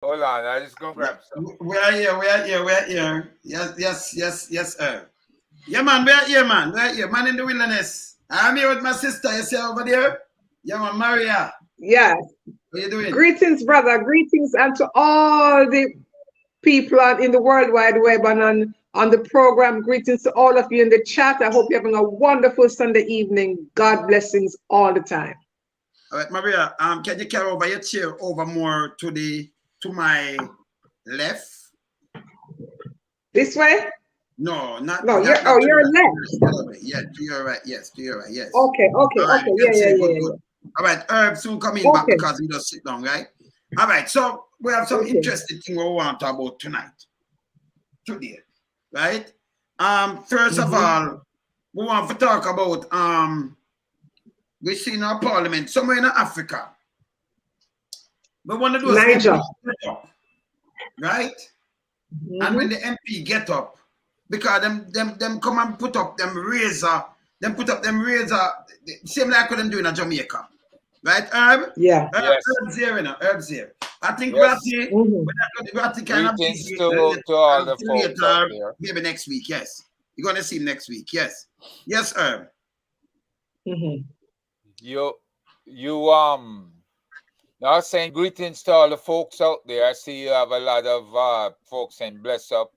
Hold on, I just go grab some. We are here, we are here, we are here. Yes, sir. Yeah, man, we are here, man. We are here, man in the wilderness. I'm here with my sister, you see over there? Yeah, man, Maria. Yes. How you doing? Greetings, brother. Greetings and to all the people in the World Wide Web and on the program. Greetings to all of you in the chat. I hope you're having a wonderful Sunday evening. God blessings all the time. All right, Maria, can you carry over your chair over more to my left? This way? No, not. No, Not you're left. Yeah, to your right. Yes, to your right. Yes. Okay. Right, Yeah. Good. All right, Herb soon coming back because he just sit down, right? All right, so we have some interesting thing we want to talk about today, right? First of all, we want to talk about we see in our parliament somewhere in Africa. But one of those Niger. MPs get up, right? And when the MP get up, because them come and put up them razor, same like what them do in Jamaica. Right, Herb? Yeah. Herb's here, Herb's here. I think Yes. Ratty kind of Greetings to all the folks out there. Maybe next week, yes. You're gonna see him next week, yes. Yes, Herb. You now saying greetings to all the folks out there. I see you have a lot of folks saying bless up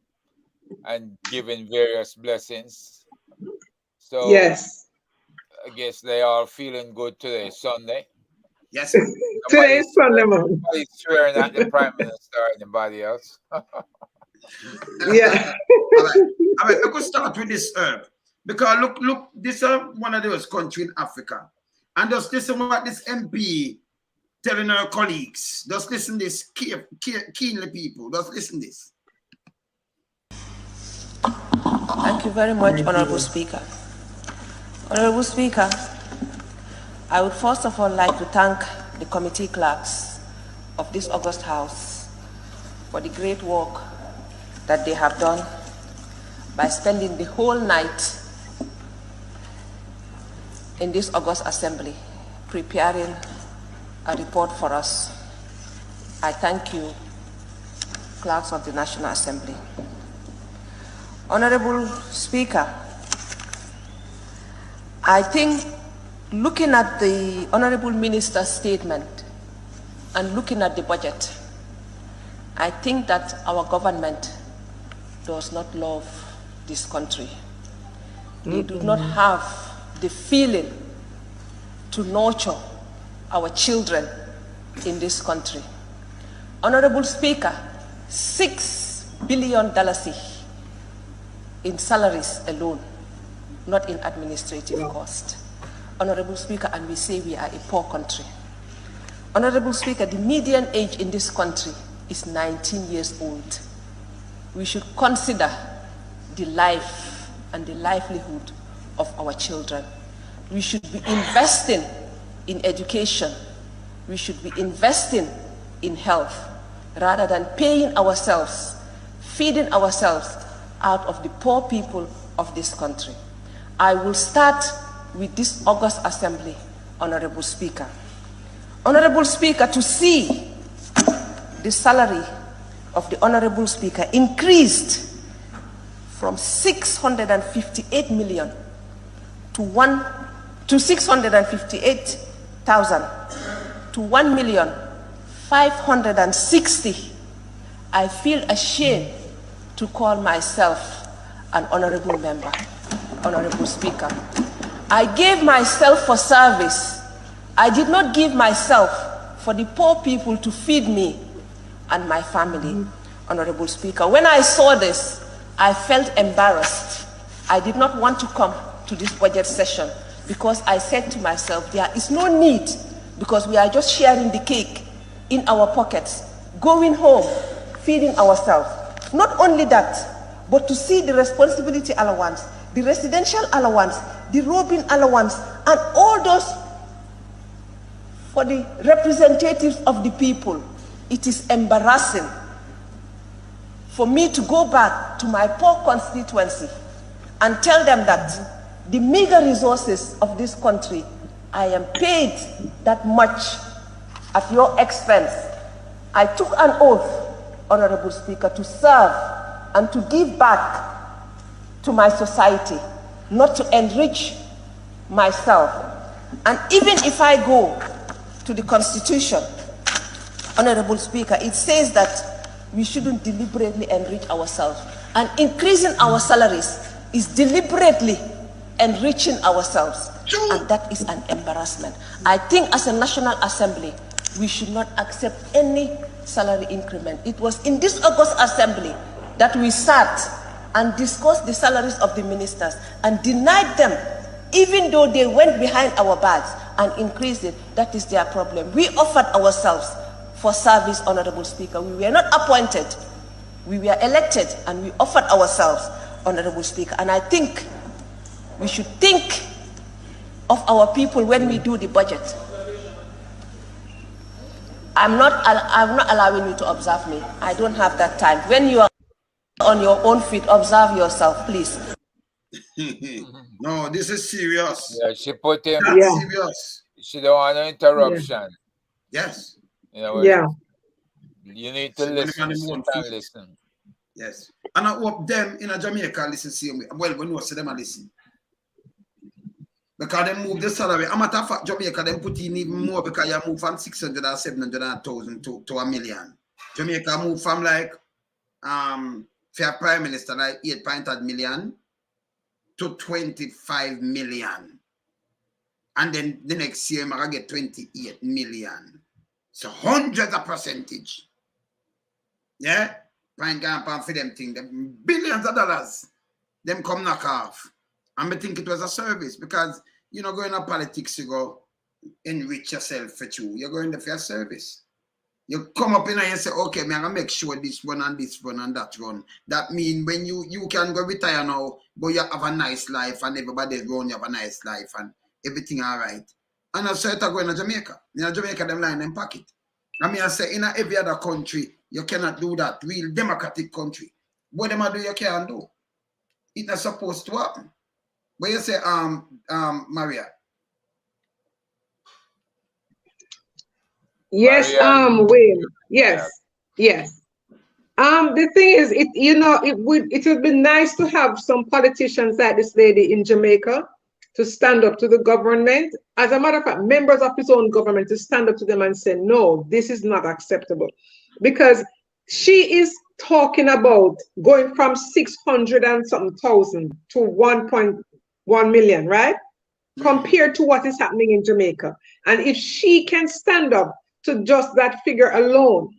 and giving various blessings. So yes, I guess they are feeling good today, Sunday. Yes. Today is Sunday, man. Nobody's swearing at the Prime Minister or anybody else. Yeah. All right, let's start with this Herb. Because look, this is one of those countries in Africa. And just listen what this MP telling her colleagues. Just listen this keenly, people. Just listen this. Thank you very much, Honorable Speaker. Honorable Speaker, I would first of all like to thank the committee clerks of this August House for the great work that they have done by spending the whole night in this August Assembly preparing a report for us. I thank you, clerks of the National Assembly. Honorable Speaker, I think looking at the Honorable Minister's statement and looking at the budget, I think that our government does not love this country. They do not have the feeling to nurture our children in this country. Honorable Speaker, $6 billion in salaries alone, not in administrative cost. Honorable Speaker, and we say we are a poor country. Honorable Speaker, the median age in this country is 19 years old. We should consider the life and the livelihood of our children. We should be investing in education. We should be investing in health rather than paying ourselves, feeding ourselves out of the poor people of this country. I will start with this August Assembly, Honorable Speaker. Honorable Speaker, to see the salary of the Honorable Speaker increased from 658 million to 658,000 to 1,560,000. I feel ashamed to call myself an honorable member, Honorable Speaker. I gave myself for service. I did not give myself for the poor people to feed me and my family, Honorable Speaker. When I saw this, I felt embarrassed. I did not want to come to this budget session because I said to myself, there is no need, because we are just sharing the cake in our pockets, going home, feeding ourselves. Not only that, but to see the responsibility allowance, the residential allowance, the robing allowance, and all those for the representatives of the people. It is embarrassing for me to go back to my poor constituency and tell them that the meager resources of this country, I am paid that much at your expense I took an oath, Honorable Speaker, to serve and to give back to my society, not to enrich myself. And even if I go to the Constitution, Honorable Speaker, it says that we shouldn't deliberately enrich ourselves. And increasing our salaries is deliberately enriching ourselves. And that is an embarrassment. I think as a National Assembly, we should not accept any salary increment. It was in this August Assembly that we sat and discussed the salaries of the ministers and denied them, even though they went behind our backs and increased it. That is their problem. We offered ourselves for service, Honorable Speaker. We were not appointed. We were elected and we offered ourselves, Honorable Speaker. And I think we should think of our people when we do the budget. I'm not allowing you to observe me. I don't have that time. When you are on your own feet, observe yourself, please. No, this is serious. Yeah, she put him. That's serious. She don't want an interruption. Yes. You know, you need to listen. Listen. Yes. And I hope them in Jamaica listen same way. Well, we know see them listen. Because they move the salary. A matter of fact, Jamaica them put in even more because you move from 600 or 700,000 to $1 million. Jamaica move from like for Prime Minister like 8.8 million to 25 million. And then the next year I'm gonna get 28 million. So hundreds of percentage. Yeah? Pine Camp for them thing. Them billions of dollars. Them come knock off. And I think it was a service because you know going to politics you go enrich yourself for you. You're going there for a service. You come up in and you say, okay, I'm gonna make sure this one and that run. That means when you can go retire now, but you have a nice life and everybody around you have a nice life and everything all right. And I said going to Jamaica. In Jamaica, them line them pocket. I mean I say in every other country, you cannot do that. Real democratic country. What them do you can't do. It's not supposed to happen. But you say Maria. Yes, Maria. Wayne. Yes, yes. The thing is, it would be nice to have some politicians like this lady in Jamaica to stand up to the government. As a matter of fact, members of his own government to stand up to them and say, no, this is not acceptable. Because she is talking about going from 600 and something thousand to 1.1 million, right? Compared to what is happening in Jamaica. And if she can stand up to just that figure alone,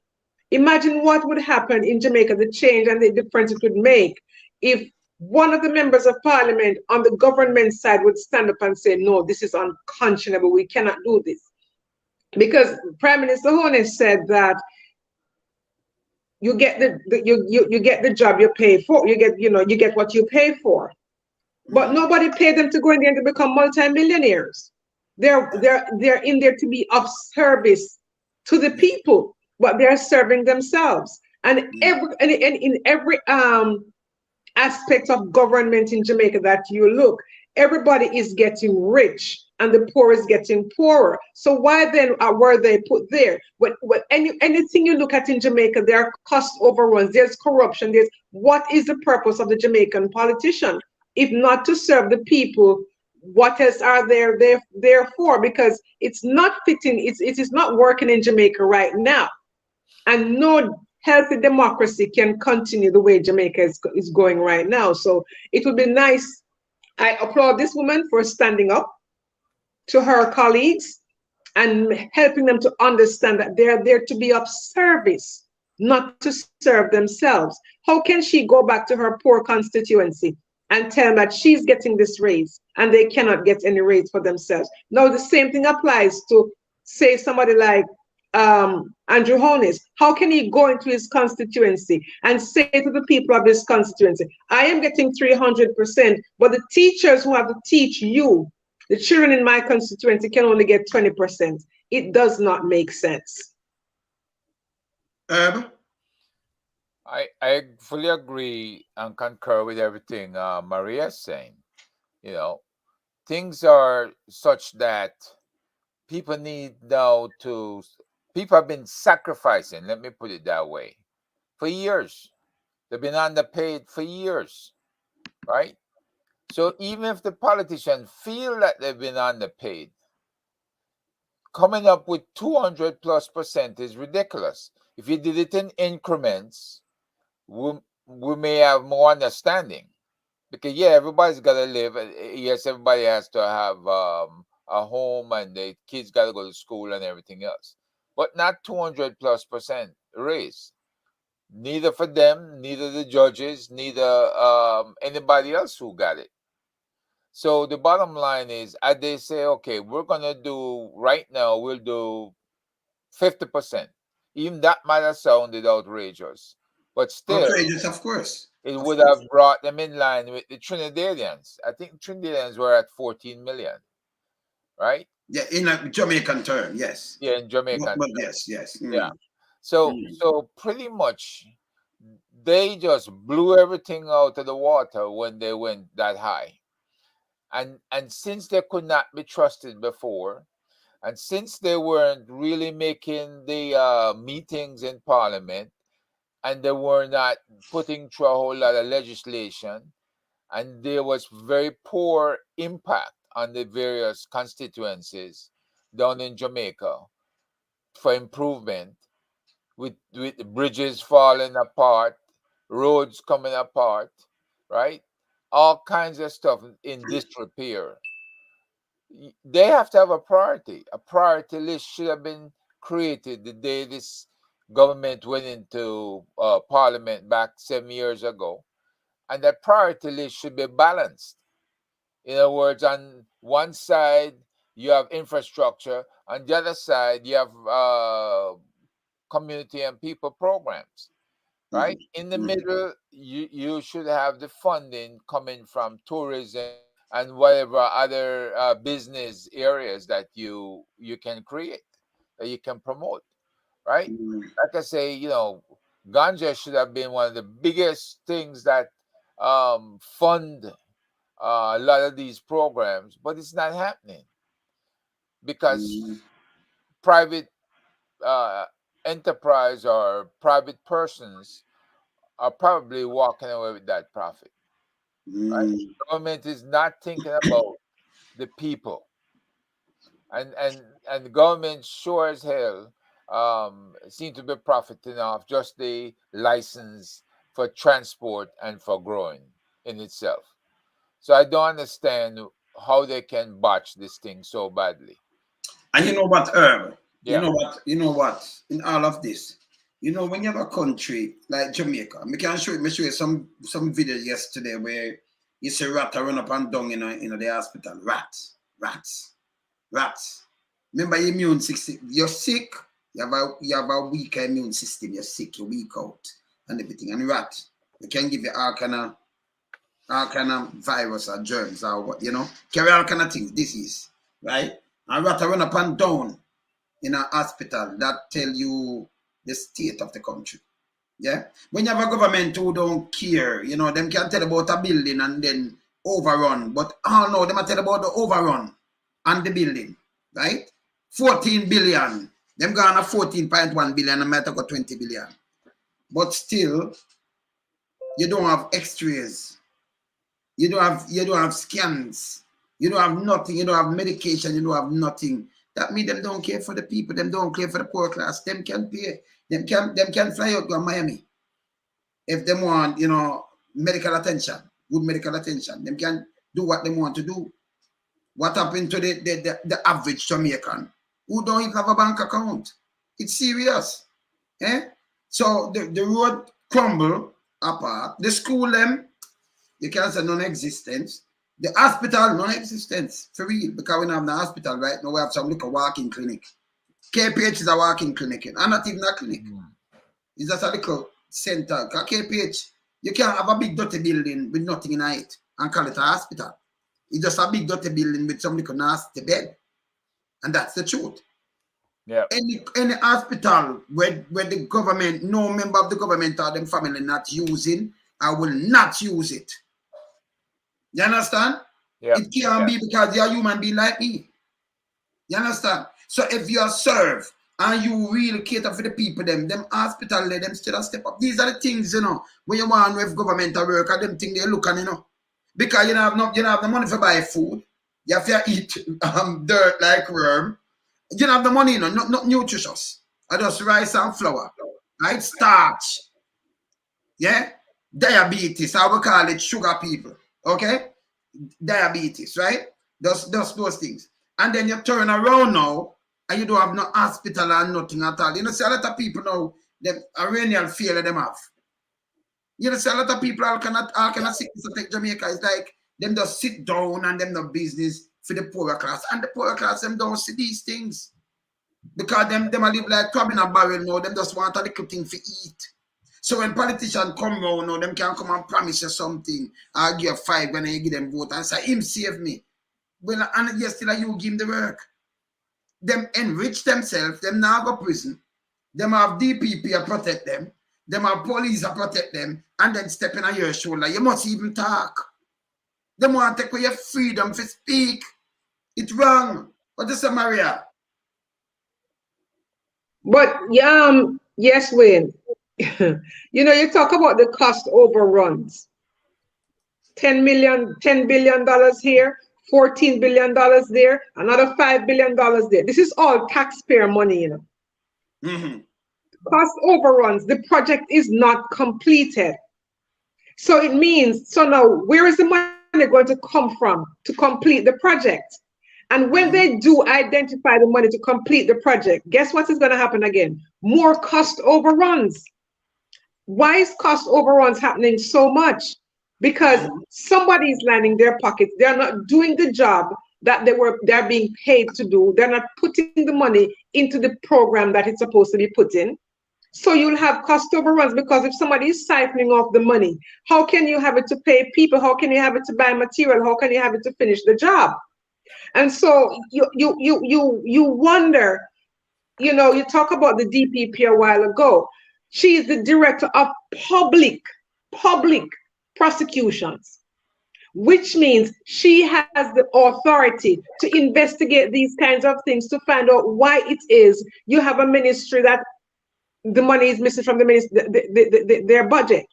imagine what would happen in Jamaica, the change and the difference it would make if one of the members of parliament on the government side would stand up and say, no, this is unconscionable, we cannot do this. Because Prime Minister Hone said that you get you get the job you pay for, you get what you pay for. But nobody paid them to go in there to become multimillionaires. They're in there to be of service to the people, but they're serving themselves. And in every aspect of government in Jamaica that you look, everybody is getting rich and the poor is getting poorer. So why then were they put there? But anything you look at in Jamaica, there are cost overruns, there's corruption, what is the purpose of the Jamaican politician? If not to serve the people, what else are there for? Because it's not fitting, it is not working in Jamaica right now. And no healthy democracy can continue the way Jamaica is going right now. So it would be nice. I applaud this woman for standing up to her colleagues and helping them to understand that they're there to be of service, not to serve themselves. How can she go back to her poor constituency and tell them that she's getting this raise and they cannot get any raise for themselves? Now, the same thing applies to, say, somebody like Andrew Holness. How can he go into his constituency and say to the people of his constituency, I am getting 300%, but the teachers who have to teach you, the children in my constituency, can only get 20%. It does not make sense. I fully agree and concur with everything Maria is saying. You know, things are such that people need now to People have been sacrificing, let me put it that way, for years. They've been underpaid for years, right? So even if the politicians feel that they've been underpaid, coming up with 200+% is ridiculous. If you did it in increments, we may have more understanding. Because yeah, everybody's got to live. Yes, everybody has to have a home, and the kids got to go to school and everything else. But not 200+% raise. Neither for them, neither the judges, neither anybody else who got it. So the bottom line is, they say, okay, we're gonna do right now. We'll do 50%. Even that might have sounded outrageous, but still, outrageous, of course. It would have brought them in line with the Trinidadians. I think Trinidadians were at 14 million, right? Yeah, in a Jamaican term, yes. Yeah, in Jamaican. But yes. Yeah. So pretty much they just blew everything out of the water when they went that high. And since they could not be trusted before, and since they weren't really making the meetings in Parliament, and they were not putting through a whole lot of legislation, and there was very poor impact on the various constituencies down in Jamaica for improvement, with bridges falling apart, roads coming apart, right? All kinds of stuff in disrepair. They have to have a priority. A priority list should have been created the day this government went into Parliament back 7 years ago. And that priority list should be balanced. In other words, on one side, you have infrastructure. On the other side, you have community and people programs, right? In the middle, you should have the funding coming from tourism and whatever other business areas that you can create, that you can promote, right? Like I say, ganja should have been one of the biggest things that fund a lot of these programs, but it's not happening because private enterprise or private persons are probably walking away with that profit. Right? The government is not thinking about the people, and the government sure as hell seem to be profiting off just the license for transport and for growing in itself. So I don't understand how they can botch this thing so badly. And you know what, Herb? Yeah. You know what? In all of this, when you have a country like Jamaica, I can show you some video yesterday where you see rat run up and down in the hospital. Rats. Remember, your immune system. You're sick. You have a weak immune system. You're sick. You're weak out and everything. And rat, they can give you all kind of virus or germs or what, carry all kind of things, disease, right? And rat run up and down in a hospital. That tell you the state of the country. Yeah, when you have a government who don't care, them can tell about a building and then overrun. But no, them tell about the overrun and the building, right? 14 billion. Them gone a 14.1 billion and might go 20 billion. But still, you don't have X-rays. You don't have scans. You don't have nothing. You don't have medication. You don't have nothing. That means them don't care for the people. Them don't care for the poor class. Them can pay. Them can fly out to Miami if they want, medical attention, good medical attention. Them can do what they want to do. What happened to the average Jamaican who don't even have a bank account? It's serious. So the road crumble apart. The school, you can say non-existent. The hospital, non-existence, for real, because we don't have the hospital right now. We have some little walking clinic. KPH is a walking clinic, and not even a clinic. It's just a little center. Because KPH, you can't have a big dirty building with nothing in it and call it a hospital. It's just a big dirty building with some little nasty bed. And that's the truth. Yeah. Any hospital where the government, no member of the government or them family not using, I will not use it. You understand? Yeah. It can't be because you're a human being like me. You understand? So if you serve and you really cater for the people, them hospital, them still step up. These are the things, you know, when you want with government to work, and them things they look on, you know. Because you don't have the money for buy food. You have to eat dirt like worm. You don't have the money, you know, not nutritious. I just rice and flour, right? Starch. Yeah? Diabetes, I will call it sugar people. Okay? Diabetes, right? Those things. And then you turn around now, and you don't have no hospital and nothing at all. You know, see a lot of people now, them Iranian fear them have. You know, see a lot of people all cannot sickness attack Jamaica. It's like them just sit down and them no business for the poorer class. And the poorer class, them don't see these things. Because them live like crab in a barrel now, them just want a little thing to eat. So when politicians come around now, them can come and promise you something. I'll give you 5 when you give them vote and say, him save me. Well, and yes, still you give him the work. Them enrich themselves, them now go prison. Them have DPP protect them. Them have police protect them. And then step in on your shoulder. You must even talk. Them want to take away your freedom to speak. It's wrong. What is it, Maria? But yes, Wayne. You know, you talk about the cost overruns. $10 billion here, $14 billion there, another $5 billion there. This is all taxpayer money, you know. Mm-hmm. Cost overruns. The project is not completed. So it means, so now where is the money going to come from to complete the project? And when they do identify the money to complete the project, guess what is going to happen again? More cost overruns. Why is cost overruns happening so much? Because somebody's lining their pockets. They're not doing the job that they're being paid to do. They're not putting the money into the program that it's supposed to be put in. So you'll have cost overruns, because if somebody is siphoning off the money, how can you have it to pay people? How can you have it to buy material? How can you have it to finish the job? And so you wonder, you know, you talk about the DPP a while ago. She is the director of public prosecutions, which means she has the authority to investigate these kinds of things, to find out why it is you have a ministry that the money is missing from their budget.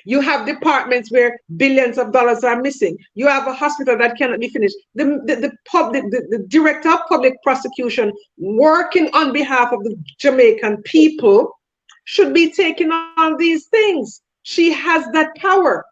You have departments where billions of dollars are missing. You have a hospital that cannot be finished. The director of public prosecution, working on behalf of the Jamaican people, should be taking on these things. She has that power.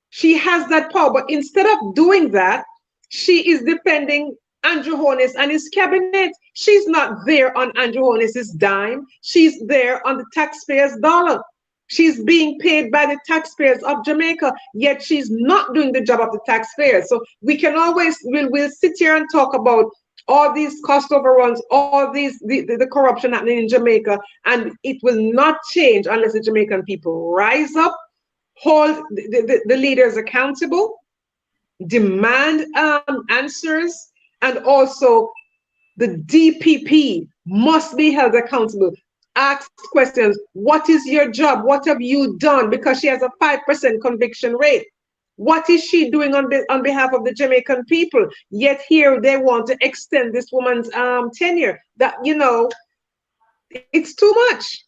She has that power. But instead of doing that, she is defending Andrew Holness and his cabinet. She's not there on Andrew Holness's dime. She's there on the taxpayers' dollar. She's being paid by the taxpayers of Jamaica, yet she's not doing the job of the taxpayers. So we can always, we'll sit here and talk about all these cost overruns, all these, the corruption happening in Jamaica, and it will not change unless the Jamaican people rise up, hold the leaders accountable, demand answers, and also the DPP must be held accountable. Ask questions. What is your job? What have you done? Because she has a 5% conviction rate. What is she doing on behalf of the Jamaican people? Yet here they want to extend this woman's tenure. That, you know, it's too much.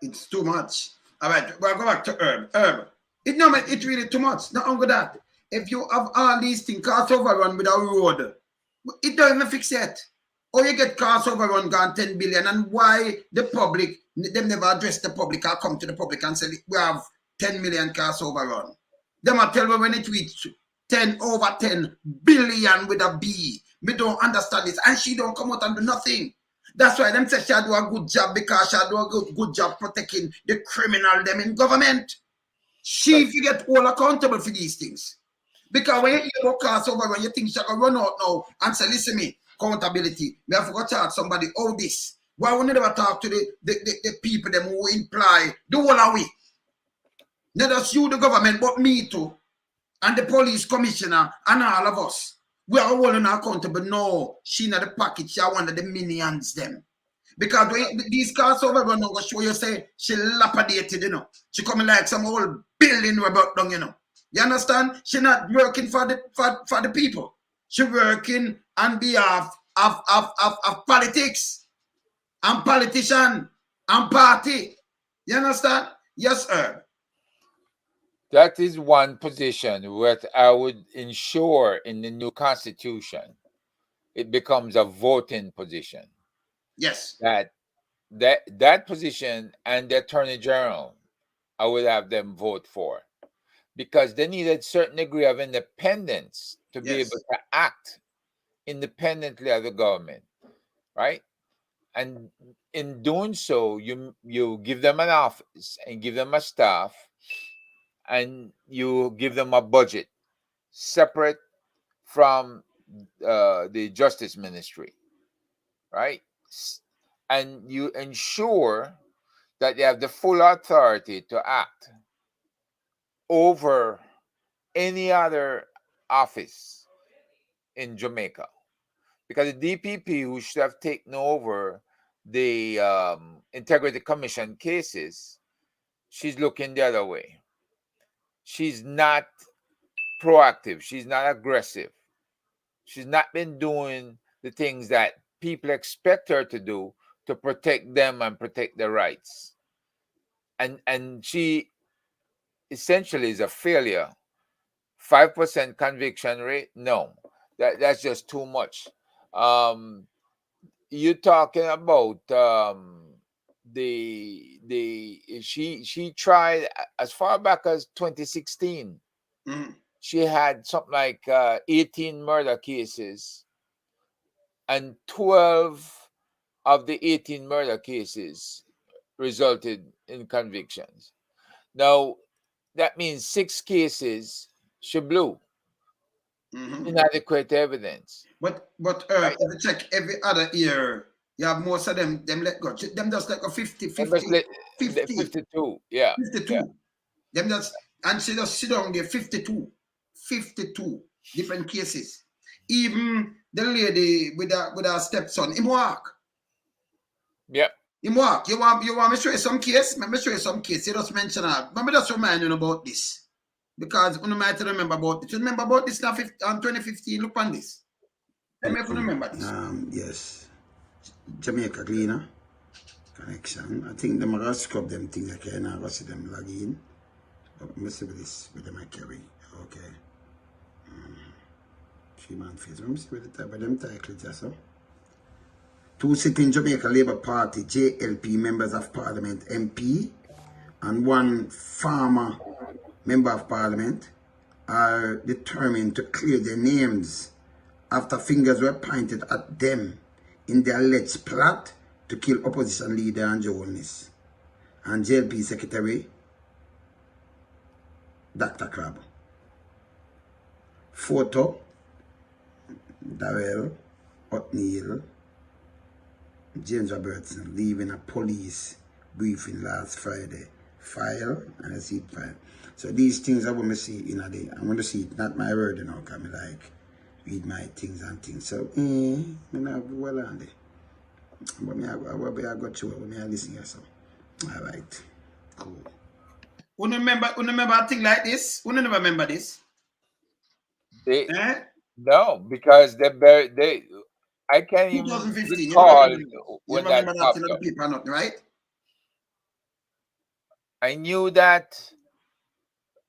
It's too much. All right, we'll go back to Herb. It's really too much. Not only that, if you have all these things, cost overrun with a road, it don't even fix it. Or you get cost overrun gone 10 billion, and why the public, them never address the public or come to the public and say, we have 10 million cost overrun. Them are tell me when it reach 10 over 10 billion with a B. Me don't understand this. And she don't come out and do nothing. That's why them say she do a good job, because she do a good job protecting the criminal them in government. She get all accountable for these things. Because when you hear about cost overrun, you think she can run out now and say, listen me, accountability. We have got to ask somebody, oh this. Why we never talk to the people them who imply the whole of we? Not just you, the government, but me too. And the police commissioner and all of us. We are all accountable. No, she not the package, she one of the minions them. Because when these cars overrun, I'm going to show you say she lapidated, you know. She coming like some old building we brought down, you know. You understand? She not working for the people. She working on behalf of politics and politician and party. You understand? Yes, sir. That is one position that I would ensure in the new constitution. It becomes a voting position. Yes. That position and the attorney general, I would have them vote for, because they need a certain degree of independence to be able to act independently of the government, right? And in doing so, you give them an office and give them a staff, and you give them a budget separate from the justice ministry, right? And you ensure that they have the full authority to act over any other office in Jamaica, because the DPP, who should have taken over the Integrity Commission cases, she's looking the other way. She's not proactive. She's not aggressive. She's not been doing the things that people expect her to do to protect them and protect their rights. And she essentially is a failure. 5% conviction rate? No, that's just too much. You're talking about she tried as far back as 2016. Mm-hmm. She had something like 18 murder cases, and 12 of the 18 murder cases resulted in convictions. Now, that means 6 cases she blew. Mm-hmm. Inadequate evidence. But if you check every other year, you have most of them let go. Them just like a 50. 52. Yeah. 52. Yeah. Them just, and she just sit down there, 52 different cases. Even the lady with her stepson, him walk. Yep. Him walk. You want me to show you some case? Let me show you some case. You just mention that. Let me just remind you about this. Because you might remember about it. You remember about this now 2015? Look on this. Let me remember this. Yes. Jamaica Cleaner connection. I think them are going to scrub them things again. I'm going to see them log in. But let me see with this, with them I carry. Okay. 3-man face. Let me see with the type of them titles just so. 2 sitting Jamaica Labour Party JLP members of Parliament MP and 1 former member of Parliament are determined to clear their names after fingers were pointed at them in the alleged plot to kill opposition leader Andrew Holness and JLP Secretary Dr. Crabbe. Photo: Darrell O'Neill, James Robertson leaving a police briefing last Friday. File, and I see it file. So these things I want to see in a day. I want to see it, not my word, you know, because I like read my things and things. So, me not well on there. But I got through it, I listen here, so. All right, cool. Who remember a thing like this? Who never remember this? No, because I can't even 2015, recall when that popped up. People not, right? I knew that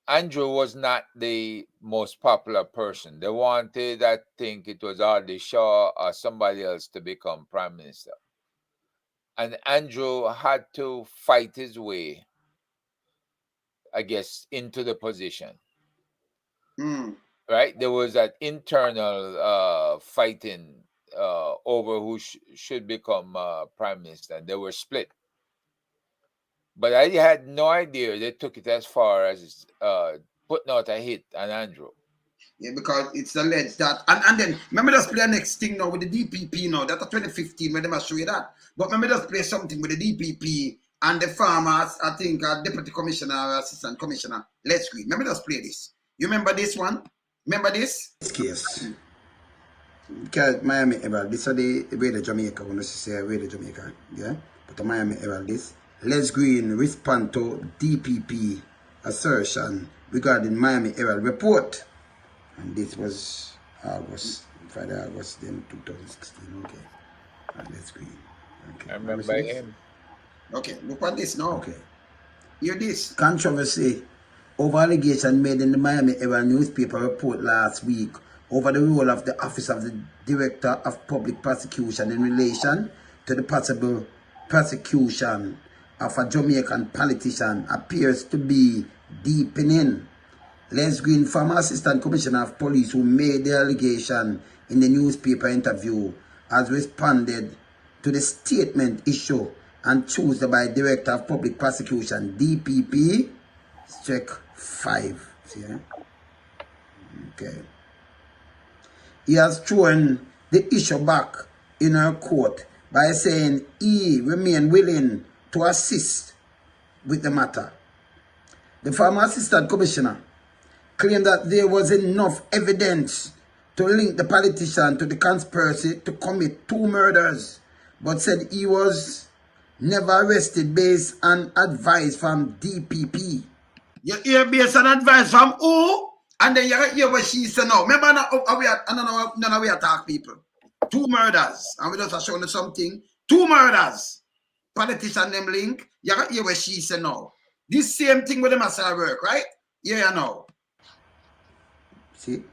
Andrew was not the most popular person. They wanted, I think it was Hardly Shaw or somebody else to become prime minister. And Andrew had to fight his way, I guess, into the position. Right? There was that internal fighting over who should become prime minister. They were split. But I had no idea they took it as far as putting out a hit on Andrew. Yeah, because it's alleged that, and then remember just play the next thing now with the DPP now. That's 2015 when they must show you that. But remember just play something with the DPP and the farmers. I think deputy commissioner or assistant commissioner. Let's read. Remember just play this. You remember this one? Remember this? Yes. Because Miami Herald, this is the way the Jamaica, when you say way the Jamaica, yeah. But the Miami Herald, this. Les Green respond to DPP assertion regarding Miami Herald report. And this was August Friday, August, then 2016. Okay. And let's go. Okay. I remember him. Okay, look at this now. Okay. Hear this. Controversy over allegation made in the Miami Herald newspaper report last week over the role of the Office of the Director of Public Prosecution in relation to the possible prosecution of a Jamaican politician appears to be deepening. Les Green, former Assistant Commissioner of Police who made the allegation in the newspaper interview, has responded to the statement issued on Tuesday by Director of Public Prosecution, DPP, check 5. See, eh? Okay. He has thrown the issue back in her court by saying he remained willing to assist with the matter. The former Assistant Commissioner claimed that there was enough evidence to link the politician to the conspiracy to commit 2 murders, but said he was never arrested based on advice from DPP. You hear based on advice from who? And then you hear what she said now. Remember, none of we attack people. 2 murders. And we just showing you something. 2 murders. Politician them link. You hear what she said now. This same thing with them as I work, right? Yeah, you know. See?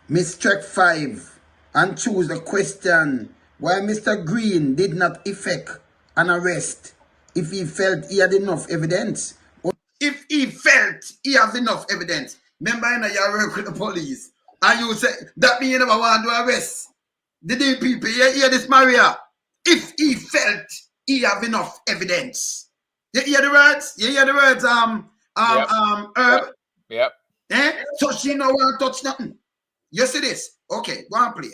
Miss Track 5 and choose the question why Mr. Green did not effect an arrest if he felt he had enough evidence. If he felt he has enough evidence. Remember, you know, you work with the police. And you say, that means you never want to arrest the DPP. You hear this, Maria? If he felt he have enough evidence. You hear the words? You hear the words, Herb? Yep. Eh? So she no want to touch nothing. You see this? Okay, go on, play.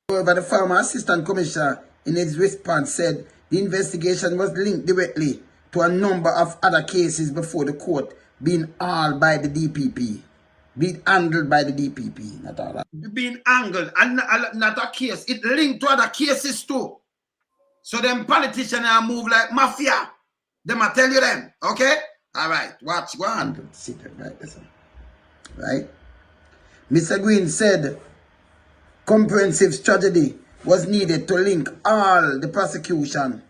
However, the former Assistant Commissioner in his response said the investigation was linked directly to a number of other cases before the court being handled by the DPP. Being handled by the DPP, not all that. Being angled and not a case. It linked to other cases too. So them politicians are move like mafia. Them I tell you them, okay? All right, watch, go on. Right, listen. Right? Mr. Green said comprehensive strategy was needed to link all the prosecution,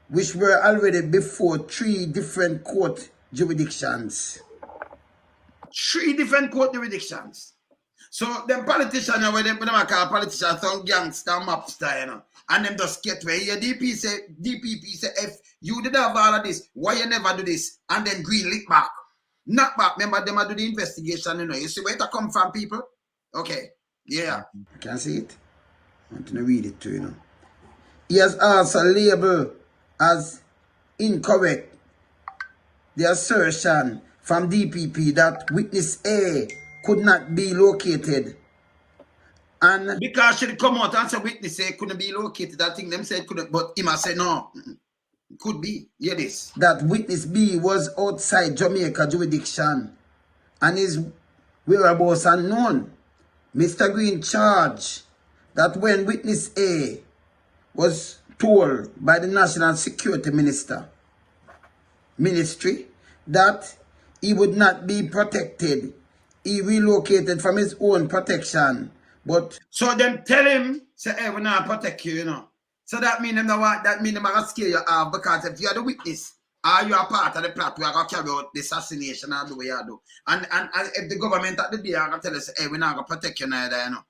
which were already before 3 different court jurisdictions. 3 different court jurisdictions. So them politicians, when them call politicians, some gangster mobster, you know, and them just get where your DPP say, if you did have all of this, why you never do this? And then Green lick back. Not back. Remember, them do the investigation, you know. You see where it come from, people? Okay. Yeah. You can see it? I want to read it to you know. He has also labeled as incorrect the assertion from DPP that witness A could not be located. And because she come out and say witness A couldn't be located. I think them said couldn't, but him say no. Could be. Hear this. That witness B was outside Jamaica jurisdiction and his whereabouts unknown. Mr. Green charged that when witness A was told by the National Security Ministry that he would not be protected, he relocated from his own protection. But so them tell him, say, hey, we're not protect you, you know. So that mean them no want, that mean them are gonna scare you off because if you are the witness, or you are part of the plot, we are gonna carry out the assassination and the way you do. And if the government at the day are gonna tell us, hey, we're not gonna protect you neither, you know.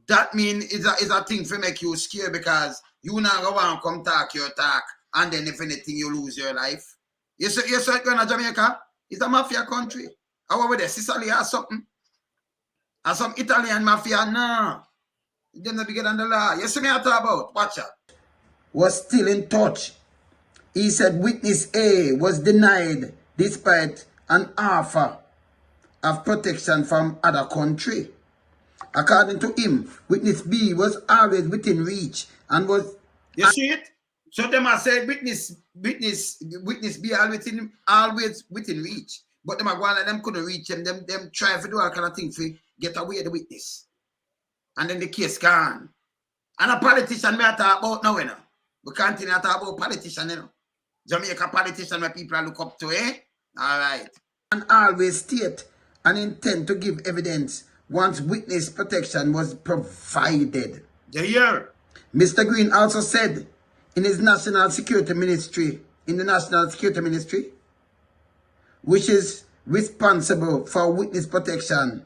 That mean is a thing for make you scared because you not gonna want to come talk your talk, and then if anything you lose your life. You saw it going to Jamaica? It's a mafia country. How over there? Sicily or something? And some Italian mafia? No. Them not bigger than the law. You see me I talk about? Watch out. Was still in touch. He said witness A was denied despite an offer of protection from other country. According to him, witness B was always within reach and was... You see it? So them I say witness B always within reach. But them are going and them couldn't reach him. Them try to do all kind of thing to get away the witness. And then the case gone. And a politician may talk about now, you know. We continue to talk about politician, you know. Jamaica politician where people look up to, eh? All right. And always state and intend to give evidence once witness protection was provided. Yeah. Mr. Green also said in his National Security Ministry, which is responsible for witness protection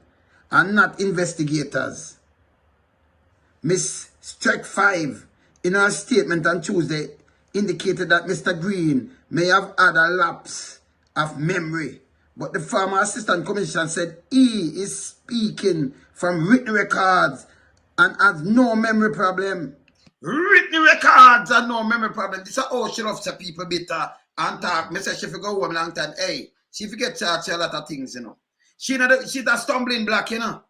and not investigators. Ms. Streck 5, in her statement on Tuesday, indicated that Mr. Green may have had a lapse of memory, but the former Assistant Commissioner said he is speaking from written records and has no memory problem. Written records and no memory problem. This is how she loves people bitter and talk. Me say she go home long time. Hey, she forget to a lot of things, you know. She's a stumbling block, you know.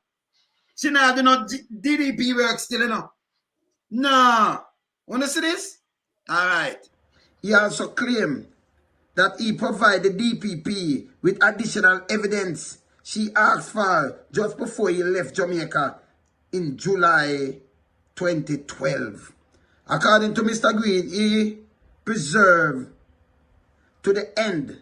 She not do no DDP work still, you know. No. Wanna see this? All right. He also claimed that he provided DPP with additional evidence she asked for just before he left Jamaica in July 2012. According to Mr. Green, he preserved to the end,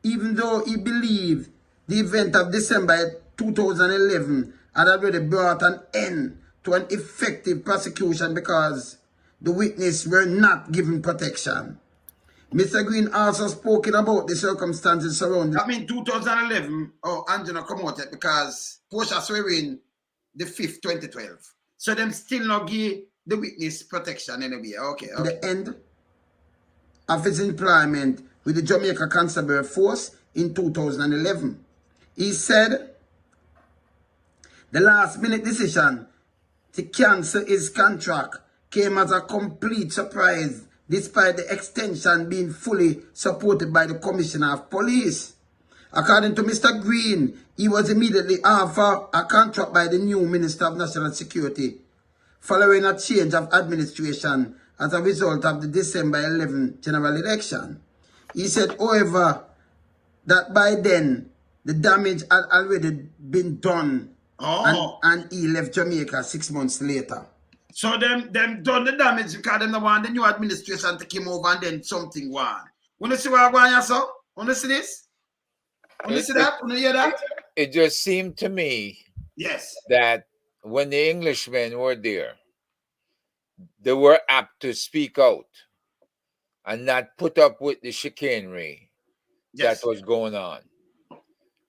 even though he believed the event of December 2011 had already brought an end to an effective prosecution because the witnesses were not given protection. Mr. Green also spoken about the circumstances surrounding. I mean, 2011, Angela come out because Portia swear in the 5th, 2012. So them still not give the witness protection anyway. Okay. The end of his employment with the Jamaica Constabulary Force in 2011. He said the last-minute decision to cancel his contract came as a complete surprise, despite the extension being fully supported by the Commissioner of Police. According to Mr. Green, he was immediately offered a contract by the new Minister of National Security, following a change of administration as a result of the December 11 general election. He said, however, that by then, the damage had already been done, and he left Jamaica 6 months later. So them done the damage because them don't want the new administration to come over and then something wrong. Wanna see what I want you so? Wanna see this? Wanna see that? Wanna hear that? It just seemed to me Yes. that when the Englishmen were there, they were apt to speak out and not put up with the chicanery that was going on.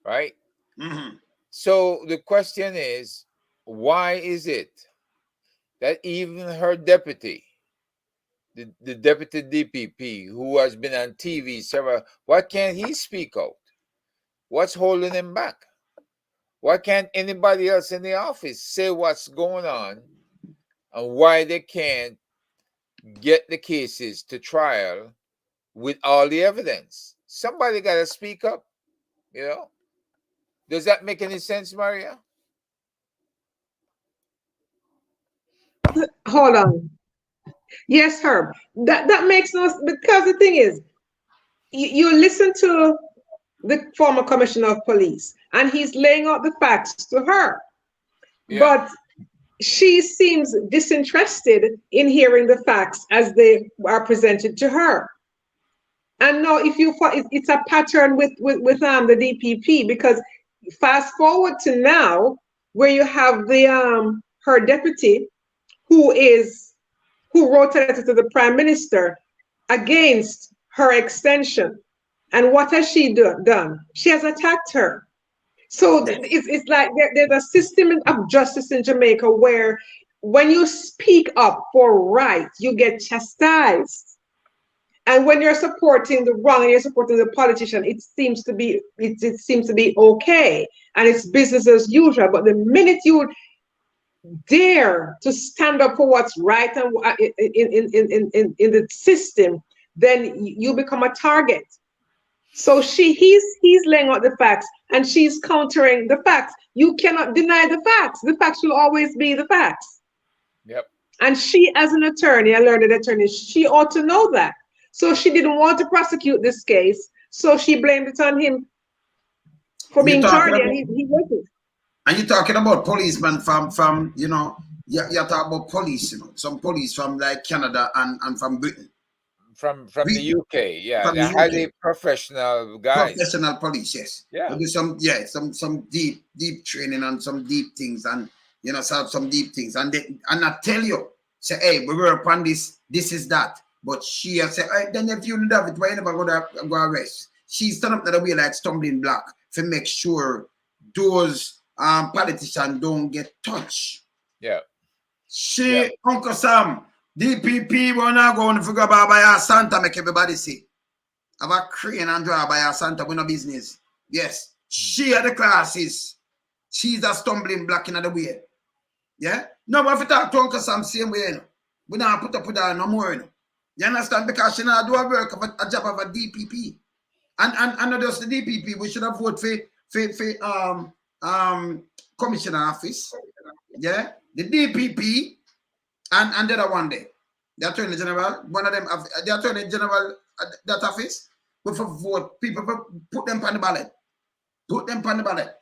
Right? Mm-hmm. So the question is, why is it that even her deputy, the deputy DPP, who has been on TV several, why can't he speak out? What's holding him back? Why can't anybody else in the office say what's going on and why they can't get the cases to trial with all the evidence? Somebody got to speak up, you know? Does that make any sense, Maria? Hold on. Yes, Herb. That makes no sense, because the thing is, you listen to the former commissioner of police, and he's laying out the facts to her. Yeah. But she seems disinterested in hearing the facts as they are presented to her. And now, it's a pattern with the DPP, because fast forward to now, where you have the her deputy, who wrote a letter to the Prime Minister against her extension. And what has she done? She has attacked her. So it's like there's a system of justice in Jamaica where when you speak up for right, you get chastised. And when you're supporting the wrong and you're supporting the politician, it seems to be okay. And it's business as usual. But the minute you dare to stand up for what's right and in the system, then you become a target. So he's laying out the facts and she's countering the facts. You cannot deny the facts. The facts will always be the facts. Yep. And she, as an attorney, a learned attorney, she ought to know that. So she didn't want to prosecute this case, so she blamed it on him for being tardy, and he wasn't. And you're talking about policemen from you know, you're talking about police, you know, some police from like Canada and from Britain. from the UK. Yeah, From they're the highly UK. Professional guys. Professional police, yes. Yeah. We do some deep training and some deep things, and some deep things. And I tell you, say, hey, we work on this is that. But she has said, hey, then if you love it, why you never go arrest? She's turned up the way like stumbling block to make sure those politicians don't get touched. Yeah. Uncle Sam, DPP will not go and figure about by our Santa, make everybody see. Have a crane and draw by our Santa, we no business. Yes. She had the classes. She's a stumbling block in the way. Yeah? No, but if you talk to Uncle Sam same way, we don't put up with her no more. You understand? Because she not do a work of a job of a DPP. And not just the DPP, we should have voted for commissioner office. Yeah? The DPP and the other one there. The Attorney General, one of them, the Attorney General that office, we for vote people, put them on the ballot. Put them on the ballot.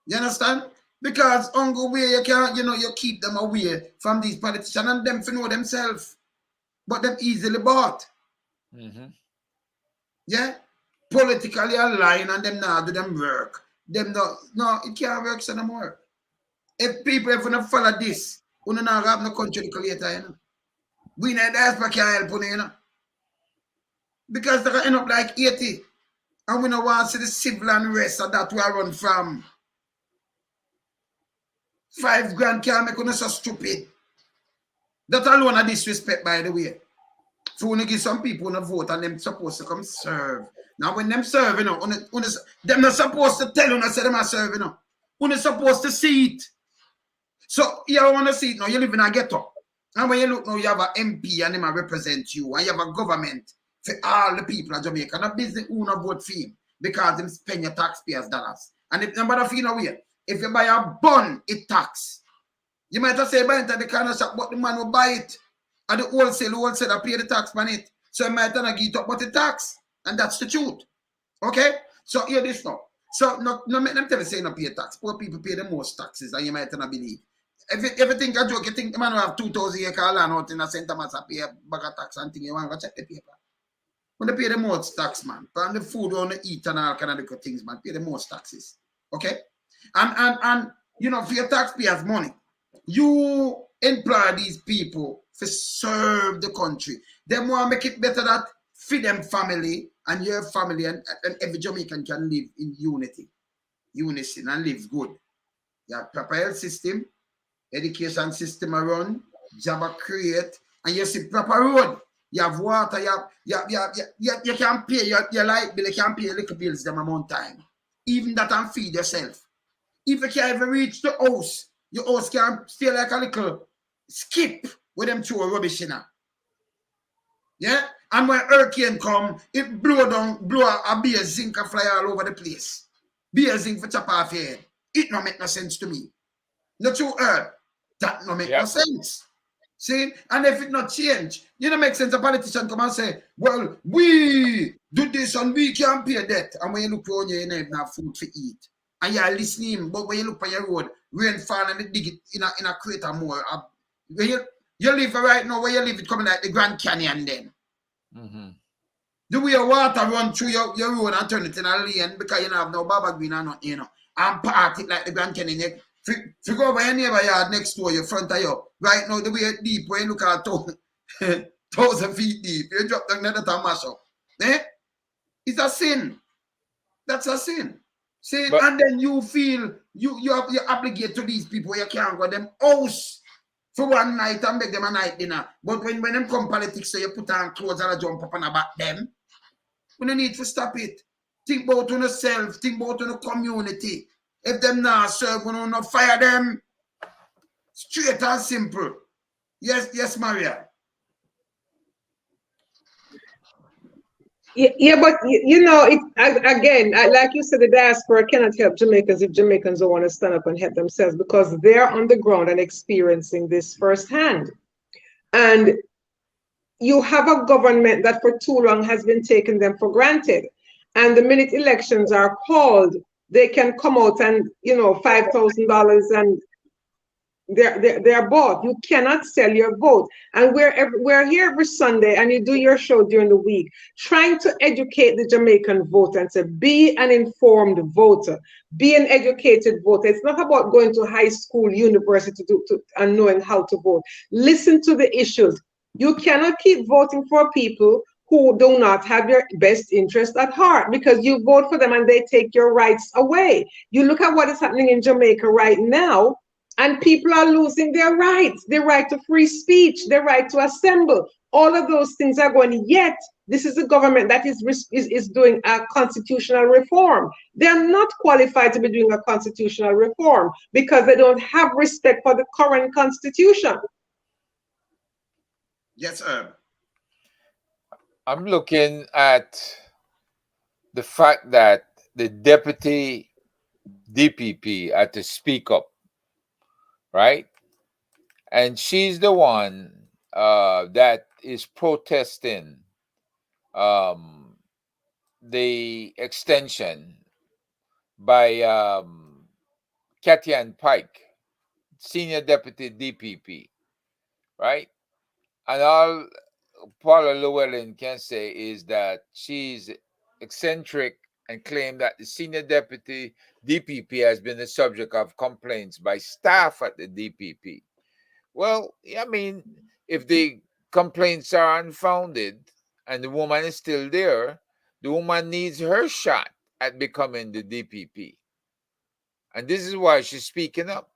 You understand? Because on the way you can't, you keep them away from these politicians and them to know themselves. But them easily bought. Yeah? Politically aligned and them now do them work. Them no, it can't work so no more. If people if not follow this, we don't have no country later, We need diaspora can't help you, Because they can end up like 80. And we don't want to see the civil unrest that we run from. 5 grand can't make us so stupid. That alone a disrespect, by the way. So when you give some people a vote and them supposed to come serve. Now when them serve, them not supposed to tell you say them are serving. When they supposed to see it. So you want to see it now, you live in a ghetto. And when you look now, you have an MP and them represent you, and you have a government for all the people of Jamaica. Not business who not vote for him because them spend your taxpayers' dollars. And if nobody feel away, if you buy a bun, it tax. You might have said buy it at the corner shop, but the man will buy it. And the wholesaler pay the tax on it. So you might not get up but the tax. And that's the truth. Okay? So hear this now. So no make them tell you say no pay tax. Poor people pay the most taxes and you might not believe. If you think a joke, you think the man will have 2,000 acre land out in a St. Thomas and pay a bag of tax and thing, you want to check the paper. When they pay the most tax, man. And the food on the eat and all kind of things, man. Pay the most taxes. Okay? And for your taxpayers' money, you employ these people to serve the country. They want to make it better that for them family and your family and every Jamaican can live in unison and live good. You have proper health system, education system around, job create, and you see proper road. You have water, you can pay your light bill, you can pay your little bills them amount of time. Even that and feed yourself. If you can't even reach the house, your house can feel like a little skip with them throw rubbish in. Yeah? And when hurricane come, it blow a beer zinc and fly all over the place. Beer zinc for chop off your head. It don't make no sense to me. Not you heard. That don't make no sense. See? And if it not change, you don't make sense a politician come and say, well, we do this and we can't pay debt. And when you look around you, you don't have food to eat. And you're listening, but when you look on your road, rain fall and they dig it in a crater more. When you live right now, where you live, it coming like the Grand Canyon then. The way your water run through your road and turn it in a lane because you don't have no baba green or nothing, and park it like the Grand Canyon. If you go over your neighbor yard next door, your front of you, right now, the way it deep, when you look at 1,000 feet deep, you drop down another time mash up. It's a sin. That's a sin. See, and then you feel you obligate to these people, you can't go them house for one night and make them a night dinner. But when them come politics, so you put on clothes and jump up and about them, we don't need to stop it. Think about yourself, think about the community. If them not serve, we don't fire them. Straight and simple. Yes, Maria. Yeah, but again, like you said, the diaspora cannot help Jamaicans if Jamaicans don't want to stand up and help themselves because they're on the ground and experiencing this firsthand. And you have a government that for too long has been taking them for granted. And the minute elections are called, they can come out and, $5,000 and They're bought. You cannot sell your vote. And we're here every Sunday, and you do your show during the week, trying to educate the Jamaican voter and say, be an informed voter, be an educated voter. It's not about going to high school, university and knowing how to vote. Listen to the issues. You cannot keep voting for people who do not have your best interest at heart, because you vote for them and they take your rights away. You look at what is happening in Jamaica right now, and people are losing their rights, their right to free speech, their right to assemble. All of those things are going, yet this is a government that is doing a constitutional reform. They're not qualified to be doing a constitutional reform because they don't have respect for the current constitution. Yes, sir. I'm looking at the fact that the deputy DPP had to speak up, right? And she's the one that is protesting the extension by Cathy-Ann Pike, senior deputy DPP, right? And all Paula Llewellyn can say is that she's eccentric and claim that the senior deputy DPP has been the subject of complaints by staff at the DPP. Well, I mean, if the complaints are unfounded and the woman is still there, the woman needs her shot at becoming the DPP. And this is why she's speaking up.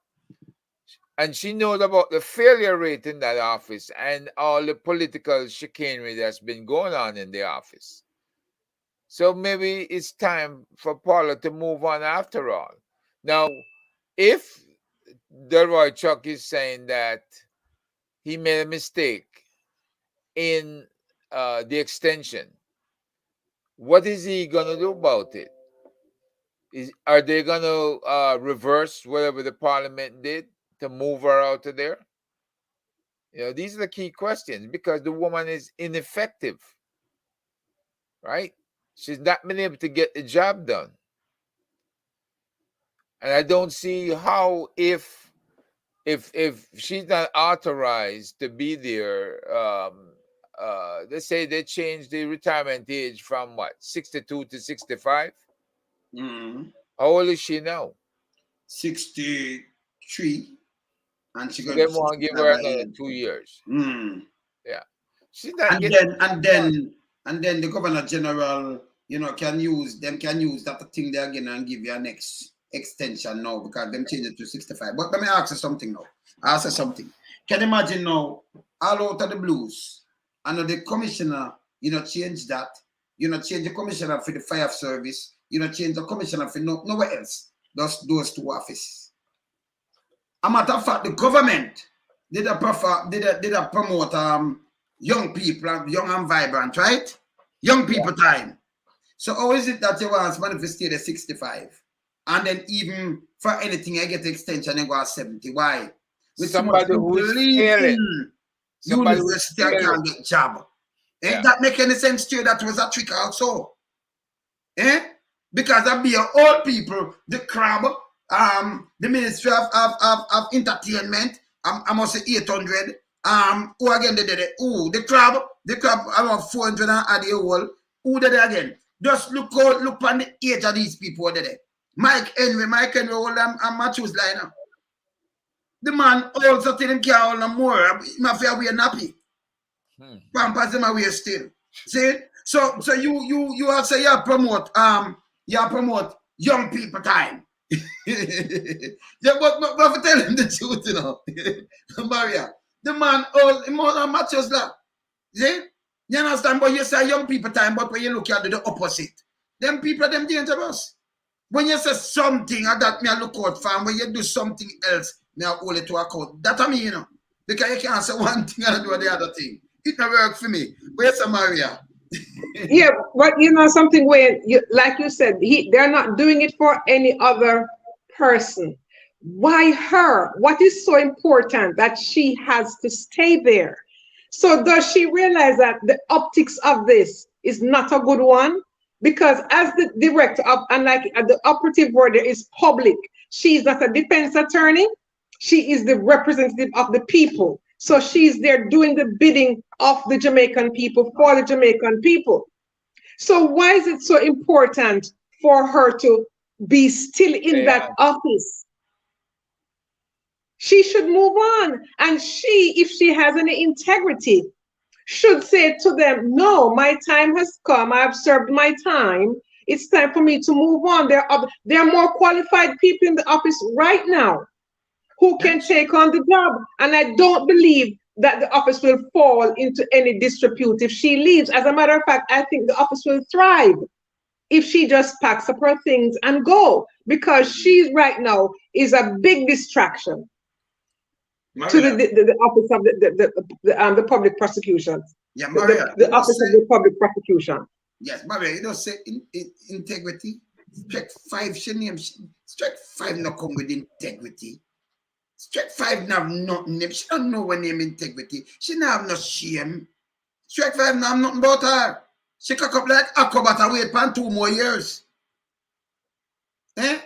And she knows about the failure rate in that office and all the political chicanery that's been going on in the office. So maybe it's time for Paula to move on after all. Now, if Delroy Chuck is saying that he made a mistake in the extension, what is he going to do about it? Are they going to reverse whatever the parliament did to move her out of there? You know, these are the key questions, because the woman is ineffective, right? She's not been able to get the job done. And I don't see how, if she's not authorized to be there, let's say they changed the retirement age from what, 62 to 65? Mm-hmm. How old is she now? 63. And she they want to give her another 2 years. Mm. Yeah. She's not and then the Governor General, you know, can use that thing there again and give you a next extension now, because them change it to 65. But let me ask you something now. Ask you something. Can you imagine now, all out of the blues, and the commissioner, you know, change that, you know, change the commissioner for the fire service, you know, change the commissioner for nowhere else. Those two offices. A matter of fact, the government did promote young people, young and vibrant, right? Young people time. So how is it that you want to manifest at 65? And then even for anything I get extension and go at 70. Why? With somebody who is failing. University can't get job. Ain't that make any sense to you? That was a trick also. Because that be old people, the crab, the Ministry of Entertainment, I must say 800. Who again did it? The crab around 400 and add the whole. Who did it again? Just look on the age of these people did it. Mike Henry hold them and Matthews line up. The man also tell him can't hold them more. He must wear nappy. Pampas him away still. See? So you also promote young people time. Yeah, but tell him the truth, you know. Maria, the man old more than Matthews that. See? You understand? But you say young people time, but when you look at the opposite, them people them dangerous. When you say something that me I look out for, when you do something else, me I hold it to account. That I mean, you know. Because you can't say one thing and do the other thing. It not work for me. Where's Maria? Yeah, but you know something, when like you said, they're not doing it for any other person. Why her? What is so important that she has to stay there? So does she realize that the optics of this is not a good one? Because as the director of, and like the operative word is public, she's not a defense attorney. She is the representative of the people. So she's there doing the bidding of the Jamaican people for the Jamaican people. So why is it so important for her to be still in that office? She should move on. And she, if she has any integrity, should say to them, no, my time has come. I've served my time. It's time for me to move on. There are more qualified people in the office right now who can take on the job. And I don't believe that the office will fall into any disrepute if she leaves. As a matter of fact, I think the office will thrive if she just packs up her things and go, because she right now is a big distraction to the office of the public prosecution. Yeah, Maria, the office of the public prosecution. Yes, Maria, you don't say integrity. Strike 5, she name. Strike 5 not come with integrity. Strike 5 not have nothing. She don't know what name integrity. She don't have no shame. Strike 5 not have nothing about her. She cock up like Acrobat and wait for 2 more years. Eh?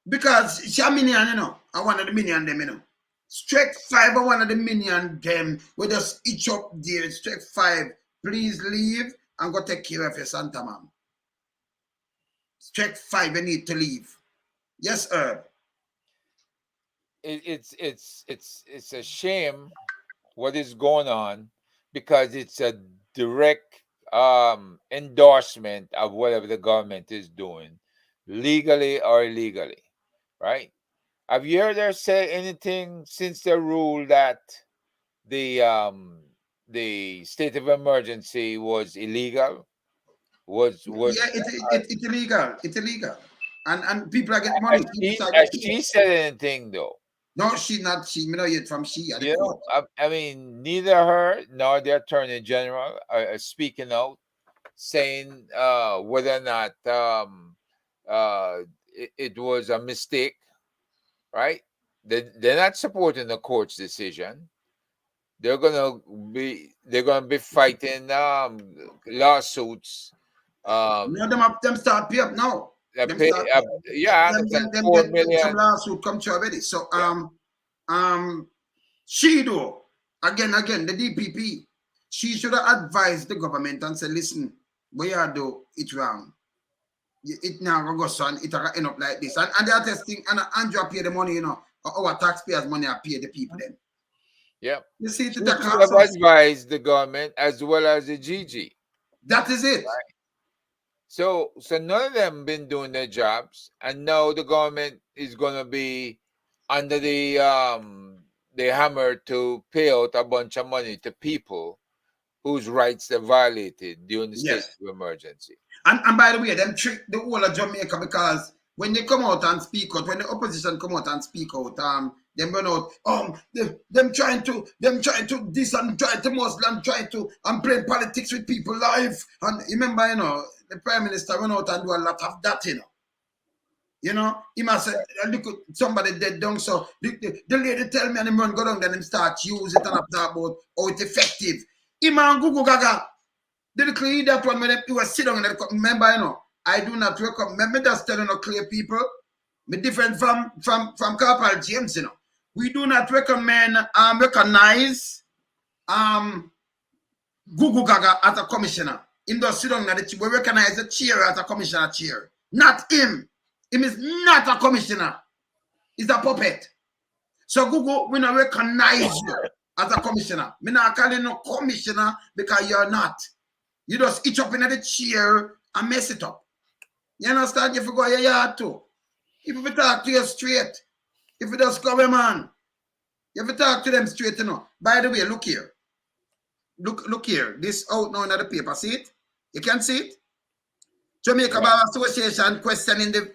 Because she a minion, you know. I one of the minion them, you know. Strike 5 are one of the minion them. We just each up there. Strike 5. Please leave and go take care of your Santa Mom. Strike 5, you need to leave. Yes, Herb. It's a shame what is going on, because it's a direct endorsement of whatever the government is doing, legally or illegally, right? Have you heard her say anything since the rule that the state of emergency was illegal? Was yeah, it's illegal. It's illegal, and people are getting money. Has she said anything though? No, she not. She me know yet from she. You know, I mean, neither her nor the Attorney General are speaking out, saying whether or not it was a mistake, right? They're not supporting the court's decision. They're gonna be fighting lawsuits. No, them start pay up now. Yeah, them 4 million. Some lawsuit come to already. So she do again the DPP. She should have advised the government and said, listen, we are do it wrong. It now go son, it end up like this. And they are testing, and Andrew pay the money, you know, our taxpayers' money are pay the people then. Yeah. You see, she should have advised the government as well as the GG. That is it. Right. So none of them been doing their jobs, and now the government is gonna be under the hammer to pay out a bunch of money to people whose rights they violated during the state of emergency. And by the way, them trick the whole of Jamaica, because when they come out and speak out, when the opposition come out and speak out, them run out, them trying to this and trying to Muslim, trying to play politics with people life. And remember, you know, the Prime Minister run out and do a lot of that, you know. You know, he must say, look at somebody dead down, so the lady tell me and him run go down, then him start use it and talk about how it's effective. Him and Google Gaga, the little idiot one when he was sit down and they remember, you know, I do not recommend, me just telling you clear people, me different from Corporal James, you know. We do not recommend recognize Google Gaga as a commissioner. Him just sit down and we recognize the chair as a commissioner chair. Not him. Him is not a commissioner. He's a puppet. So Google, we not recognize you as a commissioner. Me not call you no commissioner because you're not. You just itch up in the chair and mess it up. You understand? If you go your yard too. If you talk to you straight, if you just go, man, you have to talk to them straight, you know. By the way, look here. Look here. This out now in the paper. See it? You can see it? Jamaica Bar Association questioning the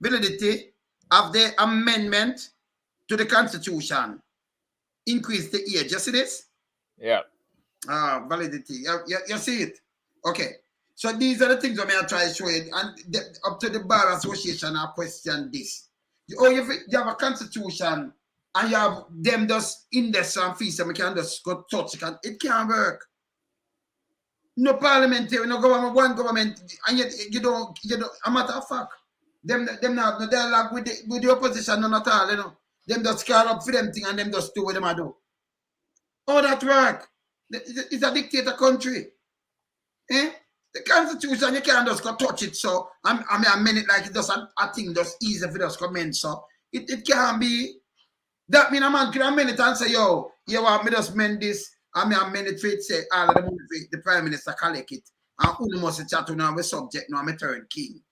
validity of the amendment to the Constitution. Increase the age. You see this? Yeah. Validity. You see it? Okay. So these are the things I'm going to try to show you. And up to the Bar Association, I question this. You have a Constitution and you have them just index and fees and we can just go touch it. It can't work. No parliamentary, no government, one government, and yet you don't, a matter of fact, them not have no dialogue with the opposition, none at all, you know. them just call up for them thing and them just do what them do. How that work? It's a dictator country. Eh? The constitution, you can't just go touch it. So I mean it like it just a thing just easy for just come in. So it can't be. That mean a man can amend it and say, yo, you want me just mend this? I mean amend it for it, say all of the money the prime minister collect it. And who must chat to now we subject now I'm a third king.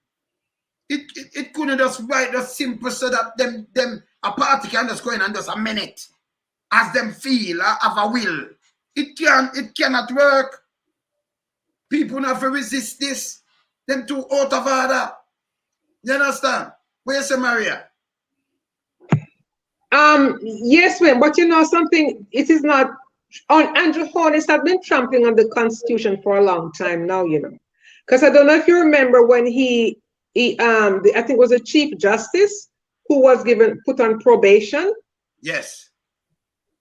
It couldn't just write just simple so that them a party can just go in and just amend it as them feel have a will. It cannot work. People have to resist this. Them too out of order. You understand? Where you say, Maria? Yes, ma'am. But you know something, it is not on Andrew Holness has been trampling on the Constitution for a long time now, you know. Because I don't know if you remember when I think it was a Chief Justice who was put on probation. Yes.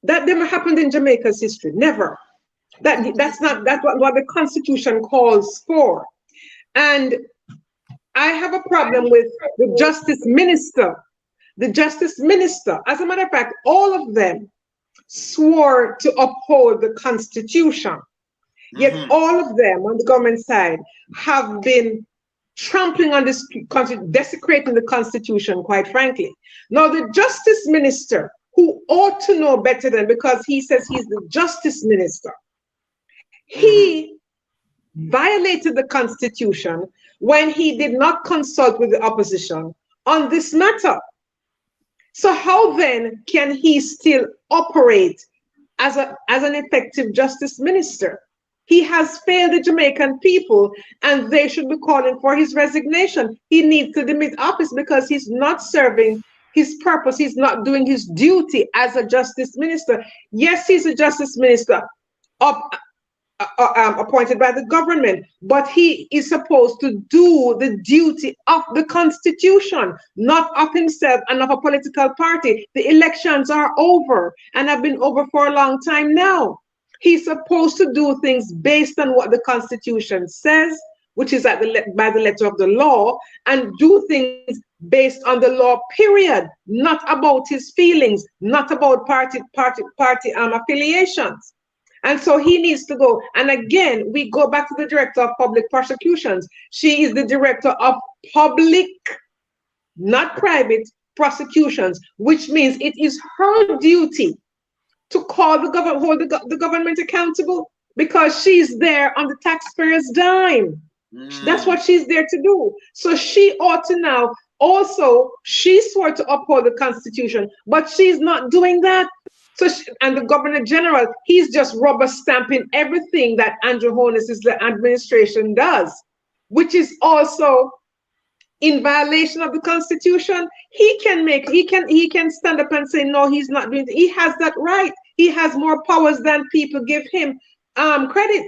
That never happened in Jamaica's history. Never. That's what the Constitution calls for. And I have a problem with the Justice Minister. The Justice Minister, as a matter of fact, all of them swore to uphold the Constitution. Yet all of them on the government side have been trampling on this, desecrating the Constitution, quite frankly. Now, the Justice Minister, who ought to know better than, because he says he's the Justice Minister, he violated the Constitution when he did not consult with the opposition on this matter. So how then can he still operate as an effective justice minister? He has failed the Jamaican people and they should be calling for his resignation. He needs to demit office because he's not serving his purpose. He's not doing his duty as a justice minister. Yes, he's a justice minister appointed by the government, but he is supposed to do the duty of the Constitution, not of himself and of a political party. The elections are over and have been over for a long time now. He's supposed to do things based on what the Constitution says, which is by the letter of the law, and do things based on the law, period, not about his feelings, not about party affiliations. And so he needs to go. And again, we go back to the director of public prosecutions. She is the director of public, not private, prosecutions, which means it is her duty to call the government, hold the government accountable, because she's there on the taxpayer's dime. That's what she's there to do. So she ought to now also, she swore to uphold the Constitution, but she's not doing that. So and the Governor General, he's just rubber stamping everything that Andrew Holness's administration does, which is also in violation of the Constitution. He can stand up and say, no, he's not doing it. He has that right. He has more powers than people give him credit.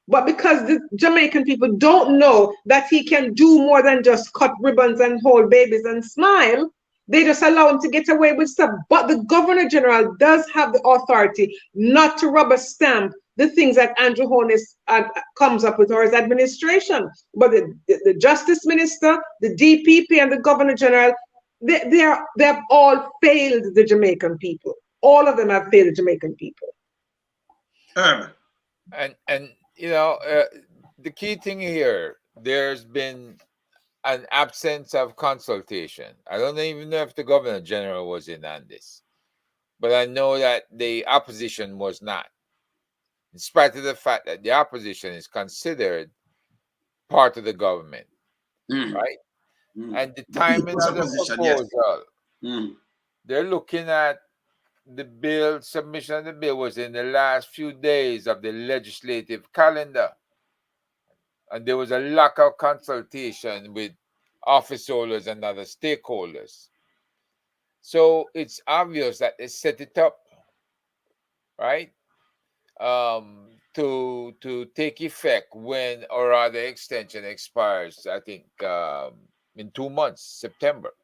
But because the Jamaican people don't know that he can do more than just cut ribbons and hold babies and smile, they just allow him to get away with stuff. But the Governor General does have the authority not to rubber stamp the things that Andrew Holness comes up with, or his administration. But the Justice Minister, the DPP, and the Governor General, they have all failed the Jamaican people. All of them have failed the Jamaican people. And you know, the key thing here, there's been an absence of consultation. I don't even know if the Governor General was in on this, but I know that the opposition was not, in spite of the fact that the opposition is considered part of the government, right? And the timing of the proposal, they're looking at the bill, submission of the bill was in the last few days of the legislative calendar. And there was a lack of consultation with office holders and other stakeholders. So it's obvious that they set it up, right, to take effect when, or rather, extension expires, I think, in 2 months, September,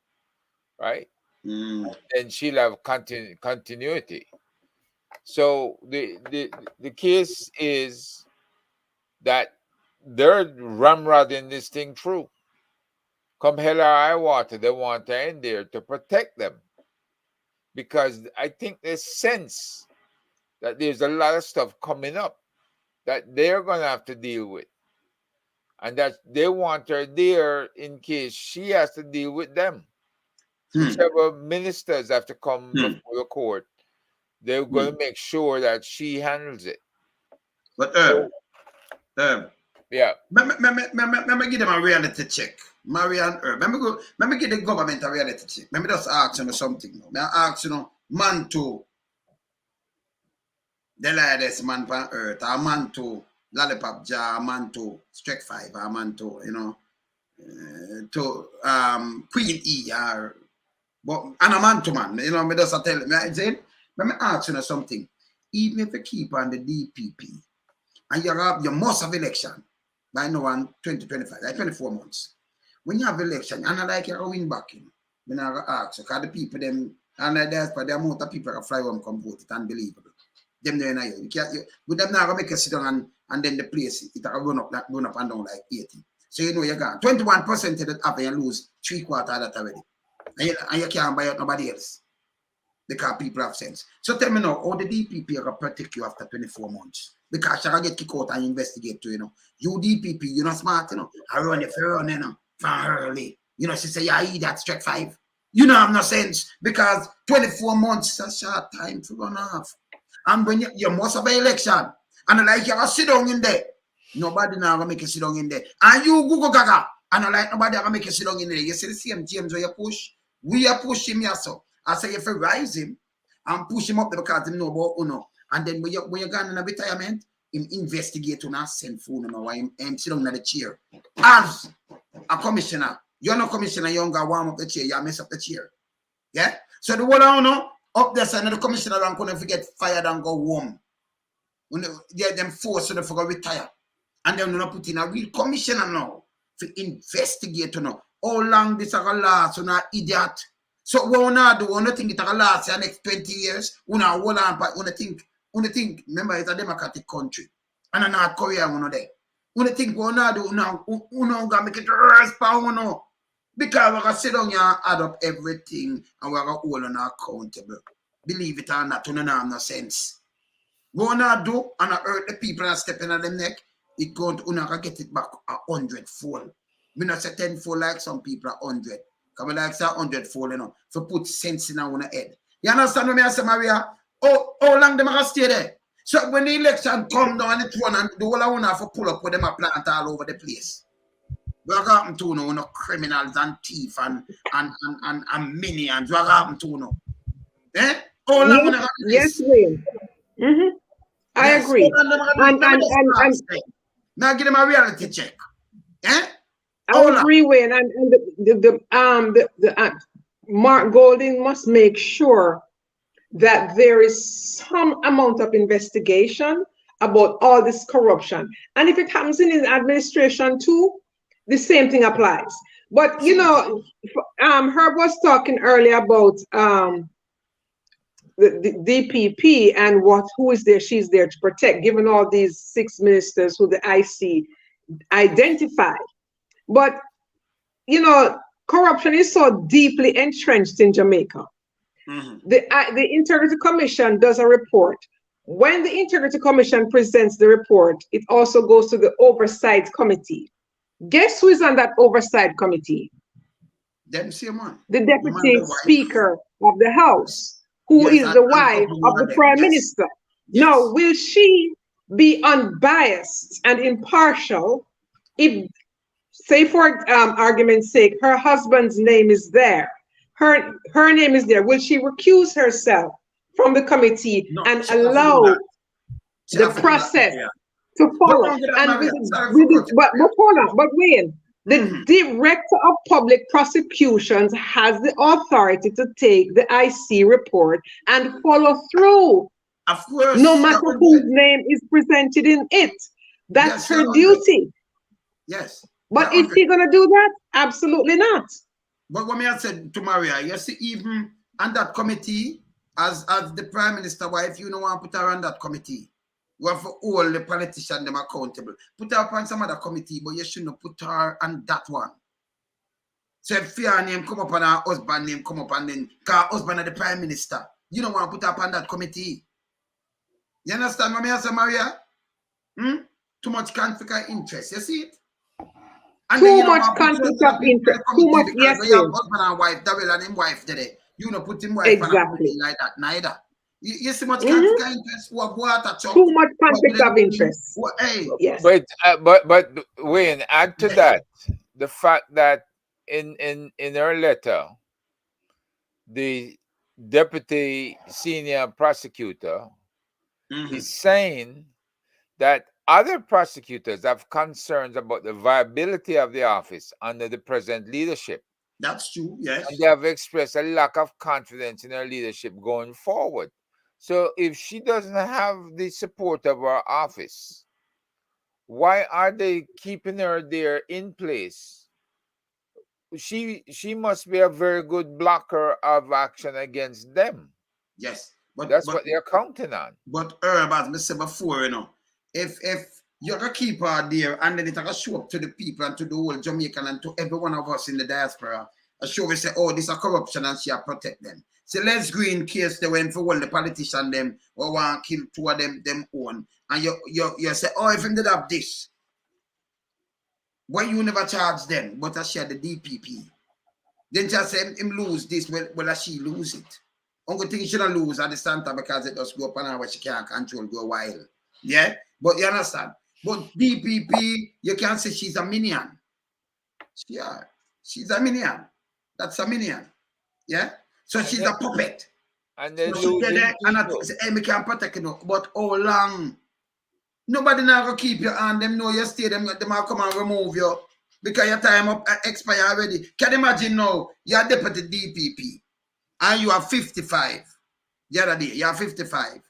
right? And she'll have continuity. So the case is that they're ramrodding this thing through. Come hell or high water, they want her in there to protect them. because I think they sense that there's a lot of stuff coming up that they're going to have to deal with. And that they want her there in case she has to deal with them. Whichever ministers have to come before the court, they're going to make sure that she handles it. But yeah. Let me give them a reality check. Marian Herb. Let me give the government a reality check. Let me just ask you something. Let me ask you, man to the latest man on earth, a man to Lollipop Jar, a man to Strike 5, a man to, to Queen E, and a man to man, me just tell me, let me ask you something. Even if you keep on the DPP, and you must have election by now on 2025, like 24 months. When you have election, and I like you win back, when I ask you, because the people, them, and there's the amount of people that fly home come vote, it's unbelievable. Them there now, but them now make you sit down and then the place it run up and down like 80. So you're gone. 21% of that happen, you lose 3/4 of that already. And you can't buy out nobody else. Because people have sense. So tell me now, how the DPP are going to protect you after 24 months? Because you're going to get kicked out and investigate too, You DPP, you're not smart, I run if you run, from early. She say, yeah, eat that Strike 5. You don't have no sense. Because 24 months is a short time to run off. And when you must have an election, and like you sit down in there, nobody now gonna make you sit down in there. And you Google Gaga, and like nobody gonna make you sit down in there. You see the same James where you push, we are pushing him so. I say if you rise him and push him up there because him know about Uno. And then when you're gone in a retirement, him investigate on us, send phone him why him sit down in the chair. As a commissioner, you're not commissioner, you don't go warm up the chair, you mess up the chair. Yeah? So the one I know. Up there, so the commissioner and couldn't get fired and go home. When they them forced to retire. And then we put in a real commissioner now to investigate how long this is going to last, idiot. So what we not do, we don't think it's going to last the next 20 years. We not hold on, but we think, remember, it's a democratic country. And North Korea, we know there. We think we not do now, we not going to make it respond, because we're going to sit down here and add up everything and we're going to hold on accountable. Believe it or not, we don't have no sense. What we do and hurt the people and stepping on them neck, it's going to get it back 100-fold. We not say 10-fold like some people are 100. Because we like say 100-fold, to put sense in our head. You understand what I say, Maria? How long them are going to stay there? So when the election come down the throne and the whole of have to pull up with them a plant all over the place. What happened to criminals and thieves and minions? What happened to Eh? Yes, Wayne. I agree. And now give them a reality check. Eh? I agree, Wayne. And Mark Golding must make sure that there is some amount of investigation about all this corruption. And if it happens in his administration too, the same thing applies. But Herb was talking earlier about the DPP and who is there, she's there to protect, given all these 6 ministers who the IC identified. But corruption is so deeply entrenched in Jamaica. The Integrity Commission does a report. When the Integrity Commission presents the report, it also goes to the Oversight Committee. Guess who is on that Oversight Committee? Them same one. The Deputy Speaker of the House, who is the wife of the Prime Minister. Yes. Now, will she be unbiased and impartial if, say for argument's sake, her husband's name is there? Her name is there. Will she recuse herself from the committee and allow the process to follow? But Wayne, the Director of Public Prosecutions has the authority to take the IC report and follow through. Of course. No matter whose name is presented in it. That's her duty. Yes. But is she going to do that? Absolutely not. But what I said to Maria, you see, even on that committee, as the Prime Minister wife, you don't want to put her on that committee. You have for all the politicians them accountable. Put her up on some other committee, but you shouldn't put her on that one. So if your name come up and her husband name come up and then her husband of the prime minister, you don't want to put up on that committee. You understand what I say, Maria? Too much conflict of interest. You see it? And too much conflict of interest. Too much, yes. You have husband and wife, Darrell and him wife today. You don't put him wife exactly like that, neither. You see much conflict of interest? Too much conflict of interest. Hey. Yes. But Wayne, add to that the fact that in her letter, the deputy senior prosecutor is saying that other prosecutors have concerns about the viability of the office under the present leadership. That's true, yes. And they have expressed a lack of confidence in her leadership going forward. So if she doesn't have the support of her office, why are they keeping her there in place? She must be a very good blocker of action against them. Yes. But that's what they're counting on. But Herb, as I said before, you know, if you're gonna keep her there and then it's gonna show up to the people and to the whole Jamaican and to every one of us in the diaspora, a show we say, oh, this is corruption and she protect them. So let's go in case they went for all the politicians them or want to kill two of them own. And you say, oh, if him did have this, why you never charge them? But I share the DPP. Then just say him lose this, well she lose it. Only thing she shouldn't lose at the center because it does go up on her where she can't control, go wild. Yeah? But you understand? But DPP, you can't say she's a minion. Yeah, she's a minion. That's a minion. Yeah? So she's a puppet. And then so she there and I say, hey, me can't protect you. But how long? Nobody now go keep you on them know you stay them will come and remove you because your time up expire already. Can you imagine now you're deputy DPP and you are 55 the other day, you're 55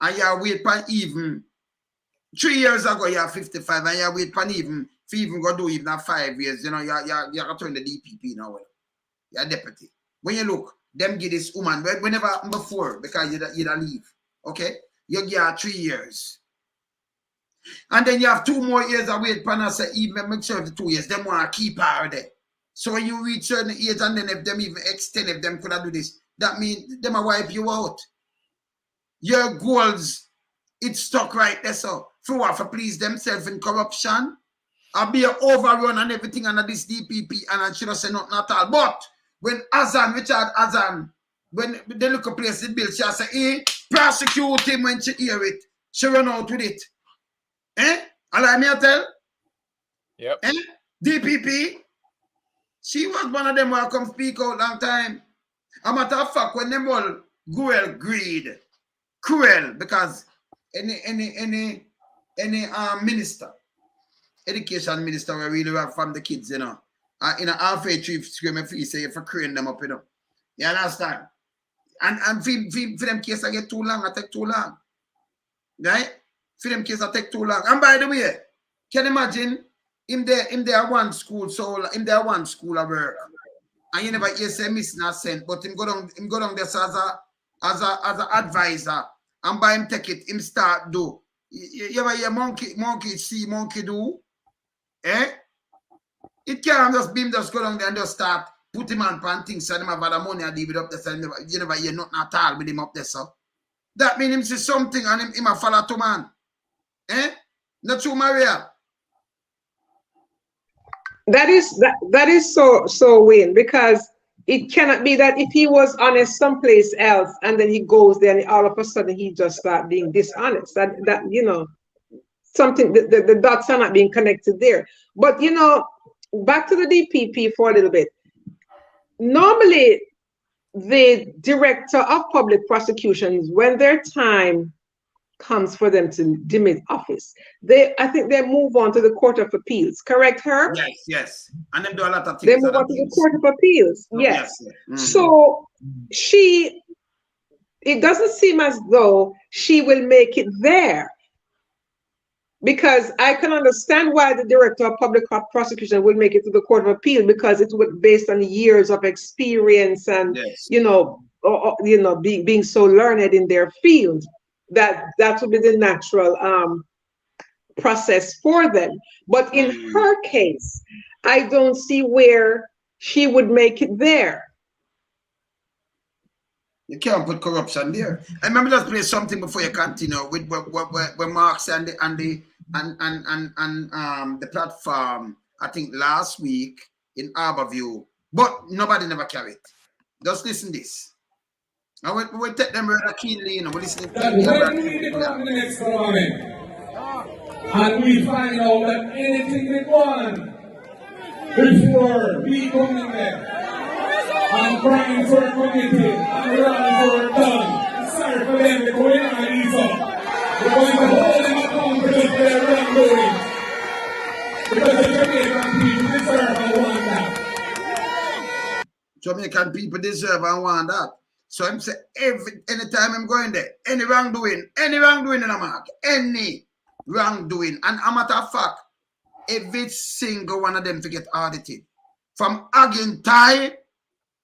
and you're wait for even 3 years ago you're 55 and you're wait for even if you even go do even 5 years, you know, you're returning the DPP now. You're deputy. When you look, them give this woman whenever before because you don't leave. Okay? You get 3 years. And then you have 2 more years of wait for us, even make sure the 2 years, them want to keep her there. So when you reach certain age and then if them even extend, if them could have do this, that means them will wipe you out. Your goals, it's stuck right there, so for please themselves in corruption, I'll be overrun and everything under this DPP and I should have said nothing at all. But when Richard Azan, when they look a place in bill, she say, hey, prosecute him when she hear it. She run out with it. Allow me to tell? Yep. DPP, she was one of them who come speak out long time. A matter of fact, when them all cruel, because any minister, education minister will really have from the kids, you know. In a halfway trip, screaming for you, say if you crane them up, you know. You understand? And for them case I get too long, I take too long. Right? For them case I take too long. And by the way, can you imagine in there one school, so in there one school of work. And you never hear say miss not sent, but him go down there as a advisor. And by him take it, him start do. You ever hear monkey see, monkey do? It can't just be him just go down there and just start put him on things so them have the money and leave it up there. So you never hear nothing at all with him up there, so. That means him see something and him a follow to man. Not true, Maria. That is so Wayne, because it cannot be that if he was honest someplace else and then he goes there and all of a sudden he just start being dishonest. That you know, something the dots are not being connected there. But you know, back to the DPP for a little bit. Normally, the director of public prosecutions, when their time comes for them to demit office, I think they move on to the Court of Appeals. Correct, Herb? Yes. And them do a lot of things. They move on to the Court of Appeals. Oh, yes. Mm-hmm. So it doesn't seem as though she will make it there. Because I can understand why the director of public prosecution will make it to the Court of Appeal, because it was based on years of experience and being so learned in their field. That would be the natural process for them. But in her case, I don't see where she would make it there. You can't put corruption there. I remember just play something before you continue with what Marks and the platform, I think last week in Harborview, but nobody never carried it. Just listen this. Now we take them rather keenly, you know, we listen to when we become the next government and we find out that anything we want before we come in there and crimes were committed and wrongs were done, sorry for them, they're going on ease up. We're going to hold them accountable for their wrongdoing. Because the Jamaican people deserve and want that. Jamaican people deserve and want that. So I'm saying anytime I'm going there, any wrongdoing in the market, any wrongdoing. And a matter of fact, every single one of them to get audited. From Agintai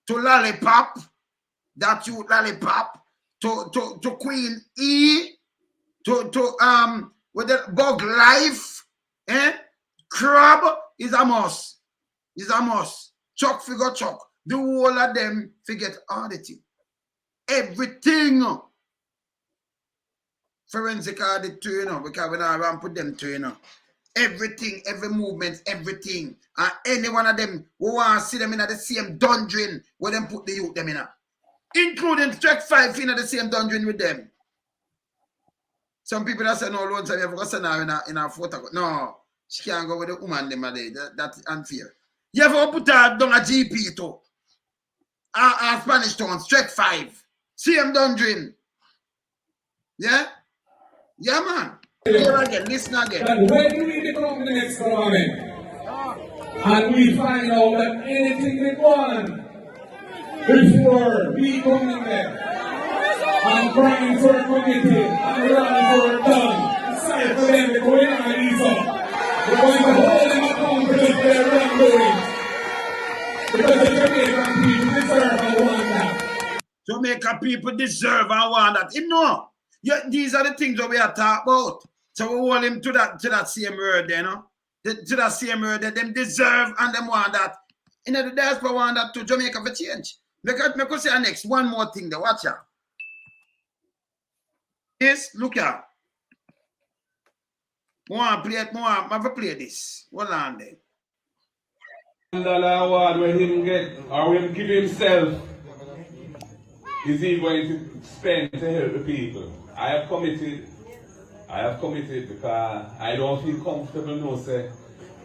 to Lollipop, that you Lollipop, to Queen E, to with the Bug Life, Crab is a must. Is a must. Chuck figure Chuck. The whole of them forget auditing. Everything. Forensic audit too, you know, because we don't put them to, you know. Everything, every movement, everything. And any one of them who want to see them in the same dungeon where them put the youth them in. Including Trek 5 in the same dungeon with them. Some people that say no loan time, you have to send her in a photo. No, she can't go with the woman them a day. That's unfair. You have to put her down a GP too. A Spanish Town, Trek 5. Same dungeon. Yeah? Yeah, man. Hear again, listen again. And when we become the next government and we find out that anything we want before we come in there and crimes were committed and wrongs were done, sorry for them, they're going on ease up. We're going to hold them accountable for their wrongdoing. Because the Jamaican people deserve and want that. Jamaican people deserve and want that. You know, these are the things that we are talking about. So we hold him to that same word, you know. To that same word that them deserve and them want that. You know, the diaspora want that to Jamaica for change. Because I could say next one more thing there. Watch out. This, look out. I want to play this. Hold on there. $1 award when him get or when him give himself is he going to spend to help the people. I have committed because I don't feel comfortable no say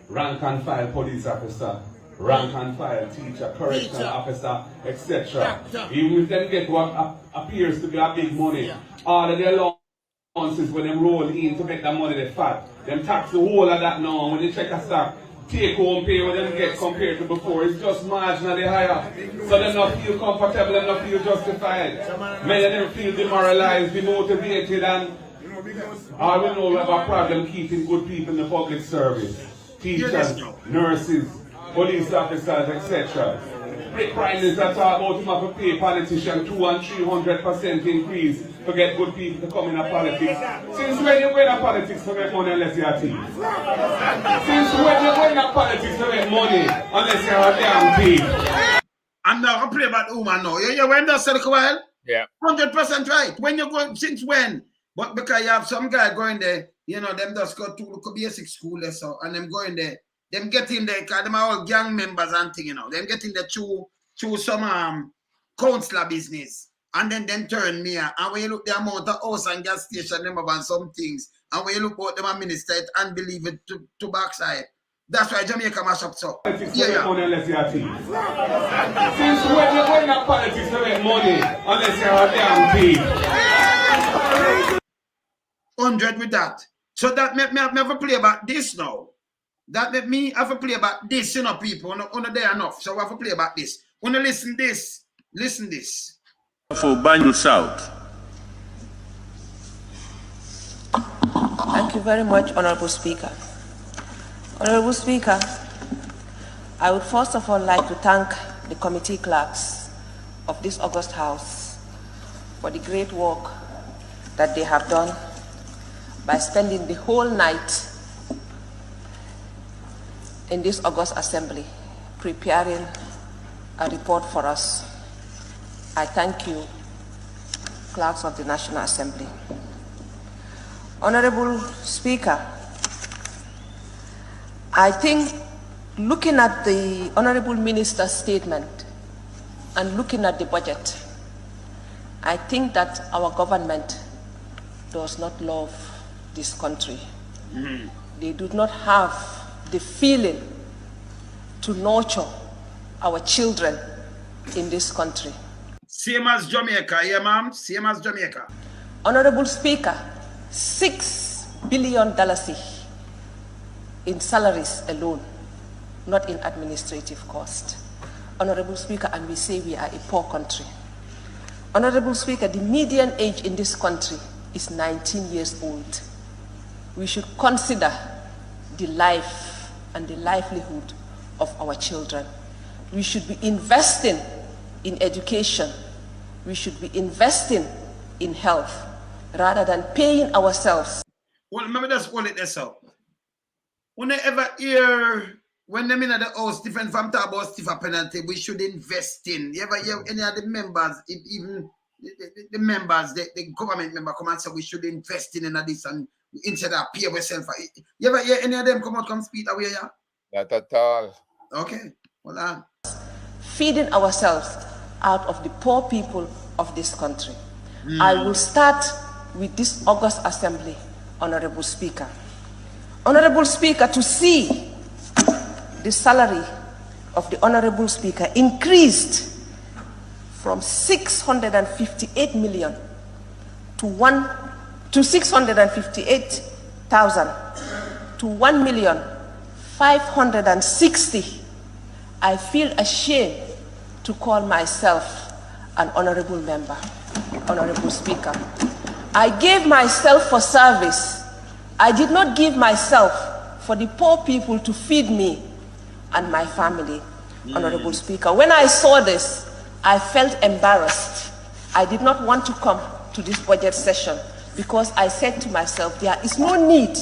rank and file police officer, rank and file teacher, correctional officer, etc. Even if them get what appears to be a big money, all of their allowances when them roll in to make that money they fat, them tax the whole of that now when they check a stock. Take home pay what them get compared to before. It's just marginally higher. So they don't feel comfortable, they don't feel justified. Many of them feel demoralized, demotivated, and all we know we have a problem keeping good people in the public service. Teachers, nurses, police officers, etc. Rick Ryan that talk about him have to pay politicians 200% and 300% increase to get good people to come in politics. Since when you win a politics to make money unless you're a thief? Since when you win a politics to make money unless you're a damn thief? And now I play about the woman now. You went there, Sir Kowal? Yeah. 100% right. When you go, since when? But because you have some guy going there, you know, them just go to basic school or so, and them going there. Them get in there, because them are all gang members and thing, you know. Them get in there through some councillor business. And then turn me. And when you look the amount of house and gas station, them have and some things. And when you look at them a minister, it's unbelievable to backside. That's why Jamaica mash up so. Yeah. Money unless you're a thief. Since when you win a politics to make money unless you're a damn thief? 100 with that. So that make me have to play about this now. That make me have to play about this, you know, people. On there enough. So we have to play about this. When you listen this. Listen this. For Banjul South. Thank you very much, Honorable Speaker. Honorable Speaker, I would first of all like to thank the committee clerks of this August House for the great work that they have done by spending the whole night in this August Assembly preparing a report for us. I thank you, clerks of the National Assembly. Honorable Speaker, I think looking at the Honorable Minister's statement and looking at the budget, I think that our government does not love this country. They do not have the feeling to nurture our children in this country. Same as Jamaica, yeah, ma'am? Same as Jamaica. Honorable Speaker, $6 billion in salaries alone, not in administrative cost. Honorable Speaker, and we say we are a poor country. Honorable Speaker, the median age in this country is 19 years old. We should consider the life and the livelihood of our children. We should be investing in education. We should be investing in health rather than paying ourselves. Well, maybe just hold it this out. When they ever hear, when them in the house, different from talk about stiffer penalty, we should invest in. You ever hear any of the members, even the members, the government member come and say we should invest in this and instead of pay ourselves. You ever hear any of them come out, come speak away, yeah? Not at all. Okay, hold on. Feeding ourselves out of the poor people of this country. I will start with this August Assembly, Honorable Speaker. Honorable Speaker, to see the salary of the Honorable Speaker increased from 658 million to 658,000 to 1,560,000. I feel ashamed to call myself an honorable member, Honorable Speaker. I gave myself for service. I did not give myself for the poor people to feed me and my family, Honorable Speaker. When I saw this, I felt embarrassed. I did not want to come to this budget session because I said to myself, there is no need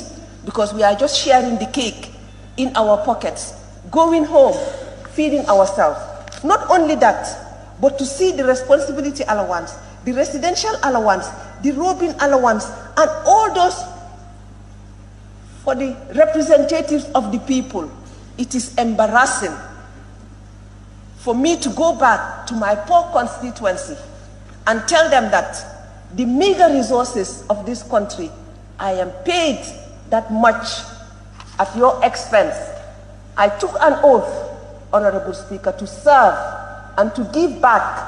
because we are just sharing the cake in our pockets, going home, feeding ourselves. Not only that, but to see the responsibility allowance, the residential allowance, the roving allowance, and all those for the representatives of the people. It is embarrassing for me to go back to my poor constituency and tell them that the meager resources of this country, I am paid that much at your expense. I took an oath, Honorable Speaker, to serve and to give back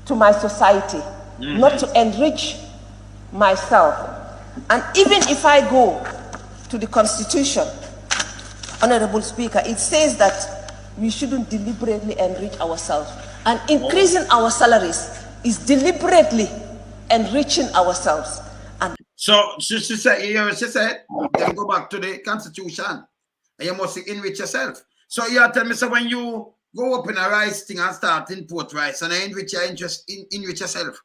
to my society, not to enrich myself. And even if I go to the Constitution, Honorable Speaker, it says that we shouldn't deliberately enrich ourselves. And increasing our salaries is deliberately enriching ourselves. And so she said, then go back to the Constitution and you must enrich yourself. So you tell me, so when you go up in a rice thing and start import rice and enrich yourself,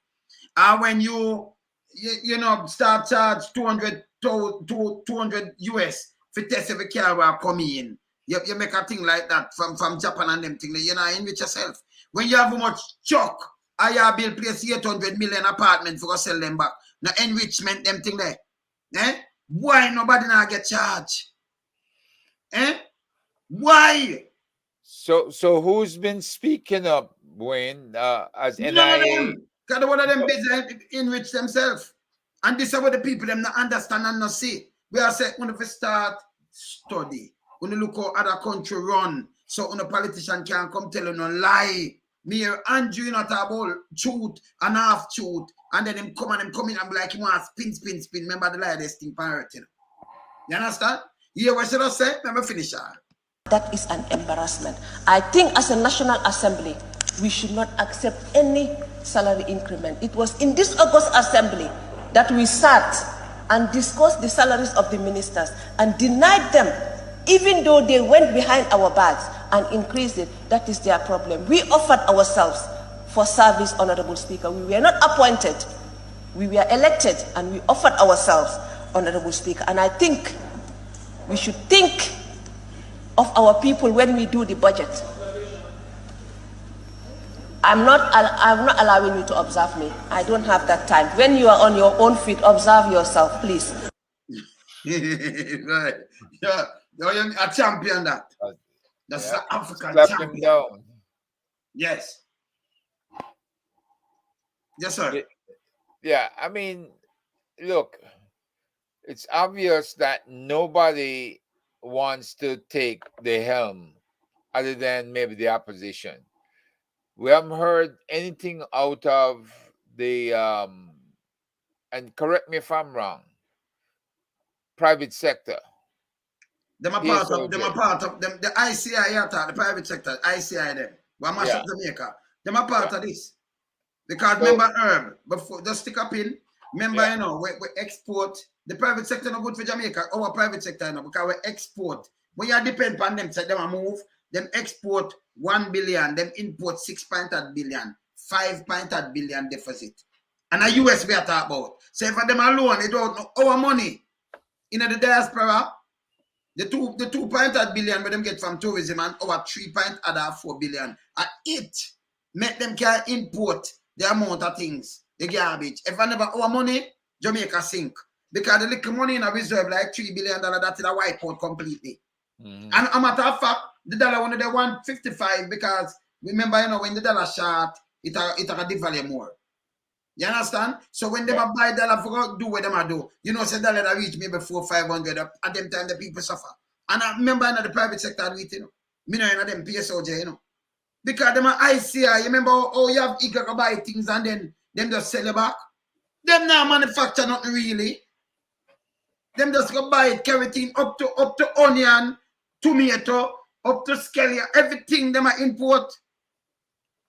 and when you start charge 200 US for test every car will come in, you make a thing like that from Japan and them thing, enrich yourself. When you have much chuck, I bill place 800 million apartments for sell them back. Now enrichment them thing there. Why nobody now get charged? Why? So who's been speaking up, Wayne, as NIA? None of them. Because one of them busy enrich themselves. And this is what the people them not understand and not see. We are saying when we start study, when you look how other country run, so when a politician can come tell you no lie. Me here Andrew not about truth and half truth. And then him come in and be like he want spin. Remember the lie this thing pirate. You understand? You hear what should I say? Let me finish that. That is an embarrassment. I think as a National Assembly, we should not accept any salary increment. It was in this August Assembly that we sat and discussed the salaries of the ministers and denied them, even though they went behind our backs and increased it. That is their problem. We offered ourselves for service, Honorable Speaker. We were not appointed. We were elected and we offered ourselves, Honorable Speaker. And I think we should think of our people when we do the budget. I'm not allowing you to observe me. I don't have that time. When you are on your own feet, observe yourself, please. Right. Yeah. You're a champion that. That's the African Slap champion. him down. Yes. Yes, sir. Yeah, I mean, look, it's obvious that nobody wants to take the helm other than maybe the opposition. We haven't heard anything out of the and correct me if I'm wrong, private sector. Them a part of them, the ICI, the private sector, ICI them. One mash up Jamaica. Them a part of this. Because remember Herb, before just stick up in, remember, you know, we export the private sector not good for Jamaica, our private sector, you know, because we export. When you depend on them, say them a move, them export 1 billion, them import 6.8 billion, 5.8 billion deficit. And the US we are talking about. So for them alone, they don't know our money in the diaspora. The 2.8 billion where them get from tourism and over 3.4 billion. And it make them can import the amount of things, the garbage. If I never our money, Jamaica sink. Because the little money in a reserve like $3 billion, that's in a wipe out completely. And a matter of fact, the dollar one they 155 because remember, you know, when the dollar short, it devalue more. You understand? So when they buy dollar for do what them do, you know, say dollar that reach maybe 400-500 at them time the people suffer. And I remember in the private sector with you know, me know in them PSOJ, you know. Because them are ICI, you remember how you have eager to buy things and then them just sell it back? Them now manufacture nothing really. Them just go buy it, everything up to onion, tomato, up to scallion, everything them are import.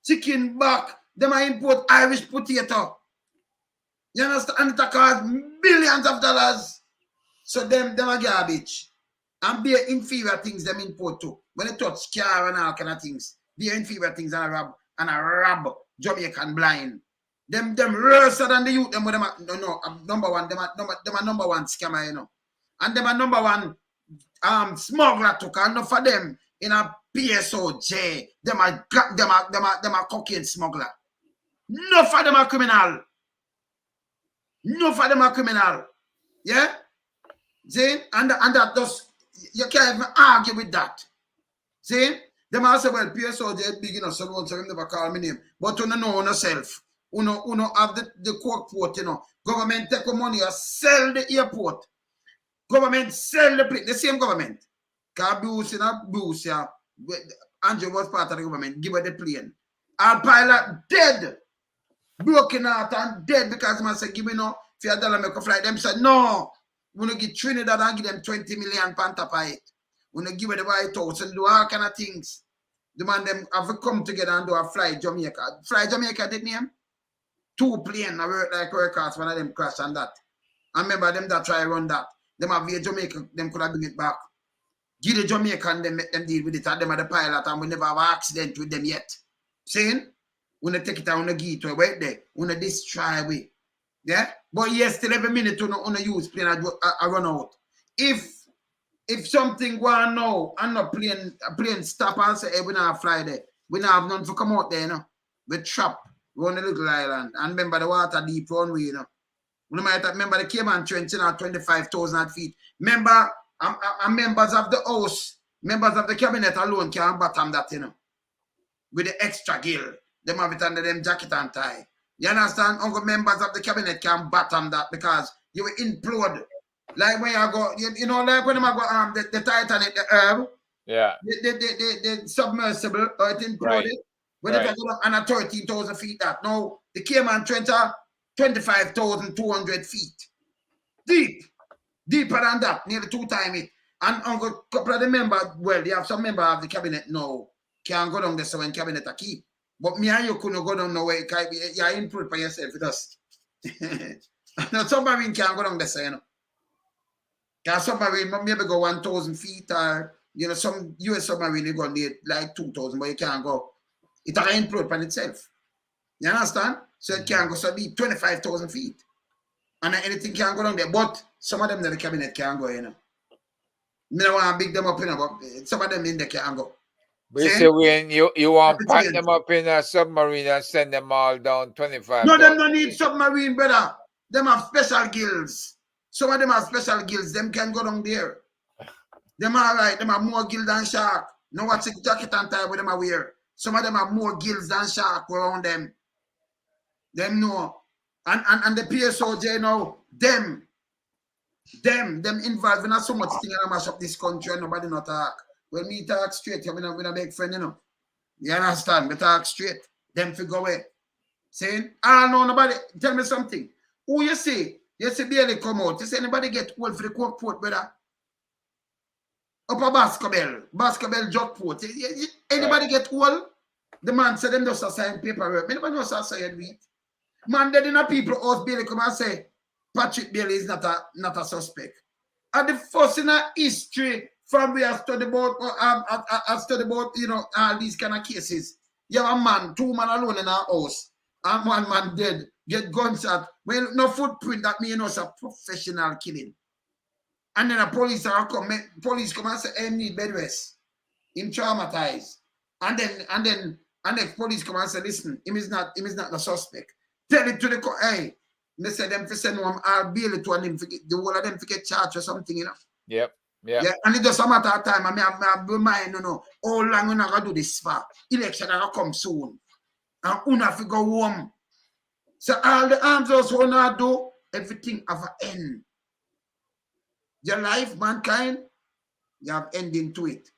Chicken back, them are import Irish potato. You understand? And it costs billions of dollars. So them are garbage. And be inferior things them import too. When they touch car and all kind of things, be inferior things and a rob Jamaican blind. Them worse than the youth. Them with them number one. Them are number one scammer, you know. And them are number one smuggler too. And not for them in a PSOJ. Them are cocaine smuggler. No for them are criminal. No for them are criminal. Yeah? See? And that just you can't even argue with that. See? Them also well PSOJ big enough, so them never call me name. But you know yourself. Uno have the coke port, you know. Government take money or sell the airport. Government sell the place. The same government. Bruce, you know, Bruce, yeah. Andrew was part of the government. Give her the plane. Our pilot dead. Broken out and dead because man said, give me no $5 make a flight. Them said, no. We're going to give Trinidad and give them 20 million pound top of it. We're going to give it the White House and do all kind of things. The man them have to come together and do a Fly Jamaica. Fly Jamaica did name? 2 planes. I work like workers, one of them crash and that. I remember them that try run that. Them have via Jamaica, them could have bring it back. Give the Jamaican, them make them deal with it. And them are the pilot and we never have an accident with them yet. Saying? We don't take it and we don't give it to right there. We don't destroy away. Yeah? But yes, still every minute we don't use plane I run out. If something go on now and no plane stop and say, hey, we don't have fly there. We don't have none to come out there, you know. We trap. We on a little island. And remember the water deep runway, you know. We might remember the Cayman Trench, you know, 25,000 feet. Remember, members of the house, members of the cabinet alone can bottom that, you know. With the extra gear. Them have it under them jacket and tie. You understand? Only members of the cabinet can bottom that because you will implode. Like when you go, you know, like when you go the Titanic, the Herb. Yeah. The submersible, or it imploded. Right. When it go up on 13,000 feet that. Now, the Cayman Trench are 25,200 feet. Deep. Deeper than that. Nearly 2 times it. And a couple of the members, well, you have some members of the cabinet now. Can't go down there so when cabinet are keep. But me and you couldn't go down nowhere. You're improved by yourself with us. Now, submarine can't go down there, so, you know. Because submarine maybe go 1,000 feet or, you know, some US submarine you go there like 2,000, but you can't go. It can implode by itself. You understand? So it can't go so deep, 25,000 feet. And anything can go down there. But some of them in the cabinet can't go, you know. I don't want to big them up, you know, but some of them in there can't go. But you say when you want to pack them up in a submarine and send them all down 25. No, them don't need submarine, brother. Them have special gills. Some of them have special gills. Them can go down there. Them are right. Them have more gills than shark. No what's a jacket and tie with them are wear. Some of them have more gills than shark around them. Them know. And the PSOJ now, them involved in so much thing and mash up this country and nobody not talk. When me talk straight, I'm a big friend, you know. You understand? Me talk straight. Them figure away. Saying, no, nobody. Tell me something. Who you see? You see barely come out. You see anybody get old for the coke port, brother? Up a basketball jog port. Anybody get old? The man said them just a sign paperwork. Anybody knows how to say it? Man, dead in a people house barely come and say Patrick Bailey is not a suspect. And the first in a history from we have studied about, you know, all these kind of cases. You have a man, 2 men alone in a house, and 1 man dead, get gunshot. Well, no footprint, that means it's a professional killing. And then the police come and say, I need bed rest. Him traumatized. And then police come and say, listen, him is not the suspect. Tell it to the court, hey, they say them for send him I'll bail it to and him forget, the whole of them forget charge or something, you know. Yep. Yeah, and it doesn't matter of time. I mean, I remind you know, how long we're not going to do this for. Election are going to come soon. And we have to go home. So all the arms also want to do, everything have an end. Your life, mankind, you have ending to it.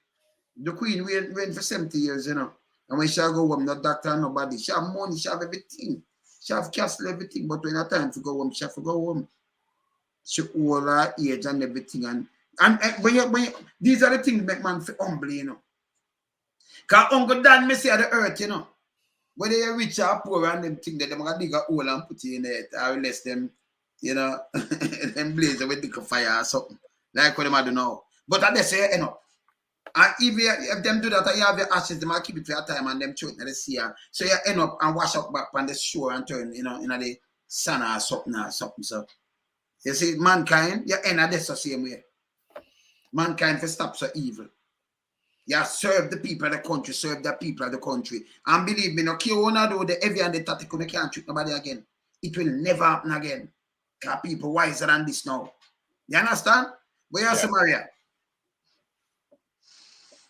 The Queen went for 70 years, you know. And when she go home, no doctor, nobody. She have money, she have everything. She have castle, everything. But when it's time to go home, she have to go home. She all her age and everything. And when you, these are the things make man feel humble, you know. Because Uncle Dan may say the earth, you know. Whether you're rich or poor and them think that they're going to dig a hole and put it in it, or less them, you know, them blaze with the fire or something. Like what they do now. But as they say, you know, and if them do that, you have your ashes, they might keep it for a time and them throw it in the sea. So you end up and wash up back on the shore and turn, you know, in the sun or something. So you see, mankind, you end up this the same way. Mankind for stop so evil. Yeah, serve the people of the country, serve the people of the country. And believe me, no care what do the heavy and the tactical, you can't treat nobody again. It will never happen again. Because people wiser than this now. You understand? Where you are, Maria?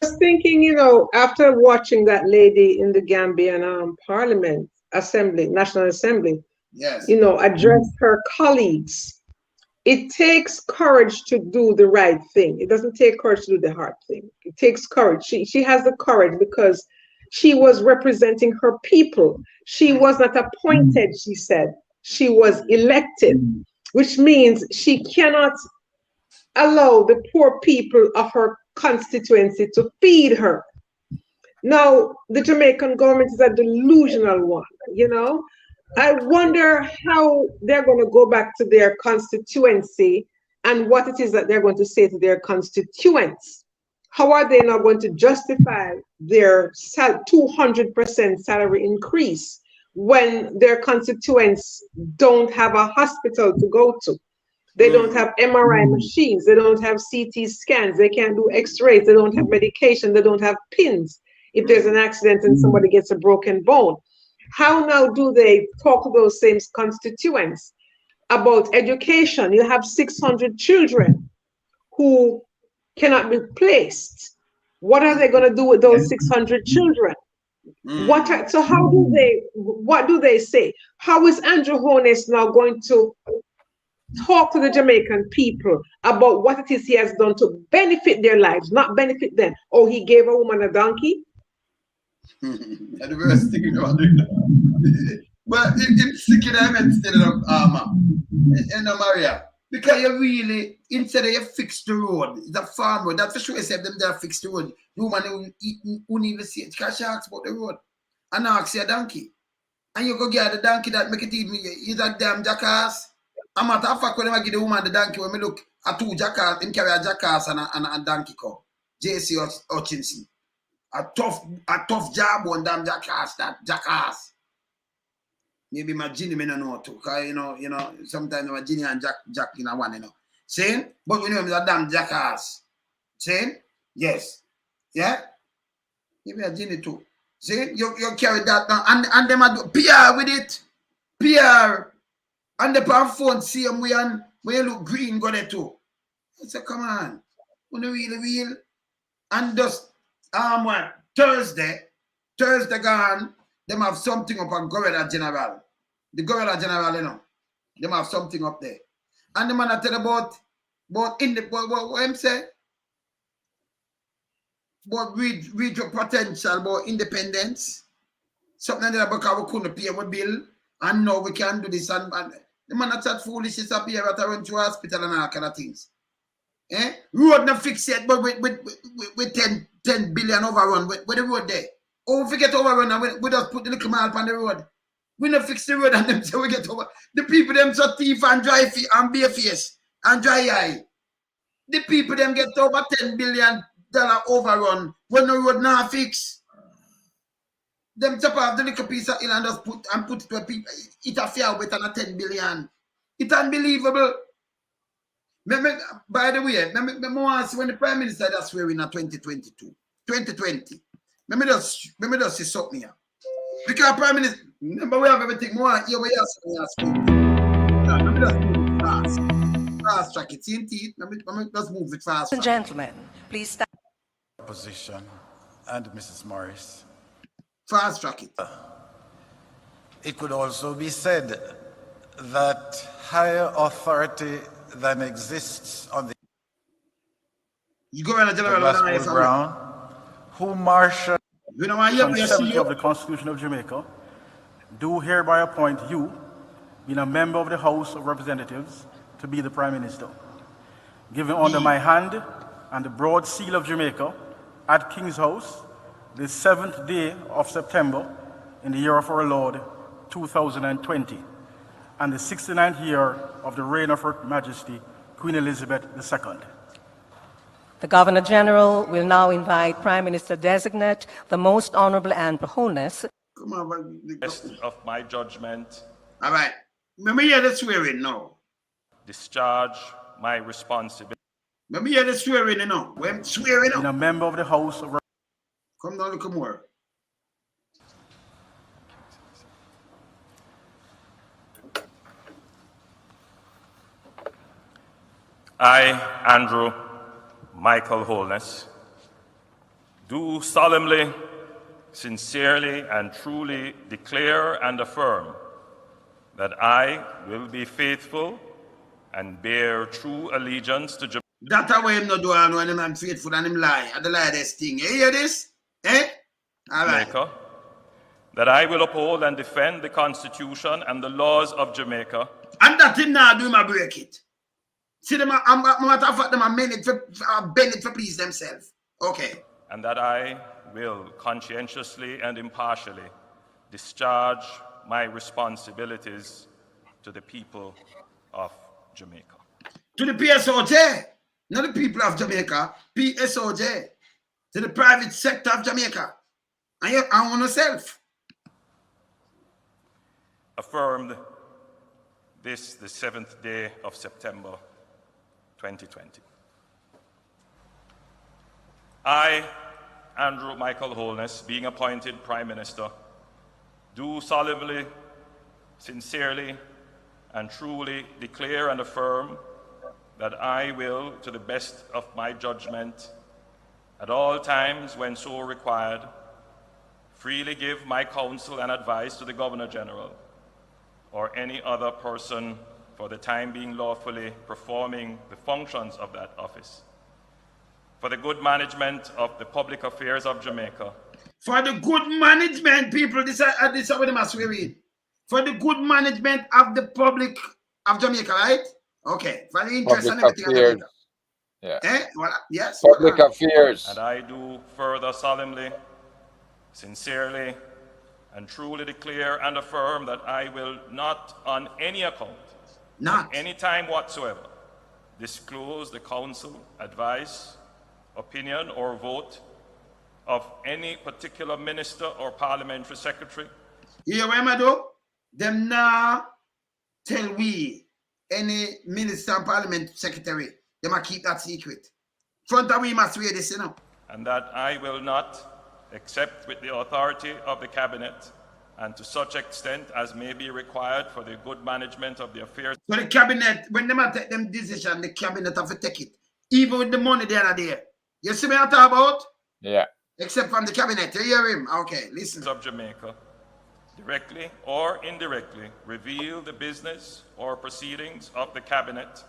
I was thinking, you know, after watching that lady in the Gambian Parliament Assembly, National Assembly, yes, you know, address her colleagues. It takes courage to do the right thing. It doesn't take courage to do the hard thing. It takes courage. She has the courage because she was representing her people. She was not appointed, she said. She was elected, which means she cannot allow the poor people of her constituency to feed her. Now, the Jamaican government is a delusional one, you know. I wonder how they're going to go back to their constituency and what it is that they're going to say to their constituents. How are they now going to justify their 200% salary increase when their constituents don't have a hospital to go to? They don't have MRI machines. They don't have CT scans. They can't do x-rays. They don't have medication. They don't have pins if there's an accident and somebody gets a broken bone. How now do they talk to those same constituents about education? You have 600 children who cannot be placed. What are they going to do with those 600 children? So how do they, what do they say? How is Andrew Holness now going to talk to the Jamaican people about what it is he has done to benefit their lives, not benefit them? Oh, he gave a woman a donkey? The worst thing about it. But it's sticking them instead of armor. You know, Maria. Because you really, instead of you fix the road, it's a farm road. That's for sure. You say them there fix the road. The woman who even see it. Because she asks about the road. And now ask you a donkey. And you go get the donkey that make it even. He's a damn jackass. A matter of fact, when I give the woman the donkey, when I look at 2 jackass, him carry a jackass and a donkey cow. J.C. Hutchinson. A tough job on damn jackass, that jackass. Maybe my Ginny may not know too, because you know, sometimes my Ginny and Jack in a one, you know. Saying, but we know him is a damn jackass. Saying, yes. Yeah? Give me a Ginny too. See, you carry that down, and them do PR with it. PR. And the palm phone see them when you look green, go there too. I say, come on. When you real. And just what? Thursday gone, them have something up on Governor General. The Governor General, you know. Them have something up there. And the man I tell about in the what him say? About read your potential, about independence. Something that because we couldn't pay our bill, and now we can do this. And the man that chat foolishness up here at run to hospital and all kind of things. Road not fixed yet, but with 10 billion overrun, with the road there. Oh, we forget overrun and we just put the little mile on the road. We not fix the road and them say we get over. The people them so thief and dry and bare face and dry eye. The people them get over $10 billion overrun when the road not fix. Them top off the little piece of hill and just put it where people it a fair with and a 10 billion. It's unbelievable. By the way, when the Prime Minister that swearing in 2020. Let me just say something here. Because Prime Minister, remember we have everything more here we ask. Let me just move it fast. Fast track it. See, let me just move it fast. Gentlemen, please stand. Position and Mrs. Morris. Fast track it. It could also be said that higher authority than exists on the Gospel ground, who marshal Assembly of the Constitution of Jamaica, do hereby appoint you, being a member of the House of Representatives, to be the Prime Minister. Given under my hand and the broad seal of Jamaica at King's House, the 7th day of September in the year of our Lord, 2020, and the 69th year of the reign of Her Majesty, Queen Elizabeth II. The Governor General will now invite Prime Minister Designate, the Most Honorable Anne Holness. Come on, Best of my judgment. All right. Let me hear the swearing now. Discharge my responsibility. Let me hear the swearing now. When swearing Being a member of the House of Come down, look more. I, Andrew Michael Holness, do solemnly, sincerely, and truly declare and affirm that I will be faithful and bear true allegiance to Jamaica. That's why him not do and when him unfaithful and him lie. I lie this thing. You hear this? All right. Jamaica, that I will uphold and defend the Constitution and the laws of Jamaica. And that him now do him a break it. See them, matter of fact, them a bend it for please themselves. Okay. And that I will conscientiously and impartially discharge my responsibilities to the people of Jamaica. To the PSOJ, not the people of Jamaica, PSOJ, to the private sector of Jamaica, and on yourself. Affirmed this the 7th day of September 2020. I, Andrew Michael Holness, being appointed Prime Minister, do solemnly, sincerely, and truly declare and affirm that I will, to the best of my judgment, at all times when so required, freely give my counsel and advice to the Governor General or any other person for the time being lawfully performing the functions of that office, for the good management of the public affairs of Jamaica. For the good management, people, this is what they must read. For the good management of the public of Jamaica, right? Okay. For the interest and everything of Jamaica. Yeah. Well, yes. Public affairs. And I do further solemnly, sincerely, and truly declare and affirm that I will not on any account, at any time whatsoever, disclose the counsel, advice, opinion, or vote of any particular minister or parliamentary secretary. Here, what am I do? Them now tell we any minister and parliament secretary, they must keep that secret. Front of we must wear this, you know. And that I will not except with the authority of the Cabinet and to such extent as may be required for the good management of the affairs. So the Cabinet, when they take them decision, the Cabinet have to take it. Even with the money they are there. You see what I'm talking about? Yeah. Except from the Cabinet. You hear him? Okay, listen. Of Jamaica, directly or indirectly, reveal the business or proceedings of the Cabinet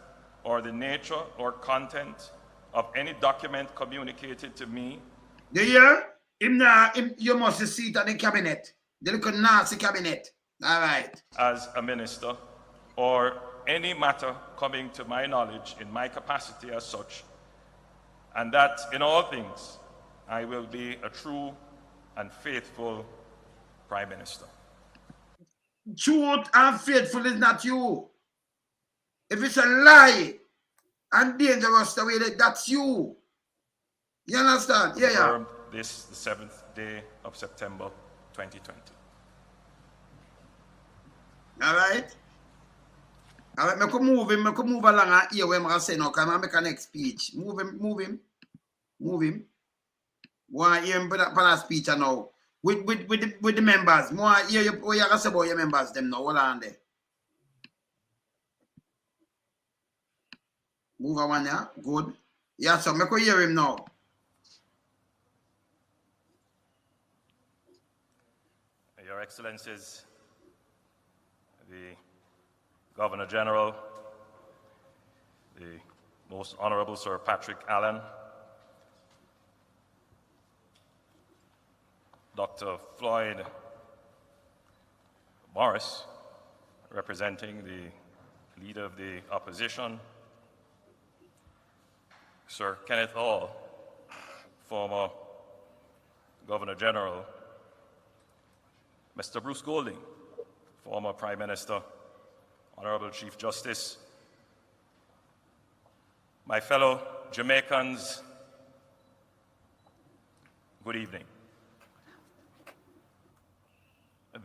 or the nature or content of any document communicated to me. Do you hear? You must see it at the Cabinet. The little nasty Cabinet. All right. As a minister, or any matter coming to my knowledge in my capacity as such, and that in all things I will be a true and faithful Prime Minister. Truth and faithful is not you. If it's a lie and dangerous the way that's you. You understand? Yeah, yeah. Confirmed this the 7th day of September 2020. All right. All right, I could move him. I could move along here where I say no, can I make a next speech? Move him. Why hear him put a speech now? With the members. More hear you what you say about your members them now. Hold on there. Move on there. Good. Yeah, so I could hear him now. Your Excellencies, the Governor General, the Most Honorable Sir Patrick Allen, Dr. Floyd Morris, representing the Leader of the Opposition, Sir Kenneth Hall, former Governor General, Mr. Bruce Golding, former Prime Minister, Honorable Chief Justice, my fellow Jamaicans, good evening.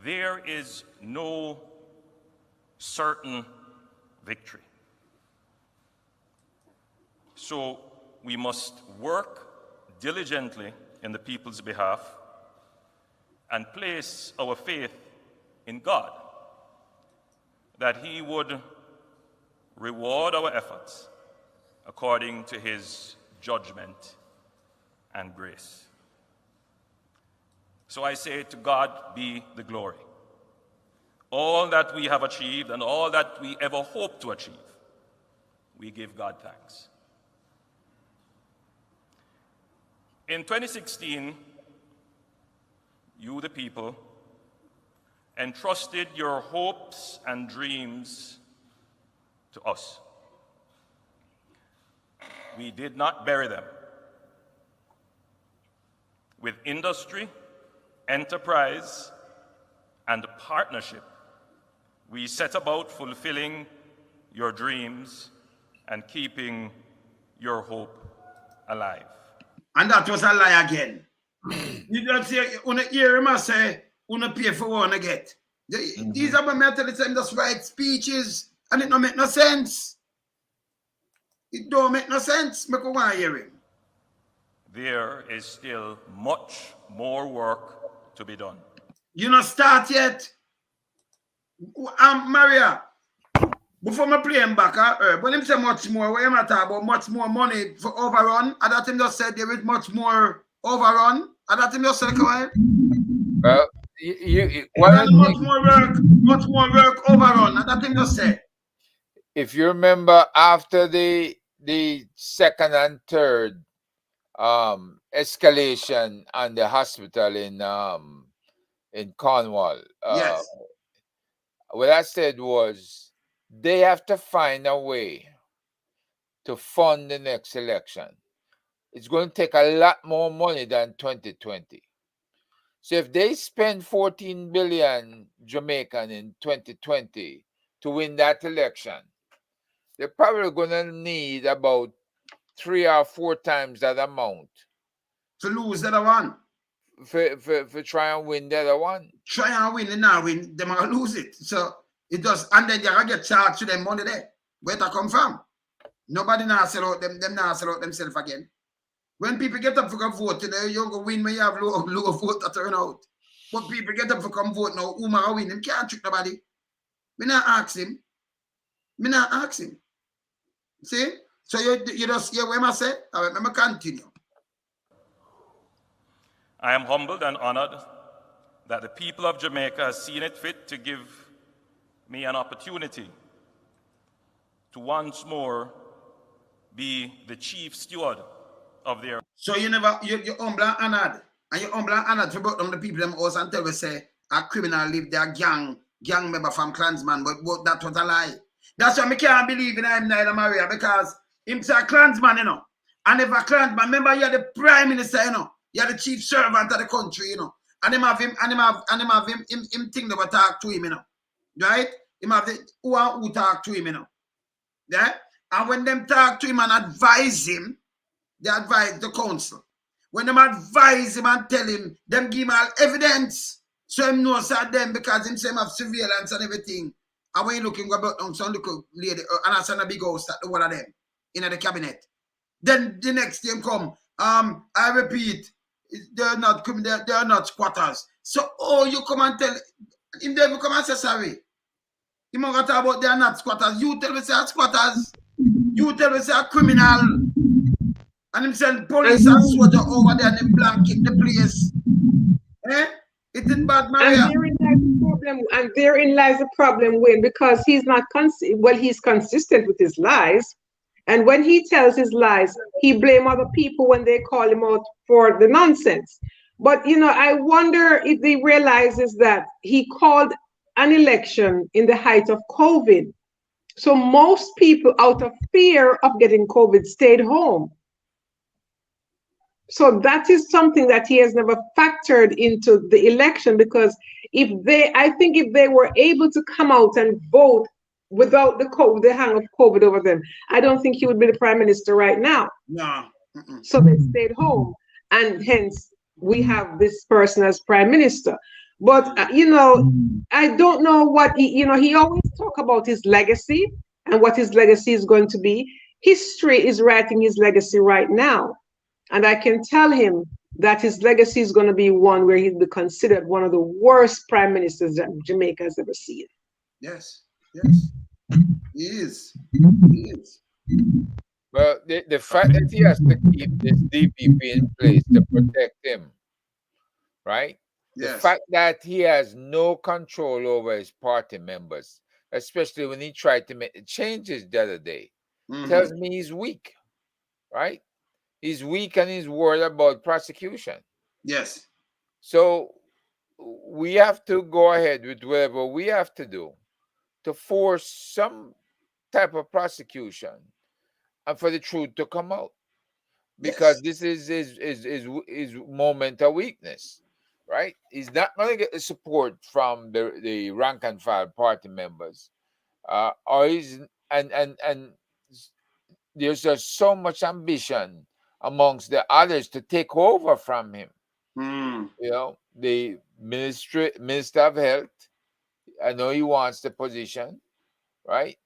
There is no certain victory. So we must work diligently in the people's behalf and place our faith in God, that He would reward our efforts according to His judgment and grace. So I say, to God be the glory. All that we have achieved and all that we ever hope to achieve, we give God thanks. In 2016, you, the people, entrusted your hopes and dreams to us. We did not bury them. With industry, enterprise, and partnership, we set about fulfilling your dreams and keeping your hope alive. And that was a lie again. You don't say, you hear him say, you pay for what you get. These are my tell them just write speeches, and it don't make no sense. It don't make no sense. I want to hear him. There is still much more work to be done. You not start yet. Maria, before I play him back, when him say much more, what am I talking about? Much more money for overrun? And that him just said there is much more overrun. And that him just said, well, much more work overrun. And that him just said. If you remember, after the second and third escalation on the hospital in Cornwall, yes. What I said was they have to find a way to fund the next election. It's going to take a lot more money than 2020. So if they spend 14 billion Jamaican in 2020 to win that election, they're probably going to need about 3 or 4 times that amount to lose the other one. For try and win the other one. Try and win and now win, they're gonna lose it. So it does, and then they're gonna get charged to them money there. Where to come from? Nobody now sell out them now sell out themselves again. When people get up for come vote, you know, you're going to win when you have low vote turnout. But people get up for come vote now, who might win? Him can't trick nobody. Me not ask him. See? So you just hear what I say? All right, let me continue. I am humbled and honored that the people of Jamaica has seen it fit to give me an opportunity to once more be the chief steward of their. So you're humble and honored. And you're humble and honored to brought down the people in the house until we say a criminal live their gang member from Klansman, but that was a lie. That's why I can't believe in him, Naila Maria, because him's a Klansman, you know. And if a Klansman, remember you're the prime minister, you know. You're the chief servant of the country, you know. And him have him think they will talk to him, you know. Right? Him have the who talk to him, you know. Yeah? And when them talk to him and advise him, they advise the council. When them advise him and tell him, them give him all evidence. So him knows that them because him say him have surveillance and everything. And when you looking about some little lady and I send a big house at the one of them in the cabinet. Then the next day come, I repeat, they're not squatters. So you come and tell him they come and say sorry. You might talk about they are not squatters. You tell me say are squatters. You tell me say are criminal. And him send police and soldier over there and them blanket the place. Eh? It is bad, Maria. And therein lies the problem, Wayne, because he's not he's consistent with his lies. And when he tells his lies, he blames other people when they call him out for the nonsense. But, you know, I wonder if he realizes that he called an election in the height of COVID. So most people, out of fear of getting COVID, stayed home. So that is something that he has never factored into the election, because I think if they were able to come out and vote without the hang of COVID over them, I don't think he would be the prime minister right now. No. So they stayed home, and hence we have this person as prime minister. But you know, I don't know what he always talk about his legacy and what his legacy is going to be. History is writing his legacy right now. And I can tell him that his legacy is going to be one where he'll be considered one of the worst prime ministers that Jamaica has ever seen. Yes. He is. Well, the fact that he has to keep this DPP in place to protect him, right? Yes. The fact that he has no control over his party members, especially when he tried to make the changes the other day, tells me he's weak, right? He's weak and he's worried about prosecution. Yes. So we have to go ahead with whatever we have to do to force some type of prosecution and for the truth to come out. Because this is moment of weakness, right? He's not going to get the support from the rank and file party members. And there's just so much ambition amongst the others to take over from him. You know, the minister of health, I know he wants the position, right?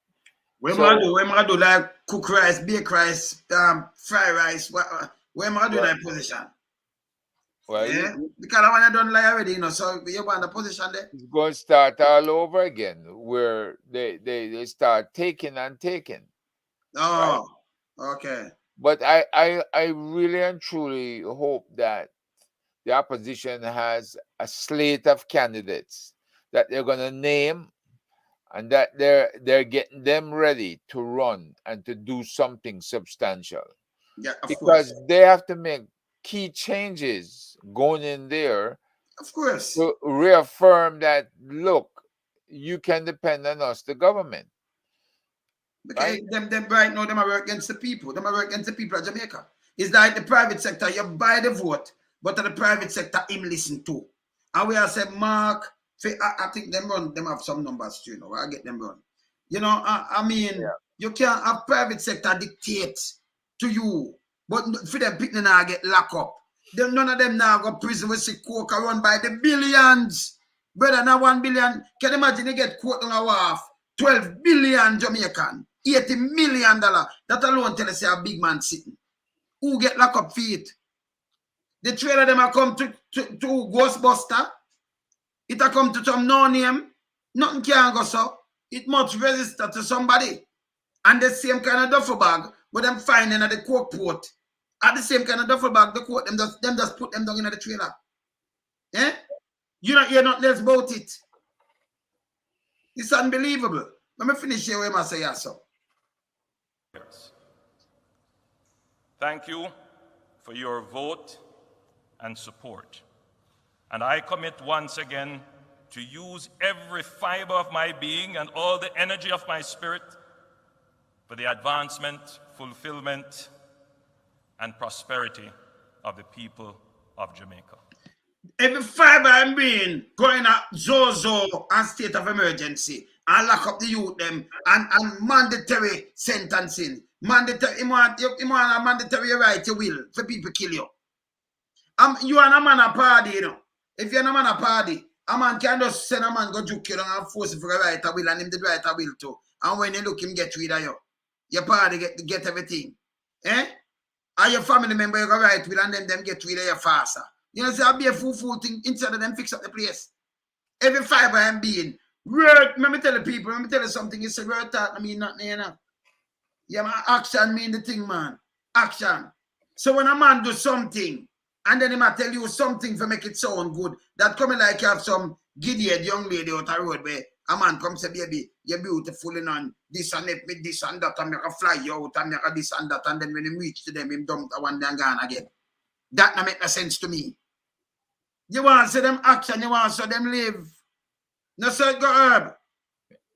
When I do like cook rice, bake rice, fry rice, where am I do that position? Well, yeah? Because I want to done lie already, you know, so you want the position there? It's going to start all over again, where they start taking and taking. Oh, right? Okay. But I really and truly hope that the opposition has a slate of candidates that they're going to name, and that they're getting them ready to run and to do something substantial. Yeah, because they have to make key changes going in there. Of course. To reaffirm that, look, you can depend on us, the government. Okay, right? them right now, them are work against the people. Them are work against the people of Jamaica. It's like the private sector, you buy the vote, but the private sector him listen to. And we have said, Mark, I think them have some numbers too, you know, I get them run. You know, I mean, you can't have private sector dictate to you, but for them people now get locked up. Then none of them now go prison with sick coke run by the billions. Brother, now 1 billion. Can you imagine they get quote on a wharf? 12 billion Jamaican, $80 million. That alone tell us a big man sitting. who get locked up for it. The trailer them a come to Ghostbuster. It a come to some no name. Nothing can go so. It must register to somebody. And the same kind of duffel bag with them finding at the court port. At the same kind of duffel bag, the court them just put them down in the trailer. Eh? You don't hear nothing less about it. It's unbelievable. Let me finish here where I say so. Thank you for your vote and support. And I commit once again to use every fiber of my being and all the energy of my spirit for the advancement, fulfillment, and prosperity of the people of Jamaica. Every fiber I'm being going at Zozo and state of emergency and lock up the youth them and mandatory sentencing. Mandatory, you want a mandatory right to will for people kill you. You are a man a party, you know. If you're a man a party, a man can just send a man go juke you and force him for a right to will and him the right to will too. And when you look him get rid of you. Your party get everything. Eh? And your family member you go right will and them get rid of you faster. You know, say I'll be a fool thing instead of them fix up the place. Every fiber I'm being. Word, let me tell the people, let me tell you something. It's a word talk, I mean nothing, you know. Yeah, man, action mean the thing, man. Action. So when a man do something, and then he might tell you something to make it sound good, that coming like you have some giddy young lady out the road where a man comes and say, baby, you're beautiful and on this and that, with this and that, and make a fly you out and make a this and that, and then when he reach to them, him dump the one day and gone again. That don't make no sense to me. You want to see them action, you want to see them live. No, sir, go herb.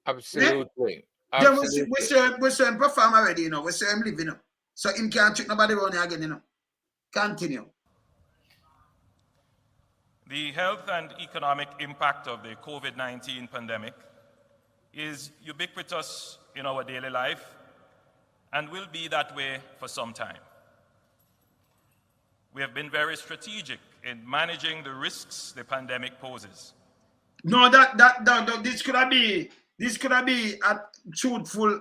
Absolutely. Yeah? Absolutely. We saw him perform already, you know. We saw him live, you know. So him can't trick nobody around here again, you know. Continue. The health and economic impact of the COVID-19 pandemic is ubiquitous in our daily life and will be that way for some time. We have been very strategic in managing the risks the pandemic poses. No, this could be a truthful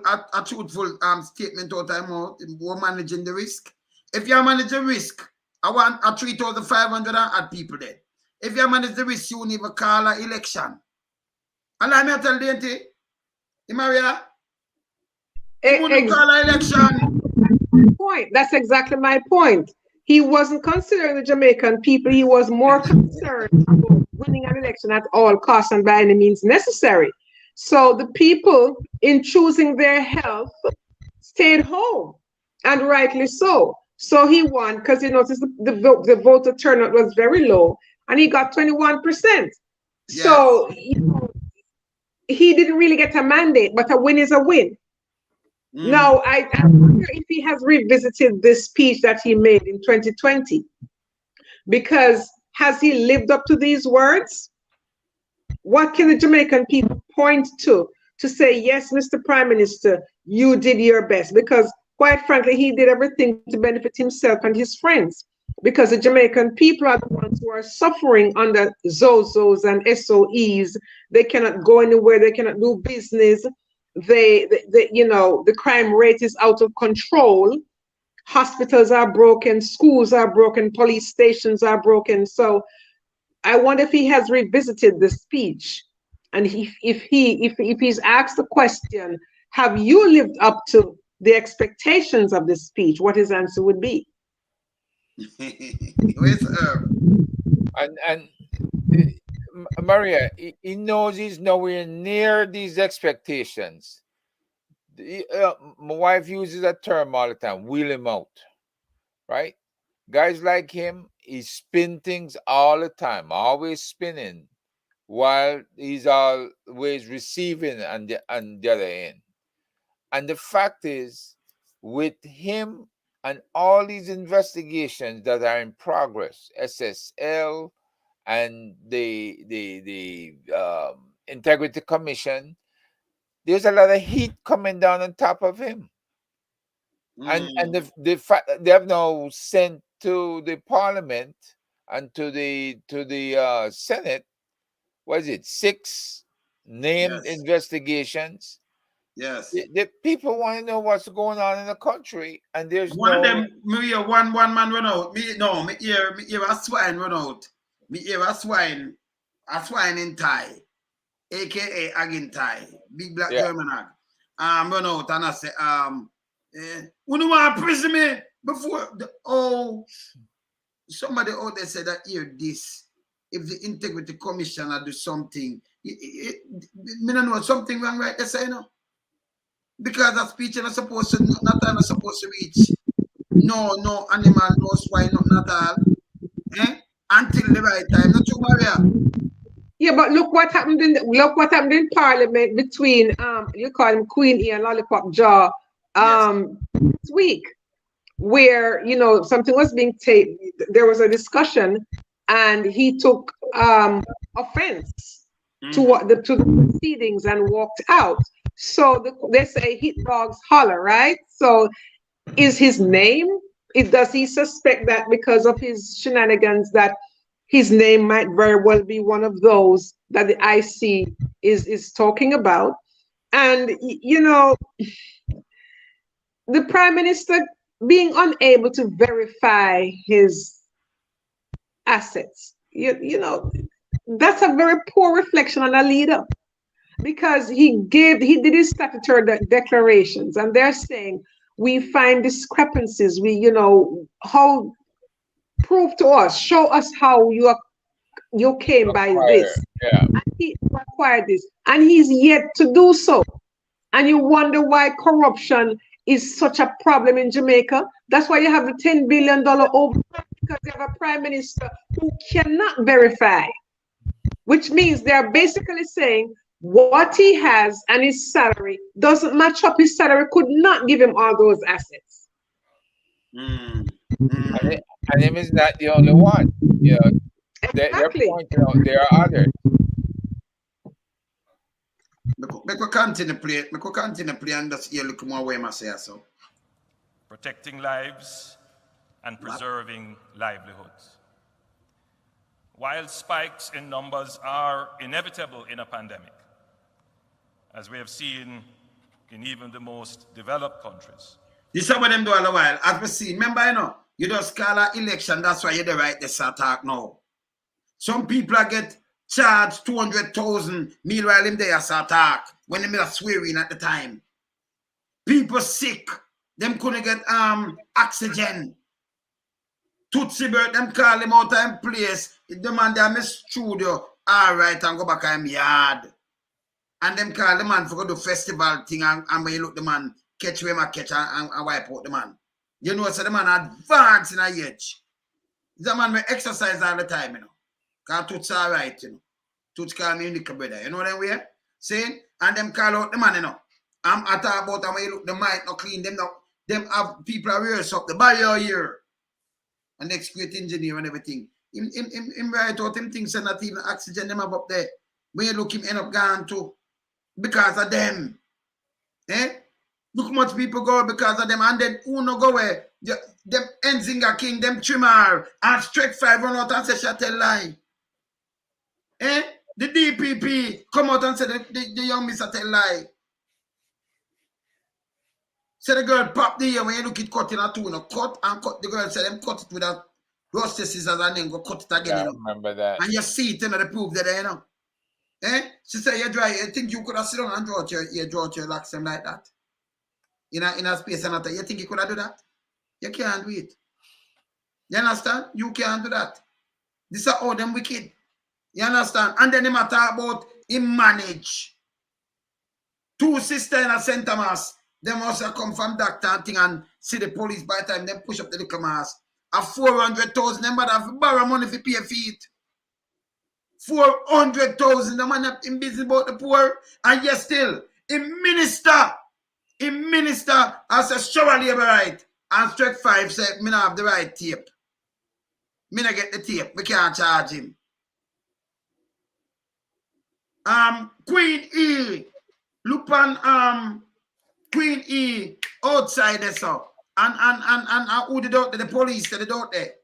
statement all time out. We're managing the risk. If you manage the risk, I want a 3,500 at people there. If you manage the risk, you won't even call an election. And I'm here to tell you, Maria, you won't call an election. Point. That's exactly my point. He wasn't considering the Jamaican people. He was more concerned about winning an election at all costs and by any means necessary. So the people, in choosing their health, stayed home, and rightly so. So he won because you noticed the voter turnout was very low, and he got 21%. Yeah. So you know, he didn't really get a mandate, but a win is a win. Now, I wonder if he has revisited this speech that he made in 2020, because has he lived up to these words? What can the Jamaican people point to say, yes, Mr. Prime Minister, you did your best? Because quite frankly, he did everything to benefit himself and his friends, because the Jamaican people are the ones who are suffering under ZOZOs and SOEs. They cannot go anywhere. They cannot do business. They you know, the crime rate is out of control. Hospitals are broken, schools are broken, police stations are broken. So I wonder if he has revisited the speech, and if he's asked the question, have you lived up to the expectations of the speech, what his answer would be. And Maria, he knows he's nowhere near these expectations. My wife uses that term all the time, wheel him out, right? Guys like him, he spin things all the time, always spinning, while he's always receiving on the other end. And the fact is, with him and all these investigations that are in progress, SSL and the Integrity Commission, there's a lot of heat coming down on top of him. And the fact they have now sent to the Parliament and to the Senate, what is it, 6 named investigations Yes. The people want to know what's going on in the country, and there's one of them. Me hear one man run out. Me hear a swine run out. Me hear a swine in Thai, aka Agin Thai, big black German hag. Run out and I say, we don't want to prison me before somebody out there said that hear this. If the Integrity Commissioner do something, me don't know something wrong right there, say, you know. Because that speech is supposed to not time is supposed to reach. No animal, no swine, not all. Until the right time. Not true, Maria. Yeah, but look what happened in Parliament between you call him Queen E and Lollipop Jaw this week, where something was being taped. There was a discussion, and he took offense to the proceedings and walked out. So they say hit dogs holler, right? So is his name? Does he suspect that because of his shenanigans that his name might very well be one of those that the IC is talking about? And the Prime Minister being unable to verify his assets, that's a very poor reflection on a leader. Because he did his statutory declarations, and they're saying we find discrepancies. How prove to us, show us how you came by this. Yeah. And he acquired this, and he's yet to do so. And you wonder why corruption is such a problem in Jamaica. That's why you have the $10 billion overdraft, because you have a prime minister who cannot verify, which means they're basically saying what he has and his salary doesn't match up. His salary could not give him all those assets. And him is not the only one. They're pointing out there are others. We could continue play and just hear a little more way I say so. Protecting lives and preserving livelihoods. While spikes in numbers are inevitable in a pandemic, as we have seen in even the most developed countries. This is what them do all the while. As we see, remember, you just call an election, that's why you the right this attack now. Some people get charged 200,000, meanwhile in there attack when they are swearing at the time. People sick, them couldn't get oxygen. Tootsie Bird, them call him out of place. The man there miss studio, all right, and go back in yard. And them call the man for go do festival thing, and when you look the man, catch him a catch and wipe out the man. You know, so the man advance in a age. The man will exercise all the time, Because Toots all right, Toots call me unique brother. You know what I'm saying? Saying? And them call out the man, I talk about them when you look the mic not clean, them have people are rehearse up the barrier here. And next great engineer and everything. Him write out him things and not even oxygen them have up there. When you look him end up gone too. Because of them. Look much people go because of them, and then who no go where? Them Enzinga King, them Trimar, and Strike 5 run out and say she tell lie. The DPP come out and say the young mister tell lie. Say the girl pop the ear when you look it cut in a two, cut and cut. The girl say them cut it with a rusty scissors and then go cut it again. I remember that. And you see it, the proof there, She say you dry. You think you could have sit down and draw your locks them like that? In a space and you think you could have do that? You can't do it. You understand? You can't do that. This is all them wicked. You understand? And then they talk about him manage. 2 sisters in a St. Thomas. They must have come from doctor and thing and see the police by the time they push up the little mask. A 400,000, they might have borrow money for pay feet. 400,000, the man in business about the poor. And yet still, a minister as a shower labor right. And Strike 5 said, me not have the right tape. Me not get the tape. We can't charge him. Queen E. Look on Queen E outside there, so. And who did out there? The police did out there.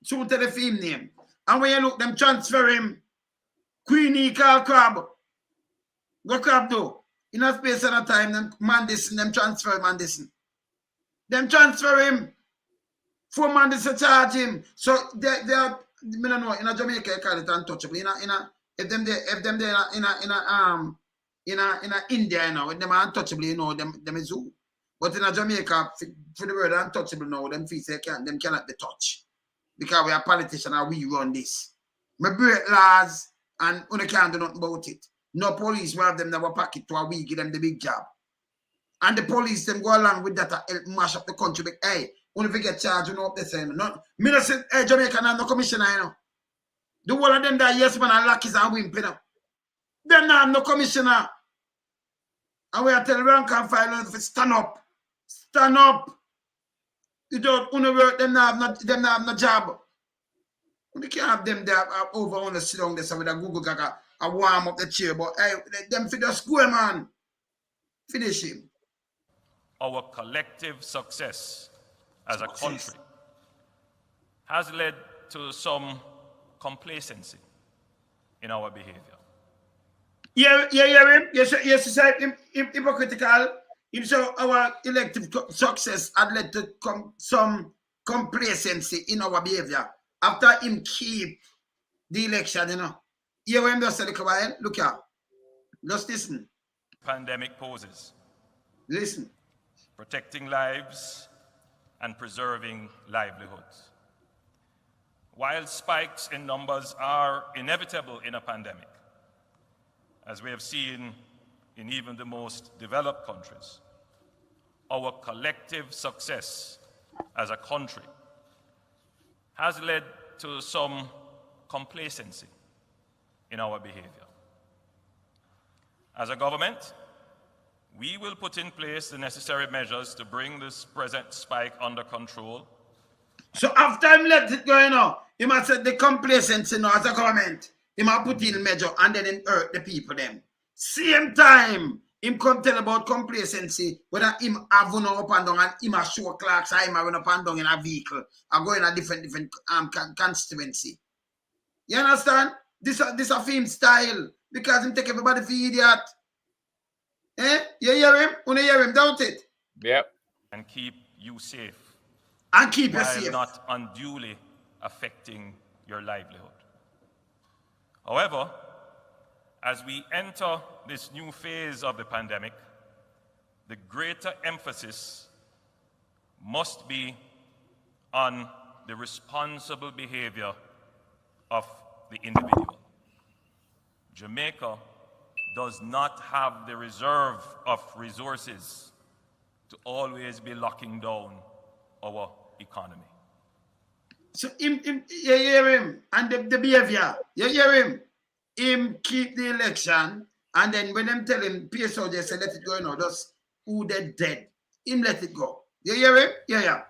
So tell the film name. And when you look, them transfer him. Queen E call Crab. What Crab do? In a space and a time, them Mandison, them transfer Mandison. Them transfer him. 4 Mandison charge him. So they are, I don't know, in a Jamaica you call it untouchable. If them in a India, you know, when them are untouchable, you know, them is who. But in a Jamaica, for the word untouchable now, them feel say them cannot be touched. Because we are politicians and we run this. We break laws and we can't do nothing about it. No police will have them never pack it to a week, give them the big job. And the police them go along with that to help mash up the country. But hey, when we get charged, you know what they say. No, me not say, hey, Jamaica have no commissioner, you know. The one of them that yes man and lackeys and wimp, you know. Them not have no commissioner. And we are telling rank and file to stand up. Stand up. You don't work, them not have no job. We can't have them there over on the sit down there with a Google gaga. I warm up the chair, but hey, them for the school, man. Finish him. Our collective success as a country has led to some complacency in our behavior. Yeah, him. Yes, him hypocritical. Him so our elective success had led to some complacency in our behavior. After him keep the election, you know. Here when just say look here. Just listen. Pandemic poses. Listen. Protecting lives and preserving livelihoods. While spikes in numbers are inevitable in a pandemic, as we have seen in even the most developed countries, our collective success as a country has led to some complacency in our behavior. As a government, we will put in place the necessary measures to bring this present spike under control. So after him let it go, you know, he must say the complacency, you know, as a government, he must put in measure and then him hurt the people them. Same time, him come tell about complacency, whether him have one up and down and him a show clocks, or him a run up and down in a vehicle, or go in a different constituency. You understand? This a film style, because him take everybody for idiot. Eh? You hear him? You hear him, don't it? Yep. And keep you safe. And keep you while safe. Not unduly affecting your livelihood. However, as we enter this new phase of the pandemic, the greater emphasis must be on the responsible behavior of the individual. Jamaica does not have the reserve of resources to always be locking down our economy. So you hear him and the behavior. You hear him. Him keep the election, and then when them tell him PSO just say let it go, you know, just who they dead. Him let it go. You hear him? Yeah.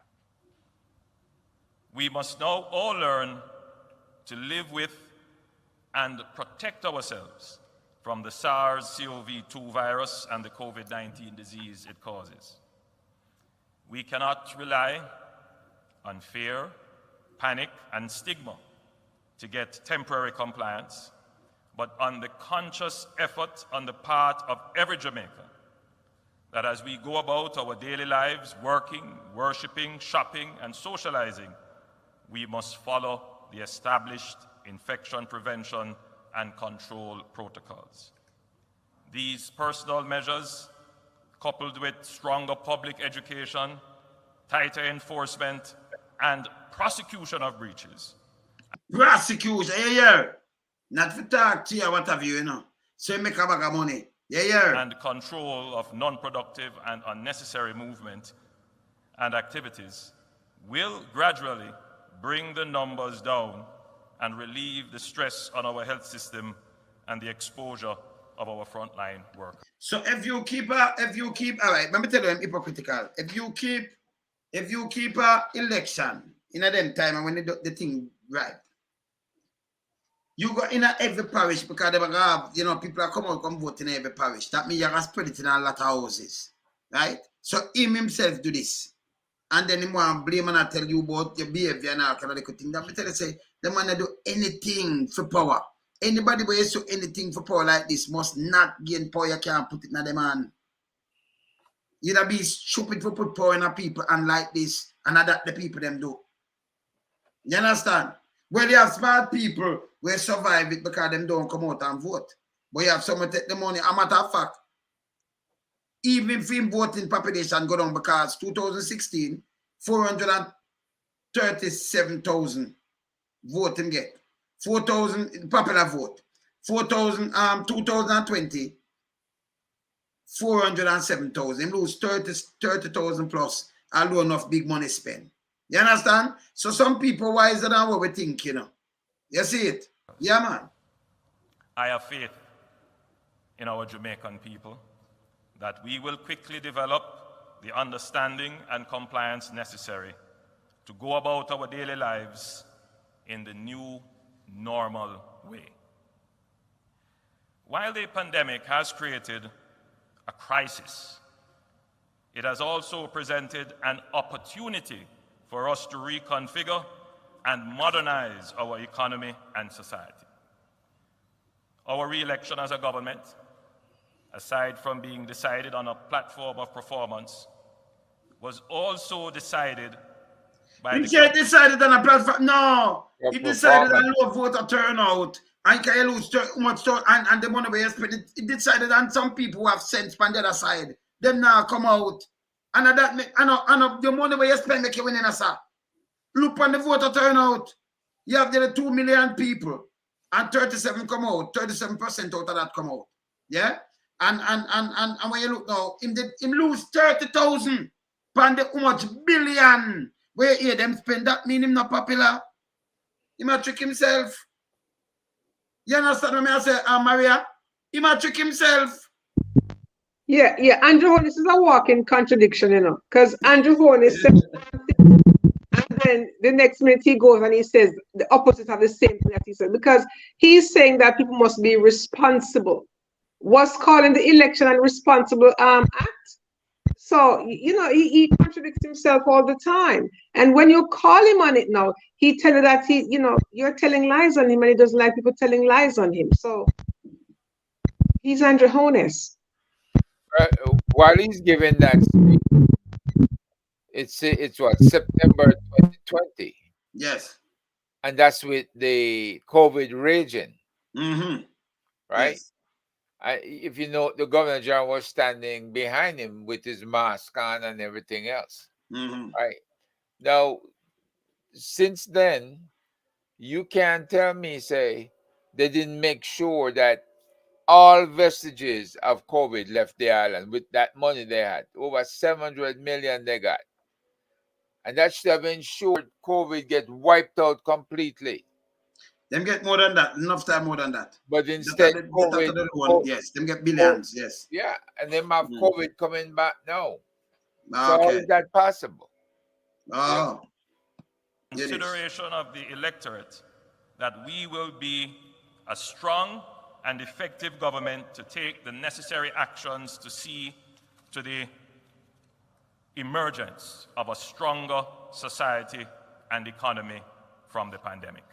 We must now all learn to live with and protect ourselves from the SARS-CoV-2 virus and the COVID-19 disease it causes. We cannot rely on fear, panic, and stigma to get temporary compliance, but on the conscious effort on the part of every Jamaican that as we go about our daily lives, working, worshiping, shopping, and socializing, we must follow the established infection prevention and control protocols. These personal measures, coupled with stronger public education, tighter enforcement, and prosecution of breaches. Prosecution, yeah. Not for talk to you, what have you, you know. So you make a bag of money. Yeah. And control of non-productive and unnecessary movement and activities will gradually bring the numbers down and relieve the stress on our health system and the exposure of our frontline workers. So if you keep, all right, let me tell you, I'm hypocritical. If you keep a election in a them time and when they do the thing right, you go in every parish because they have, you know, people are come vote in every parish. That means you have spread it in a lot of houses, right? So him himself do this. And then him want blame and I tell you about your behavior and all kind of thing. That me tell you, say, the man do anything for power. Anybody who is to anything for power like this must not gain power. You can't put it in them hand. You'd be stupid for put power in a people and like this, and that the people them do. You understand? Well, you have smart people who survive it because them don't come out and vote. But you have someone take the money. A matter of fact, even if him voting population go down because 2016, 437,000 vote him get. 4,000 popular vote. 2020, 407,000. Him lose 30,000 plus alone of big money spent. You understand? So some people wiser than what we think, you know. You see it? Yeah, man. I have faith in our Jamaican people that we will quickly develop the understanding and compliance necessary to go about our daily lives in the new normal way. While the pandemic has created a crisis, it has also presented an opportunity for us to reconfigure and modernize our economy and society. Our re-election as a government, aside from being decided on a platform of performance, was also decided by You can't decide on a platform. No, Your he decided on performance. low voter turnout. And can you lose too much and the money we spend it decided on some people who have sense on the other side. Them now come out. And that and the money we spend make you win in a sir. Look on the voter turnout. You have the 2 million people and 37 come out, 37% out of that come out. Yeah? And when you look now, him lose 30,000 pound how much billion where hear them spend. That mean him not popular. He might trick himself. You understand what I say, Maria? He might trick himself. Yeah. Andrew Holness is a walking contradiction, you know, because Andrew Holness says one thing, and then the next minute he goes and he says the opposite of the same thing that he said, because he's saying that people must be responsible. What's calling the election and responsible act? So, you know, he contradicts himself all the time. And when you call him on it now, he tell you that you're telling lies on him and he doesn't like people telling lies on him. So he's Andrew Holness. While he's giving that speech, it's what, September 2020, Yes. and that's with the COVID raging, Mm-hmm. right? Yes. If you know, the governor general was standing behind him with his mask on and everything else, Mm-hmm. right? Now, since then, you can't tell me, say, they didn't make sure that all vestiges of COVID left the island with that money they had. Over 700 million they got. And that should have ensured COVID get wiped out completely. Them get more than that, enough time more than that. But instead, Yes, them get billions, yes. Yeah, and them have COVID coming back now. So how Okay. is that possible? Oh. Consideration of the electorate that we will be a strong and effective government to take the necessary actions to see to the emergence of a stronger society and economy from the pandemic.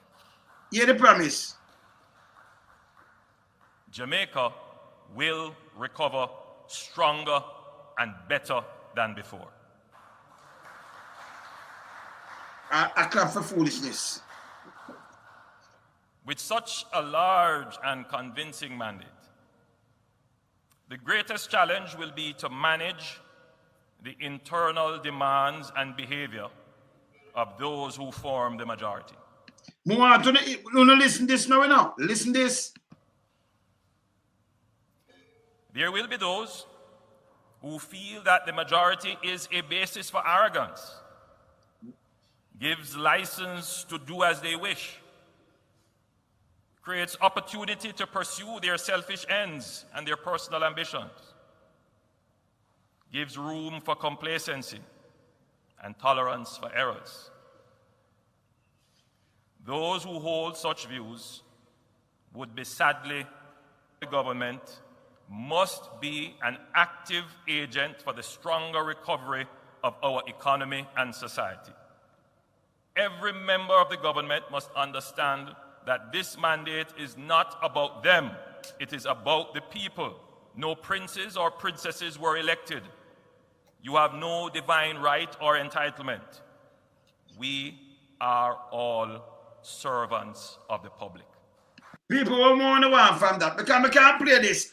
Hear the promise. Jamaica will recover stronger and better than before. I clap for foolishness. With such a large and convincing mandate, the greatest challenge will be to manage the internal demands and behavior of those who form the majority. Listen this now. Listen this. There will be those who feel that the majority is a basis for arrogance, gives license to do as they wish, creates opportunity to pursue their selfish ends and their personal ambitions, gives room for complacency and tolerance for errors. Those who hold such views would be sadly, the government must be an active agent for the stronger recovery of our economy and society. Every member of the government must understand that this mandate is not about them. It is about the people. No princes or princesses were elected. You have no divine right or entitlement. We are all servants of the public. People will want to want from that because I can't play this.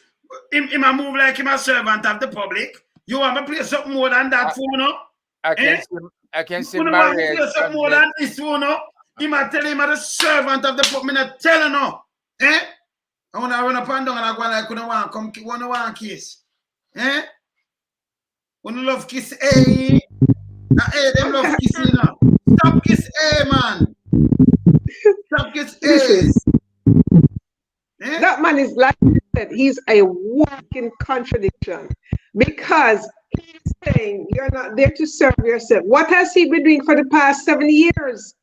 Him a move like him a servant of the public. You want to play something more than that, Funo? I can see Funo want to play something more than this, Funo? He might tell him I'm the servant of the public. I'm not telling no. I want to run up and down and I go like, I come want kiss. When you love kiss, hey, them love kiss, you know. Stop kiss, man. Stop kiss, That man is like I said, he's a walking contradiction because he's saying you're not there to serve yourself. What has he been doing for the past 7 years?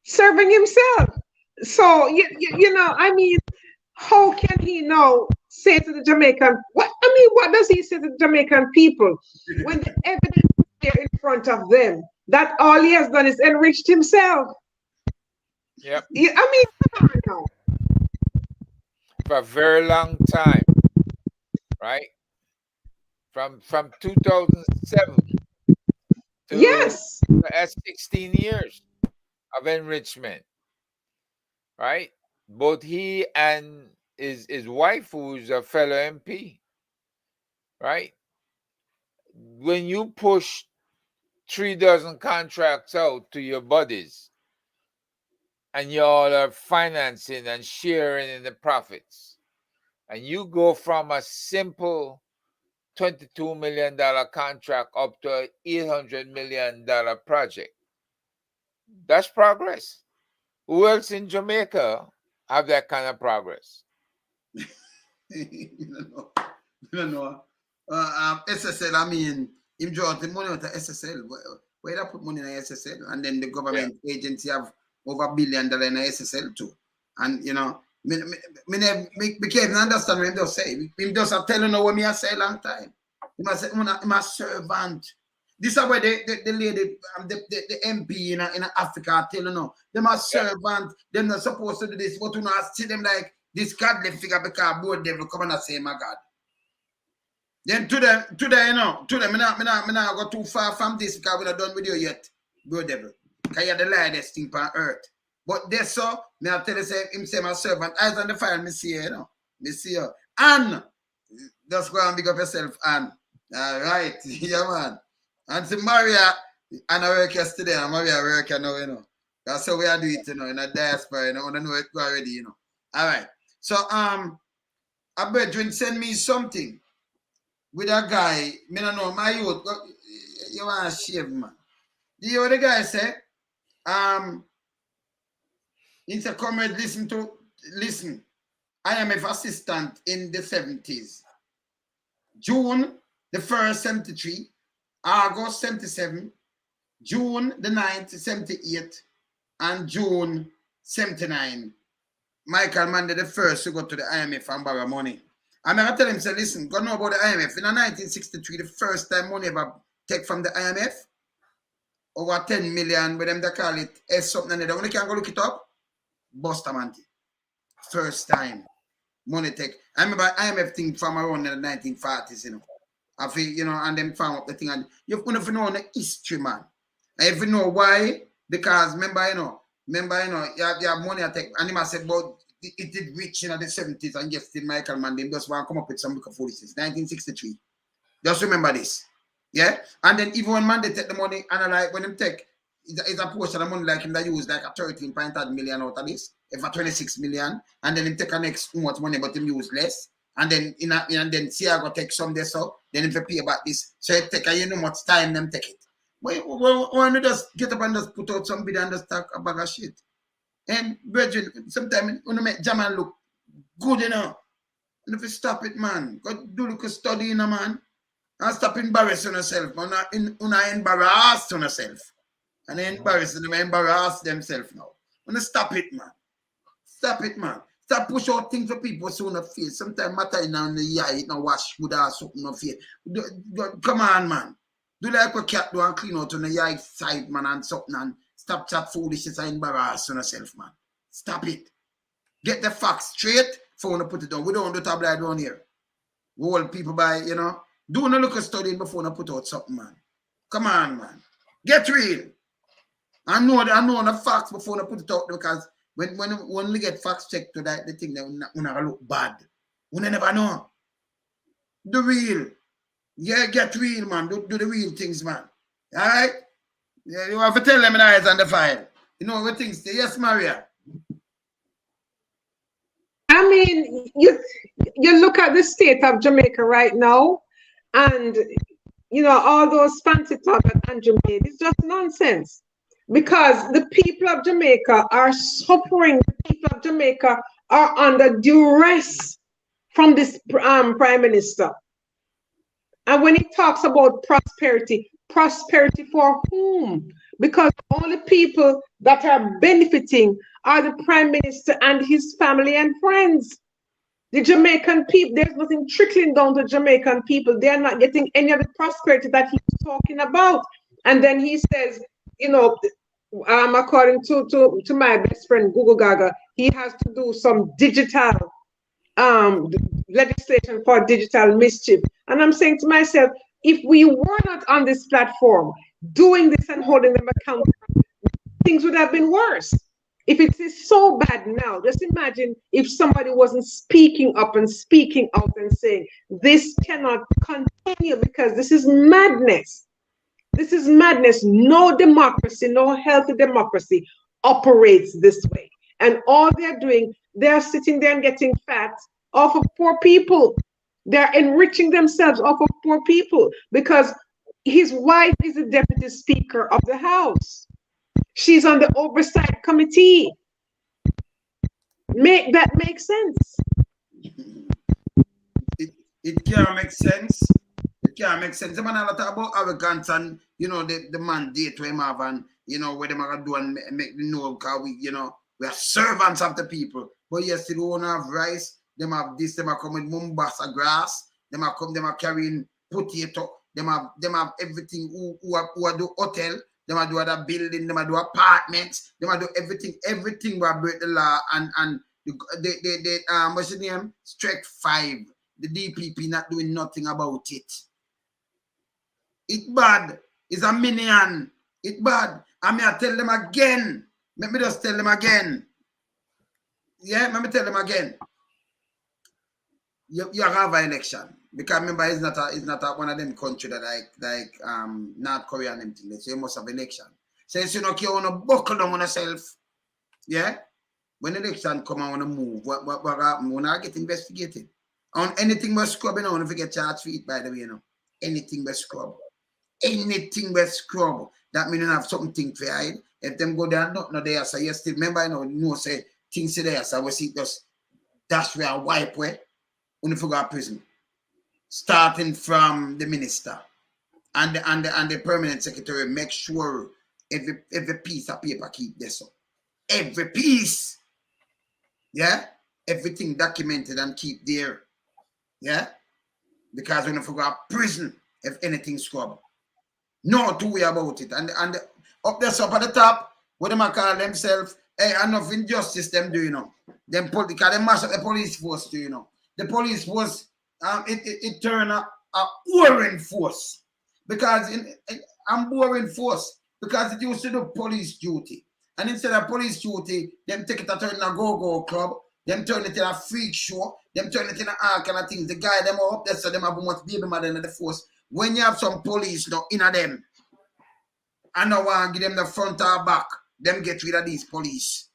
Serving himself. So you know, I mean, how can he now say to the Jamaican, what does he say to the Jamaican people when the evidence is there in front of them that all he has done is enriched himself? Yep. I mean, come on now. For a very long time, right? From 2007 to yes, that's 16 years of enrichment, right? Both he and his wife, who's a fellow MP, right? When you push 36 contracts out to your buddies, and you all are financing and sharing in the profits, and you go from a simple $22 million contract up to an $800 million project, that's progress. Who else in Jamaica have that kind of progress? No. SSL, I mean, him draw the money out of SSL. Where they put money in SSL? And then the government agency have over $1 billion in SSL too. And, you know, me can't understand what him just say. Him just telling you what me I say a long time. He must say, I'm a servant. This is where the lady, the MP in Africa telling you, them a servant, them not supposed to do this, but you know, I see them like this godly figure because both devil come and say, my God. Then today, you know, me not go too far from this because we're not done with you yet, bro devil. Because you're the lightest thing on earth. But this so, me I tell you, say, him say my servant, eyes on the fire, me see you know. Me see you. And, just go and big up yourself, Anne. All right, yeah, man. And to Maria, and I work yesterday, and Maria work now, you know. That's how we are doing it, you know, in a diaspora, you know, I know it already, you know. All right. So, a brethren send me something with a guy, me don't know, my youth, you want to shave, man. Do you hear what the guy say? He said, comrade, listen. IMF assistant in the 70s. June the 1st, 73. August 77, June the 9th, 78, and June 79. Michael Mann the first to go to the IMF and borrow money. I'm going to tell him, say, listen, go know about the IMF. In 1963, the first time money ever take from the IMF, over 10 million, with them they call it S something. When you can go look it up, Bustamante. First time money take. I remember IMF thing from around in the 1940s, you know. I feel, you know, and them found up the thing, and you have to know the history, man. And if you know why, because remember, you know, you have money attack, and he must say, but it did reach in the 70s, and yes, still Michael Mann, they just want to come up with some book of foolishness. 1963. Just remember this. Yeah? And then even when man they take the money, and like when them take, it's a portion of money like him that use like a 13.8 million out of this, if a 26 million, and then him take a next much money, but him use less. And then and then see I go take some there, so then if you pay about this, so it take you know much time them take it. Why you just get up and just put out some bid and just talk a bag of shit? And brethren, sometimes when you make Jaman look good, you know. And if you stop it, man, go do look a study, you know, man. And stop embarrassing yourself, man. Una embarrass yourself. And they embarrass themselves now. When you stop it, man. Stop it, man. Stop push out things for people so on the face. Sometimes matter in the eye, it no wash good or something on the face. Come on, man. Do like a cat do and clean out on the eye side, man, and something, and stop chat foolishness and embarrass yourself, man. Stop it. Get the facts straight before we put it down. We don't do tabloid down here. We hold people by, you know. Do not look at studying before we put out something, man. Come on, man. Get real. I know the facts before we put it out, because when we get facts checked to that, the thing that we not look bad. We never know. The real. Yeah, get real, man. Do the real things, man. All right? Yeah, you have to tell them the eyes on the file. You know what things say. Yes, Maria. I mean, you look at the state of Jamaica right now, and you know, all those fancy talk that Andrew made, it's just nonsense. Because the people of Jamaica are suffering. The people of Jamaica are under duress from this prime minister. And when he talks about prosperity, prosperity for whom? Because only people that are benefiting are the prime minister and his family and friends. The Jamaican people, there's nothing trickling down to Jamaican people. They're not getting any of the prosperity that he's talking about. And then he says, you know, according to my best friend Google Gaga, he has to do some digital legislation for digital mischief. And I'm saying to myself, if we were not on this platform doing this and holding them accountable, things would have been worse. If it is so bad now, just imagine if somebody wasn't speaking up and speaking out and saying, this cannot continue because this is madness. This is madness. No democracy, no healthy democracy operates this way. And all they're doing, they're sitting there and getting fat off of poor people. They're enriching themselves off of poor people because his wife is the deputy speaker of the House. She's on the oversight committee. Make that make sense? It can't make sense. It can't make sense. The man a lot about arrogance and, you know, the mandate we have and, you know, what they are do and make the know, because we, you know, we are servants of the people. But yes, they don't have rice. Them have this, them are coming with Mombasa grass. Them are carrying potato. Them have everything who are do hotel. Them are do other building. Them are do apartments. Them are do everything will break the law and the what's the name? Strike 5. The DPP not doing nothing about it. It's bad. It's a minion. It's bad. I mean, I tell them again. Let me just tell them again. Yeah, let me tell them again. You have an election. Because remember, it's not one of them country that like North Korea and them things. So you must have election. So you know, you want to buckle down on yourself. Yeah? When election come, I want to move. What happen? When I get investigated. On anything but scrub, you know, if you get charged for it, by the way, you know. Anything but scrub. Anything but scrub. That means you have something to hide. If them go there, not there, so you still remember, you know, say things there, so we see just that's where I wipe where when you go to prison. Starting from the minister and the permanent secretary, make sure every piece of paper keep this up. Every piece. Yeah? Everything documented and keep there. Yeah? Because when you go to prison, if anything scrub. No two way about it. And up there up at the top, what them call themselves, hey, enough injustice them do, you know. Them because they mash up the police force too, you know. The police force it turned a boring force because I'm boring force because it used to do police duty, and instead of police duty, them take it to turn in a go-go club, them turn it in a freak show, them turn it in all kind of things. The guy them are up there, so them have much baby mother in the force. When you have some police now in them, I don't want to give them the front or back, them get rid of these police.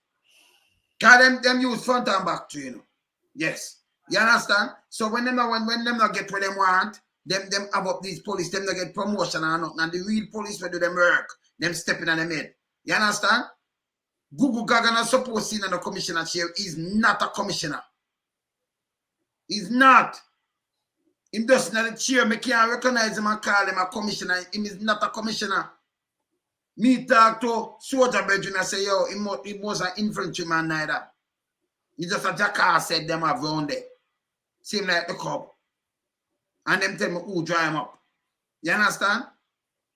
Cause them use front and back too, you know. Yes. You understand? So when them not get what them want, them have up these police, them not get promotion or nothing. And the real police will do them work. Them stepping on them head. You understand? Google Gaga not supposed to be in the commissioner chair. He's not a commissioner. He's not. Him just not the chair. I can't recognize him and call him a commissioner. He is not a commissioner. Me talk to Soldier Bridge and say, yo, he was an infantryman neither. He just a jackass said them have round there. Same like the cub. And them tell me who dry him up. You understand?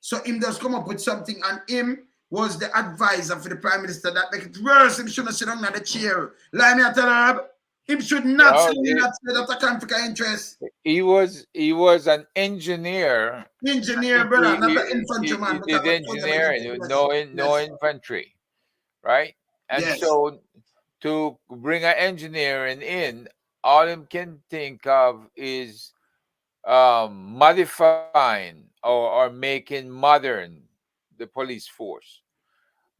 So him just come up with something and him was the advisor for the Prime Minister that make it worse. Him shouldn't sit down in the chair. Like me I tell her, him should not sit in that state of the conflict of interest. He was an engineer. Engineer, brother, not an infantryman. He did engineering, no infantry, right? And so to bring an engineer in, all him can think of is modifying or making modern the police force.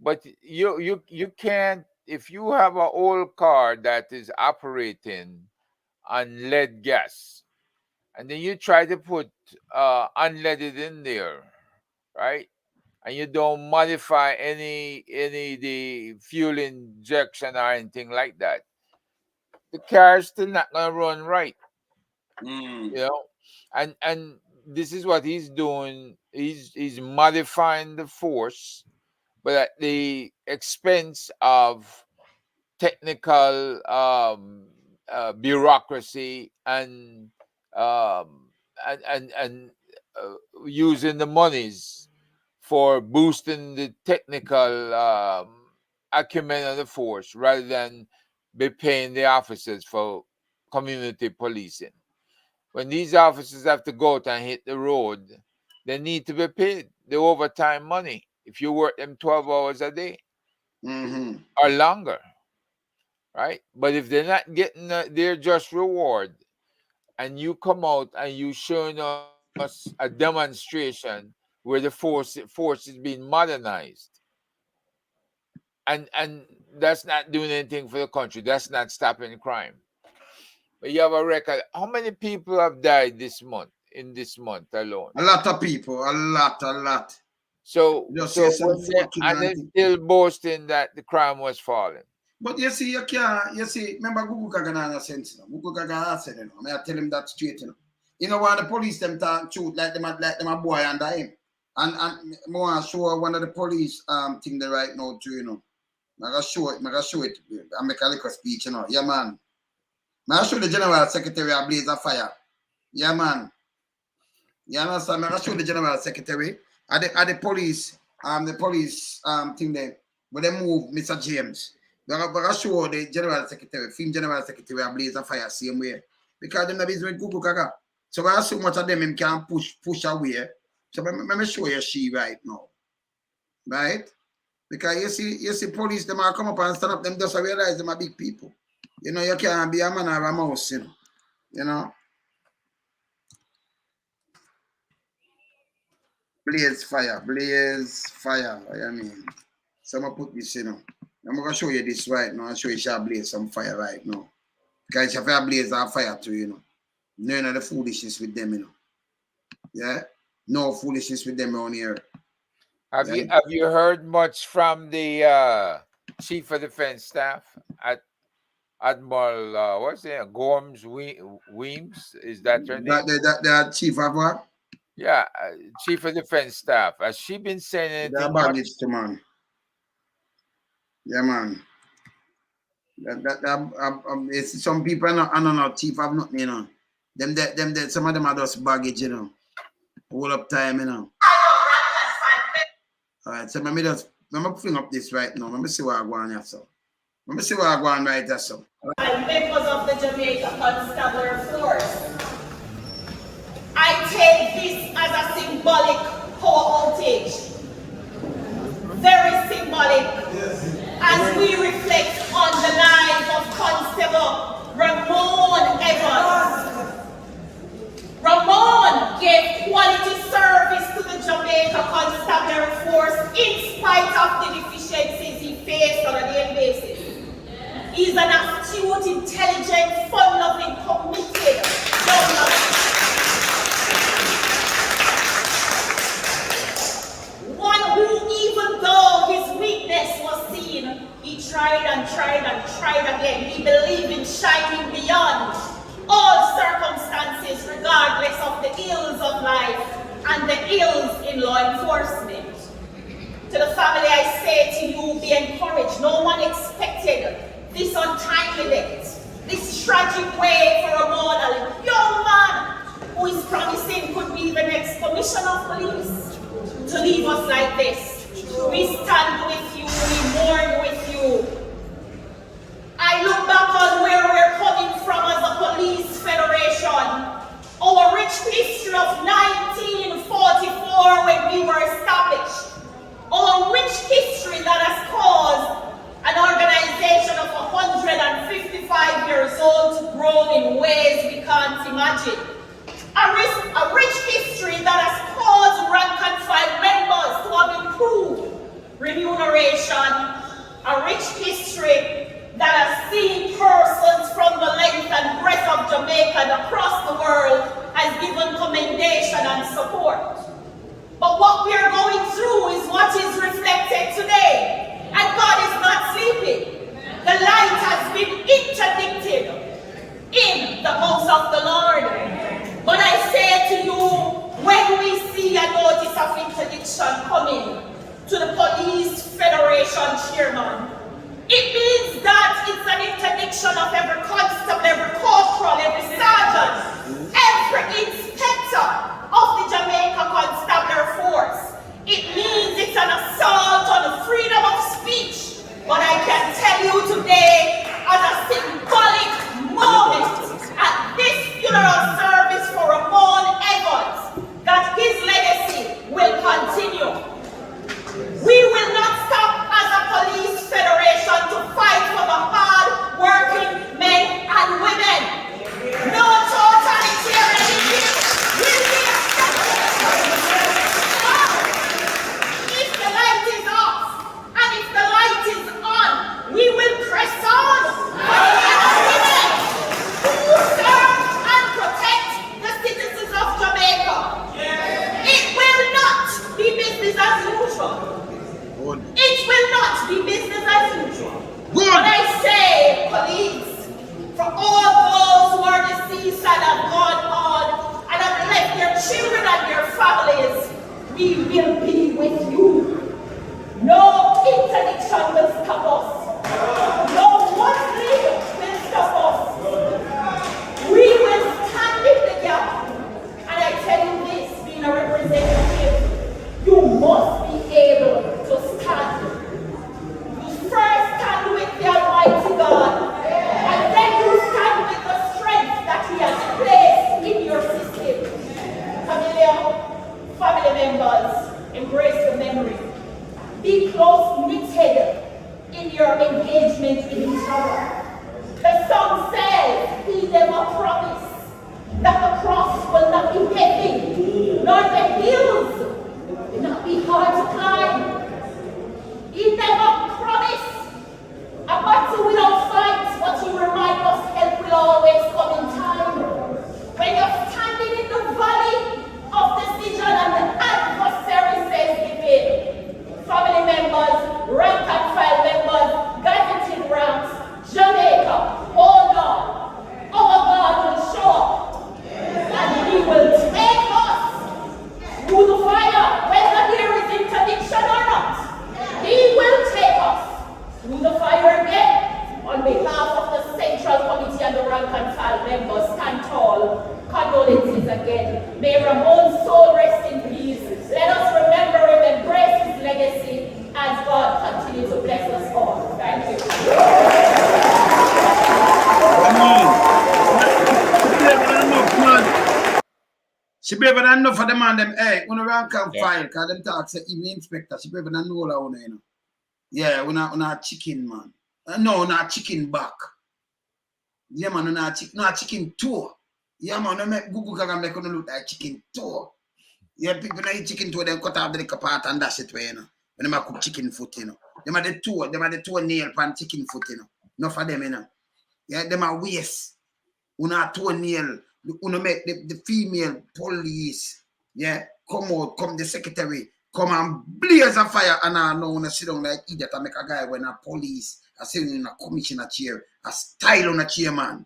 But you can't, if you have an old car that is operating on lead gas, and then you try to put unleaded in there, right? And you don't modify any the fuel injection or anything like that, the car is still not gonna run right. You know, and this is what he's doing. He's modifying the force, but at the expense of technical bureaucracy and using the monies for boosting the technical acumen of the force rather than be paying the officers for community policing. When these officers have to go out and hit the road, they need to be paid the overtime money if you work them 12 hours a day or longer, right? But if they're not getting their just reward, and you come out and you showing us a demonstration where the force is being modernized, and that's not doing anything for the country, that's not stopping crime. But you have a record. How many people have died in this month alone? A lot of people, a lot. So they're still boasting that the crime was falling. But you see, remember Gugu Kagana sense. Gugu Kagana said, you know, I tell him that straight, you know. You know why the police them talk truth like them a boy under him. And more show one of the police thing they right now too, you know. I gotta show it. I make a little speech, you know. Yeah, man. I show the General Secretary a blaze of fire. Yeah, man. You understand? I show the General Secretary at the police thing there, where they move Mr. James. But I show the General Secretary, General Secretary a blaze of fire same way. Because them not busy with Gugu Kaga. So I so much of them him can push away. So let me show you she right now. Right? Because you see police them are come up and stand up, them just realize them are big people. You know, you can't be a man or a mouse, you know. Blaze fire. What you mean? So I'm gonna put this, you know. I'm gonna show you this right now. I'll show you shall blaze some fire right now. Because if I blaze a fire too, you know. None of the foolishness with them, you know. Yeah? No foolishness with them around here. Have you heard much from the Chief of Defense Staff at Admiral what's his name? Gorms Weems? Is that her name? The chief of what? Yeah, Chief of Defense Staff. Has she been saying anything? Baggage to man. Yeah, man. It's some people I don't know, chief have nothing, you know. Them some of them are just baggage, you know. All up time, you know. All right, so let me bring up this right now. Let me see what I go on here, so. Let me see what I go on right there, so. Members of the Jamaica Constabulary Force, I take this as a symbolic power outage. Very symbolic. As we reflect on the life of Constable Ramon Evans. Ramon gave quality service to the Jamaica Constabulary Force in spite of the deficiencies he faced on a daily basis. He's an astute, intelligent, fun-loving, committed young man. One who, even though his weakness was seen, he tried and tried and tried again. He believed in shining beyond all circumstances, regardless of the ills of life and the ills in law enforcement. To the family, I say to you, be encouraged. No one expected this untimely death, this tragic way for a model young man who is promising could be the next commissioner of police to leave us like this. We stand with you, we mourn with you. I look back on where we're coming from as a police federation. Our rich history of 1944 when we were established. Our rich history that has caused an organization of 155 years old to grow in ways we can't imagine. A rich history that has caused rank and file members to have improved remuneration. A rich history that has seen persons from the length and breadth of Jamaica and across the world has given commendation and support. But what we are going through is what is reflected today. And God is not sleeping. The light has been interdicted in the house of the Lord. But I say to you, when we see a notice of interdiction coming to the Police Federation chairman, it means that it's an interdiction of every constable, every corporal, every sergeant, every inspector of the Jamaica Constabulary Force. It means it's an assault on freedom of speech. But I can tell you today, as a symbolic moment at this funeral service for Ramon Evans, that his legacy will continue. We will not stop as a police federation to fight for the hard-working men and women. No totalitarianism will be accepted. If the light is off and if the light is on, we will press on. Women who serve and protect the citizens of Jamaica. It will not be business as usual. It will not be business as usual. But I say, police, for all those who are deceased and have gone on and have left their children and their families, we will be with you. No interdiction will stop us. No monthly will stop us. We will stand in the gap. And I tell you this, being a representative, you must be able to stand. You first stand with the Almighty God, and then you stand with the strength that He has placed in your system. Family members, embrace the memory. Be close-knitted in your engagement with each other. The song says, He never promised that the cross will not be heavy, nor the hills will not be hard to climb. He never promised a battle without fight, but He reminds us help will always come in time. When you're standing in the valley of decision and the adversary says give in, family members, rank and file members, gazetted ranks, Jamaica, hold on. Our God will show up and He will take us through the fire, whether there is interdiction or not. He will take us through the fire again. On behalf of the Central Committee and the rank and file members, stand tall. Condolences again. May Ramon's soul rest in peace. Let us remember him, embrace his legacy as God continues to bless us all. Thank you. She be able to know for the man them, hey, when rank and file, because them talk say even inspector, she be able to know all that, you know. Yeah, we're not chicken, man. No, not chicken back. Yeah, man, not chicken toe. Yeah, man, no make Google can make on look like chicken toe. Yeah, people not eat chicken toe, then cut off the little part and dash it way, you know. When they cook chicken foot, you know. Them are the toe nail pan chicken foot, you know. Not for them, you know. Yeah, them are waist. Una toe nail. Una make the female police, yeah, come out, come the secretary, come and blaze a fire, and I know when I sit down like idiot and make a guy when a police, I sit in a commissioner chair, a style on a chairman.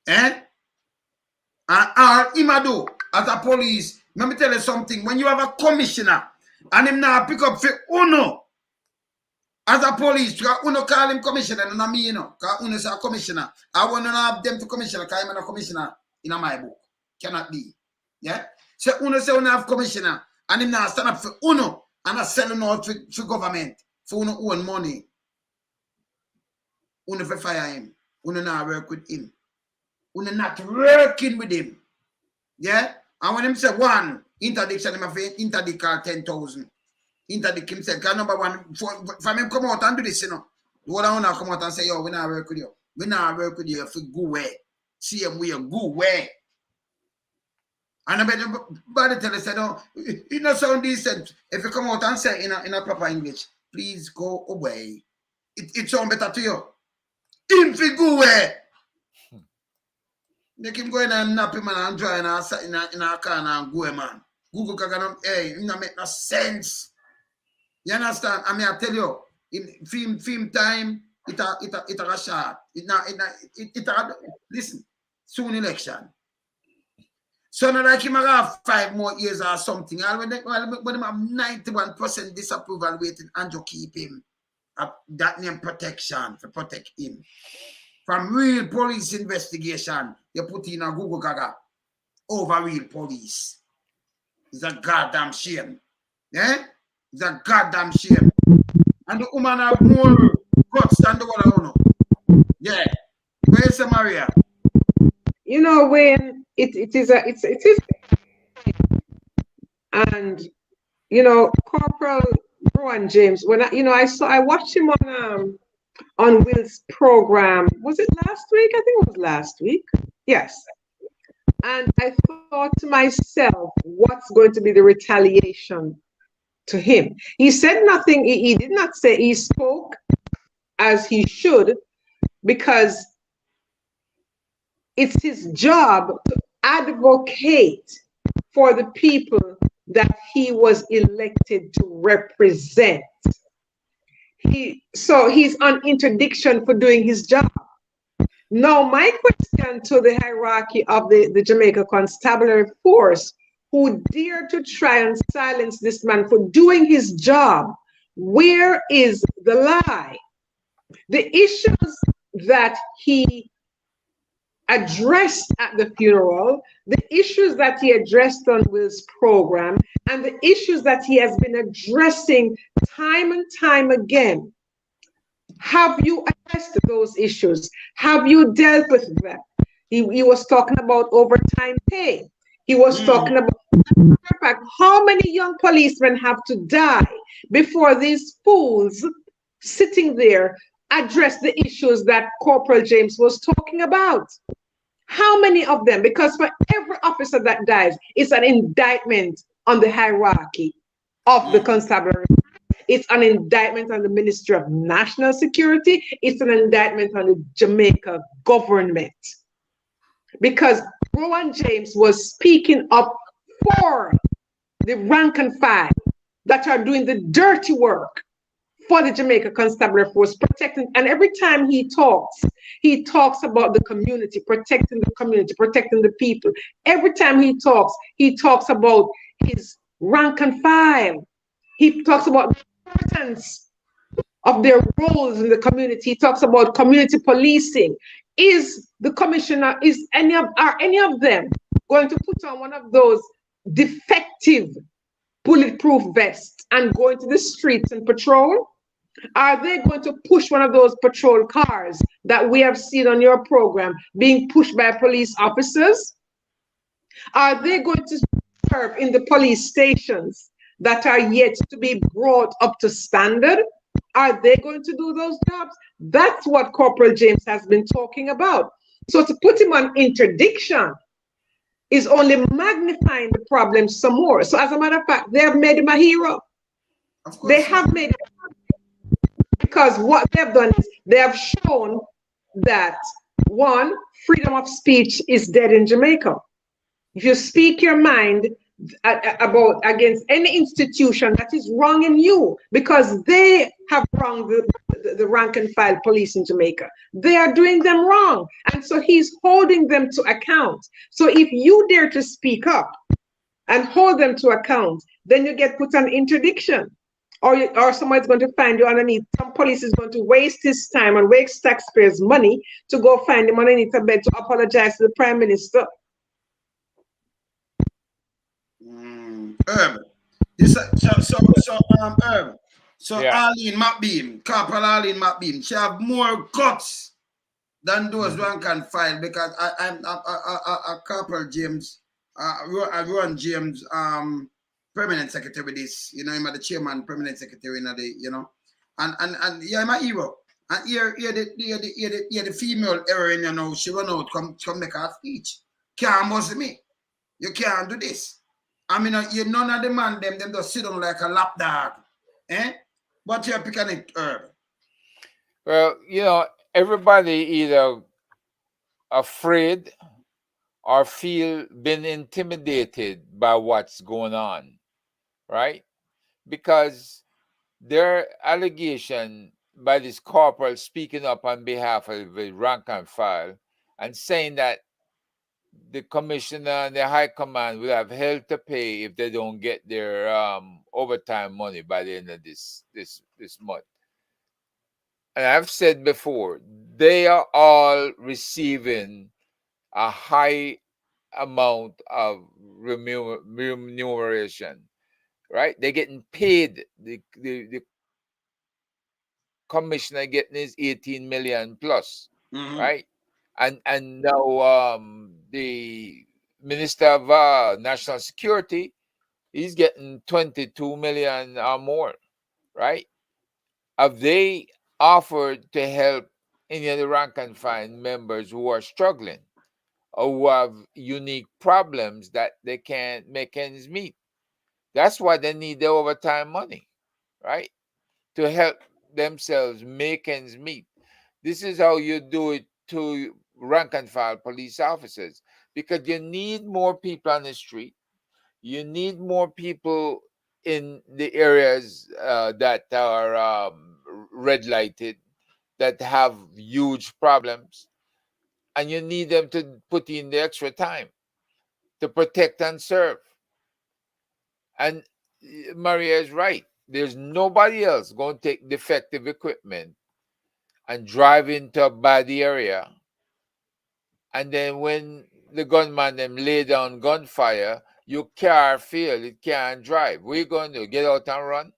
Eh? And Imado, as a police, let me tell you something. When you have a commissioner and him now pick up for Uno as a police, because Uno call him commissioner, and not me, you know, because Uno is a commissioner. I want to have them to commissioner, because I'm a commissioner in my book. Cannot be. Yeah? So Uno say Uno have commissioner, and him now stand up for Uno and are selling out for government for no own money. Uno for fire him. Uno not work with him. Uno not working with him. Yeah? And when him say one, interdiction, him have interdict 10,000. Interdict himself. Because number one, for him come out and do this, you know. The other one come out and say, yo, we not work with you. We not work with you for good way. See him with a good way. And I bet body tell us, no, you know, sound decent. If you come out and say in a proper English, please go away. It sound better to you. Him fi go away. Make him go in and nap him and dry in a car and go, man. Google Kagano, hey, it don't make no sense. You understand? I mean, I tell you, in film time, it a shot. Listen, soon election. So not like him have 5 more years or something. When him have 91% disapproval waiting and you keep him. That name protection to protect him. From real police investigation, you put in a Google Gaga over real police. It's a goddamn shame. Yeah? It's a goddamn shame. And the woman have more guts than the one. Yeah. Where's Maria? You know, when it is and you know, Corporal Rowan James, when I watched him on Will's program. Was it last week? I think it was last week. Yes. And I thought to myself, what's going to be the retaliation to him? He said nothing. He did not say. He spoke as he should, because it's his job to advocate for the people that he was elected to represent. So he's on interdiction for doing his job. Now, my question to the hierarchy of the Jamaica Constabulary Force, who dared to try and silence this man for doing his job, where is the lie? The issues that he addressed at the funeral, the issues that he addressed on Will's program, and the issues that he has been addressing time and time again. Have you addressed those issues? Have you dealt with them? He was talking about overtime pay. He was talking about, in fact, how many young policemen have to die before these fools sitting there address the issues that Corporal James was talking about? How many of them? Because for every officer that dies, it's an indictment on the hierarchy of the constabulary. It's an indictment on the Ministry of National Security. It's an indictment on the Jamaica government. Because Rowan James was speaking up for the rank and file that are doing the dirty work for the Jamaica Constabulary Force, protecting. And every time he talks about the community, protecting the community, protecting the people. Every time he talks about his rank and file. He talks about the importance of their roles in the community. He talks about community policing. Is the commissioner, are any of them going to put on one of those defective bulletproof vests and go into the streets and patrol? Are they going to push one of those patrol cars that we have seen on your program being pushed by police officers? Are they going to serve in the police stations that are yet to be brought up to standard? Are they going to do those jobs? That's what Corporal James has been talking about. So to put him on interdiction is only magnifying the problem some more. So as a matter of fact, they have made him a hero. They have made him, because what they've done is they have shown that, one, freedom of speech is dead in Jamaica. If you speak your mind against any institution, that is wrong in you, because they have wronged the rank and file police in Jamaica. They are doing them wrong. And so he's holding them to account. So if you dare to speak up and hold them to account, then you get put on interdiction. Or somebody's going to find you underneath. Some police is going to waste his time and waste taxpayers' money to go find him underneath a bed to apologize to the Prime Minister. Arlene McBeam, Corporal Arlene McBeam, she have more guts than those rank and file, because I'm Corporal James, Ron James, permanent secretary this, I'm the chairman, permanent secretary in the, and yeah, I'm a hero. And here the female heroine, she run out, come make her speech. Can't muzzle me. You can't do this. I mean, you none of the man them just sit down like a lapdog. But you're picking it herb. Well, everybody either afraid or feel been intimidated by what's going on, right? Because their allegation by this corporal speaking up on behalf of the rank and file and saying that the commissioner and the high command will have hell to pay if they don't get their overtime money by the end of this month. And I've said before, they are all receiving a high amount of remuneration, right? They're getting paid. The commissioner getting his 18 million plus, right? And now the Minister of National Security, he's getting 22 million or more, right? Have they offered to help any of the rank and file members who are struggling or who have unique problems that they can't make ends meet? That's why they need the overtime money, right? To help themselves make ends meet. This is how you do it to rank and file police officers, because you need more people on the street. You need more people in the areas that are red lighted, that have huge problems, and you need them to put in the extra time to protect and serve. And Maria is right. There's nobody else going to take defective equipment and drive into a bad area. And then when the gunman them lay down gunfire, your car fail, it can't drive. What are you going to do? Get out and run?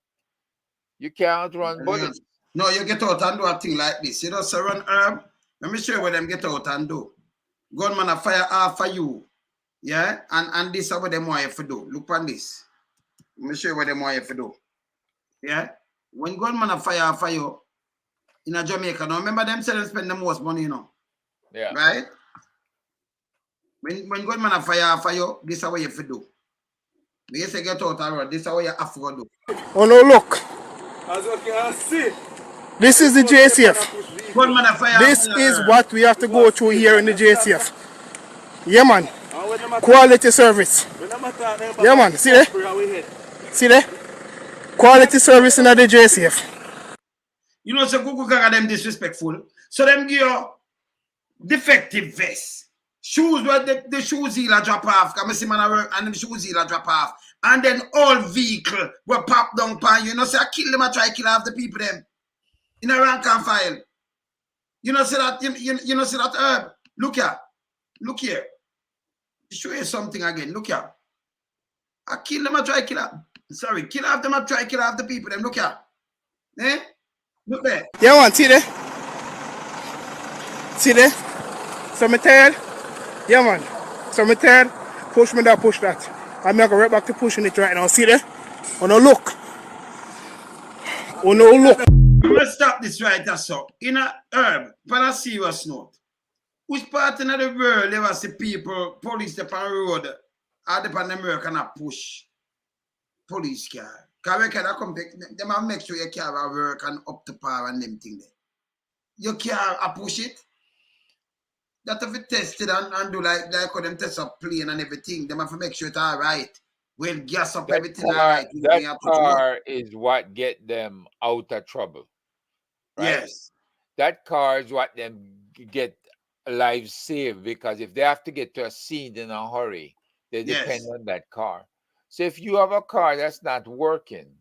You can't run bullets. No, you get out and do a thing like this. You know, so run herb. Let me show you what them get out and do. Gunman a fire off for you. Yeah? And this is what them want you to do. Look on this. Let me show you what them want you to do. Yeah? When gunman a fire off for you in a Jamaica, now remember them say them spend the most money, Yeah. Right? When gunman a fire off for you, this is what you have to do. When you say get out and run, this is what you have to do. Oh no, look. As you can see, this is the JCF. This is what we have to go through here in the JCF. Yeah, man. Quality service. Yeah, man. See there? See there? Quality service in the JCF. You know, so Google got them disrespectful. So them give you defective vest. Shoes where the shoes he'll drop off. Come see man work and them shoes he'll drop off. And then all vehicle will pop down pan. You know, say I kill them, I try to kill half the people them. In a rank and file. You know, say that you know, say that herb. Look here. Look here. Show you something again. Look here. I kill them, I try to kill half. Sorry, kill half them, I try to kill half the people them. Look here. Eh? Look there. Yeah, man, see there? See there? So me tell, yeah, man. So me tell, push me that, push that. I'm going to go right back to pushing it right now. See there? Oh no, look. Oh no, look. Let's stop this right there, so. In a herb, on a serious note, which part in the world ever see people, police up on the road, or the on the America and push police car? Because we can come back, they might make sure your car work and up to par and them thing there. Your car push it. That if it tested and do like how them test up plane and everything, they have to make sure it's all right. Well, gas up everything all right. That car is what get them out of trouble. Right? Yes. That car is what them get lives saved, because if they have to get to a scene in a hurry, they depend on that car. So if you have a car that's not working,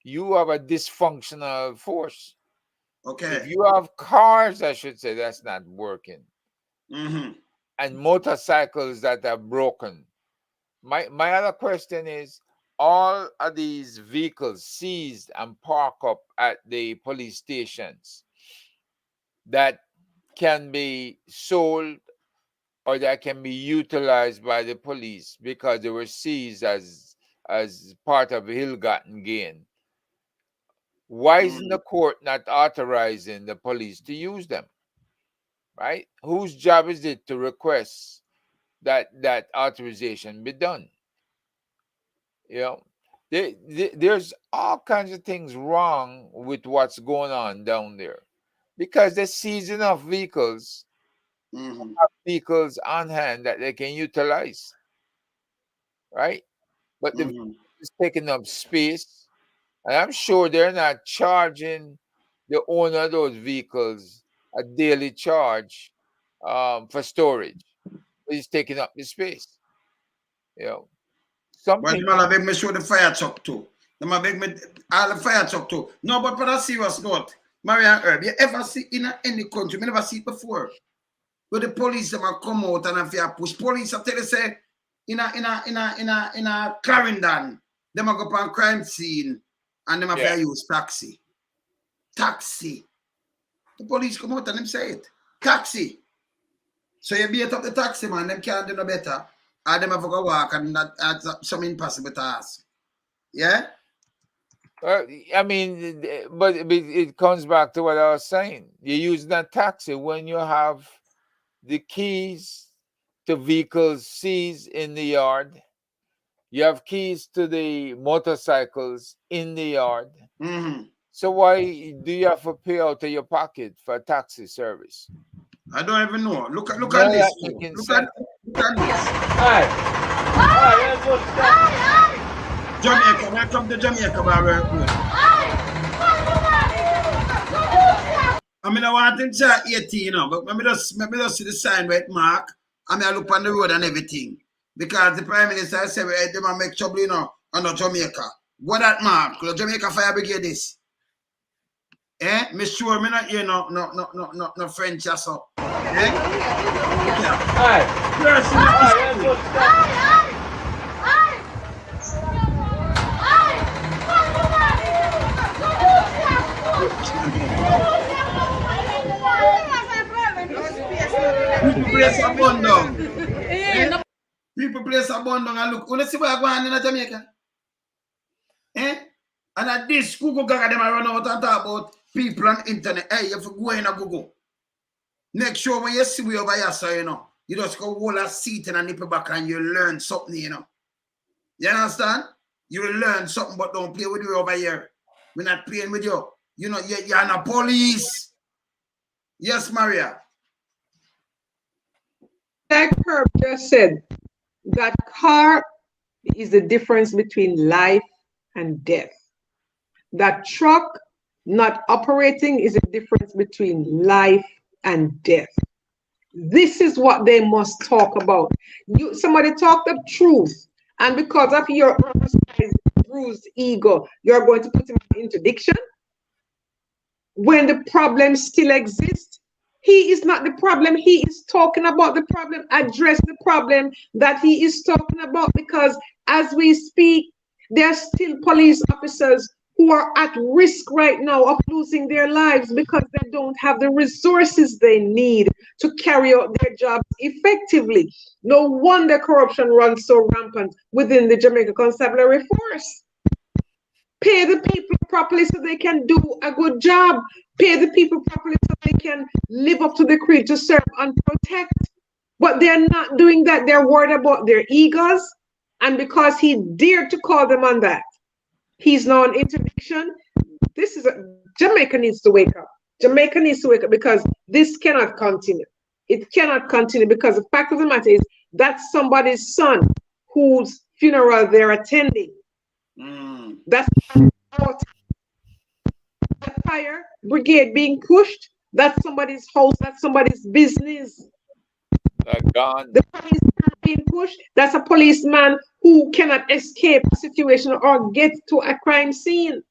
you have a dysfunctional force. Okay. If you have cars, I should say, that's not working, and motorcycles that are broken. My other question is, all of these vehicles seized and park up at the police stations that can be sold or that can be utilized by the police because they were seized as part of ill-gotten gain. Why isn't the court not authorizing the police to use them? Right? Whose job is it to request that authorization be done? You know, there's all kinds of things wrong with what's going on down there because they're seizing of vehicles, vehicles on hand that they can utilize, right? But the vehicle is taking up space, and I'm sure they're not charging the owner of those vehicles a daily charge for storage. It's taking up the space, you know. Something. Well, they me show the fire truck too. They make me all the fire truck too. No, but for a serious note, Marian Herb, you ever see in any country? Me never see it before. Where the police them come out and if you push police, I tell you say in a Clarendon, them go up on crime scene and them have to use taxi. Taxi. The police come out and them say it. Taxi. So you beat up the taxi man, them can't do no better. And them have to go walk and that's some impossible task. Yeah? I mean, but it comes back to what I was saying. You're using that taxi when you have the keys to vehicles seized in the yard. You have keys to the motorcycles in the yard. So why do you have to pay out of your pocket for taxi service? I don't even know. Look at this. Look at this. Jamaica, welcome to Jamaica, I mean, I want to say 18, you know, but let me just see the sign right mark. I mean, I look on the road and everything. Because the Prime Minister said, they might make trouble, you know, on Jamaica. What that mark? The Jamaica Fire Brigade is. Eh? Me sure me not hear no French or so. Eh? People place a bun down. People place a bun down and look. You see what going on in Jamaica? Eh? And at this, Google Gaga them run out and talk about people on internet. Hey, you have to go in a Google. Make sure when you see me over here, so you know, you just go hold a seat and a nipple back and you learn something, you know. You understand? You will learn something, but don't play with you over here. We're not playing with you. You know, you're in a police. Yes, Maria. Like Herb just said, that car is the difference between life and death. That truck not operating is the difference between life and death. This is what they must talk about. Somebody talked the truth, and because of your bruised ego, you're going to put him in interdiction when the problem still exists. He is not the problem. He is talking about the problem. Address the problem that he is talking about, because as we speak, there are still police officers who are at risk right now of losing their lives because they don't have the resources they need to carry out their jobs effectively. No wonder corruption runs so rampant within the Jamaica Constabulary Force. Pay the people properly so they can do a good job. Pay the people properly so they can live up to the creed to serve and protect. But they're not doing that. They're worried about their egos. And because he dared to call them on that, he's now on interdiction. Jamaica needs to wake up. Jamaica needs to wake up, because this cannot continue. It cannot continue, because the fact of the matter is that's somebody's son whose funeral they're attending. That's the fire brigade being pushed. That's somebody's house. That's somebody's business. The police being pushed. That's a policeman who cannot escape a situation or get to a crime scene.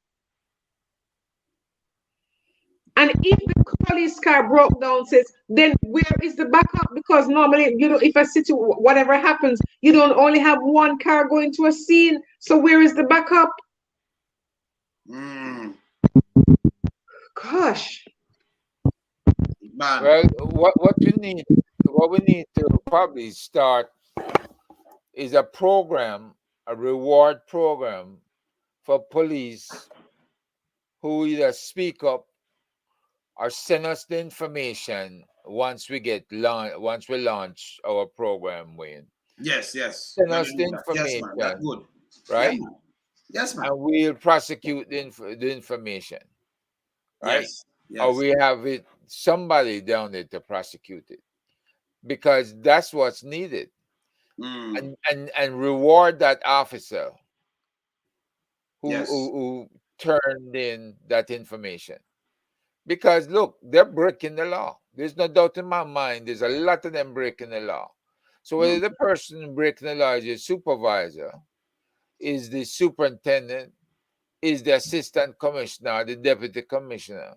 And if the police car broke down, says, then where is the backup? Because normally, you know, if a city, whatever happens, you don't only have one car going to a scene. So where is the backup? Gosh. Well, what we need to probably start is a program, a reward program for police who either speak up or send us the information once we launch our program, Wayne. Yes. Send us the information. Yes, man. That's good. Right? Yes, man. And we'll prosecute the information. Right? Yes. Or we have somebody down there to prosecute it. Because that's what's needed. And reward that officer who turned in that information. Because look, they're breaking the law. There's no doubt in my mind. There's a lot of them breaking the law. So whether the person breaking the law is your supervisor, is the superintendent, is the assistant commissioner, the deputy commissioner,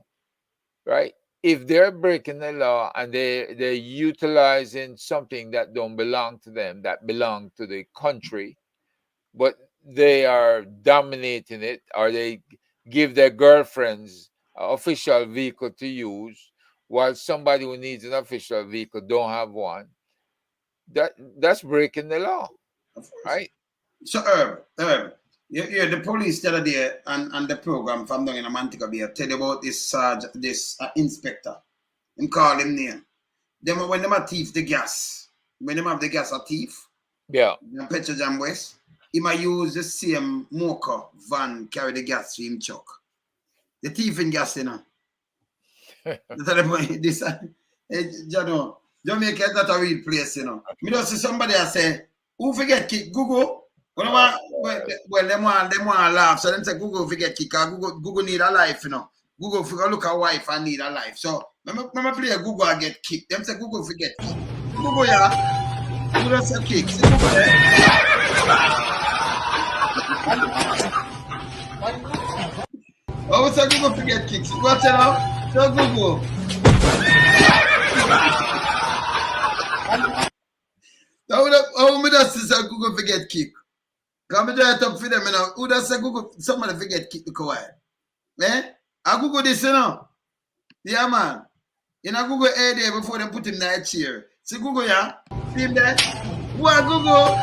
right? If they're breaking the law and they're utilizing something that don't belong to them, that belong to the country, but they are dominating it, or they give their girlfriends an official vehicle to use, while somebody who needs an official vehicle don't have one, that's breaking the law, right? So Herb, yeah, the police that are there and the program from down in Mantica Bay tell you about this inspector. Him call him name. Them when them a thief the gas, when them have the gas a thief, in Petro Jam West, he might use the same mocha van carry the gas to him truck. The thief in gas, you know. This, Jamaica is not a real place, you know. Me don't see somebody I say, who forget kick Google? Well, them want laugh. So them say Google forget kick. Google need a life, you know. Google forget look a wife and need a life. So remember play a Google and get kicked. Them say Google forget kick. Google Google say kick. See Google Oh, say Google forget kicks. Watch it out. So Google. How me does say Google forget kick? Come me do it up for them, you know. Who does say Google somebody forget kick the quiet? Eh? I Google this, you know. Yeah, man. You know Google air there before they put him in that chair. See Google, yeah? See him there? What Google?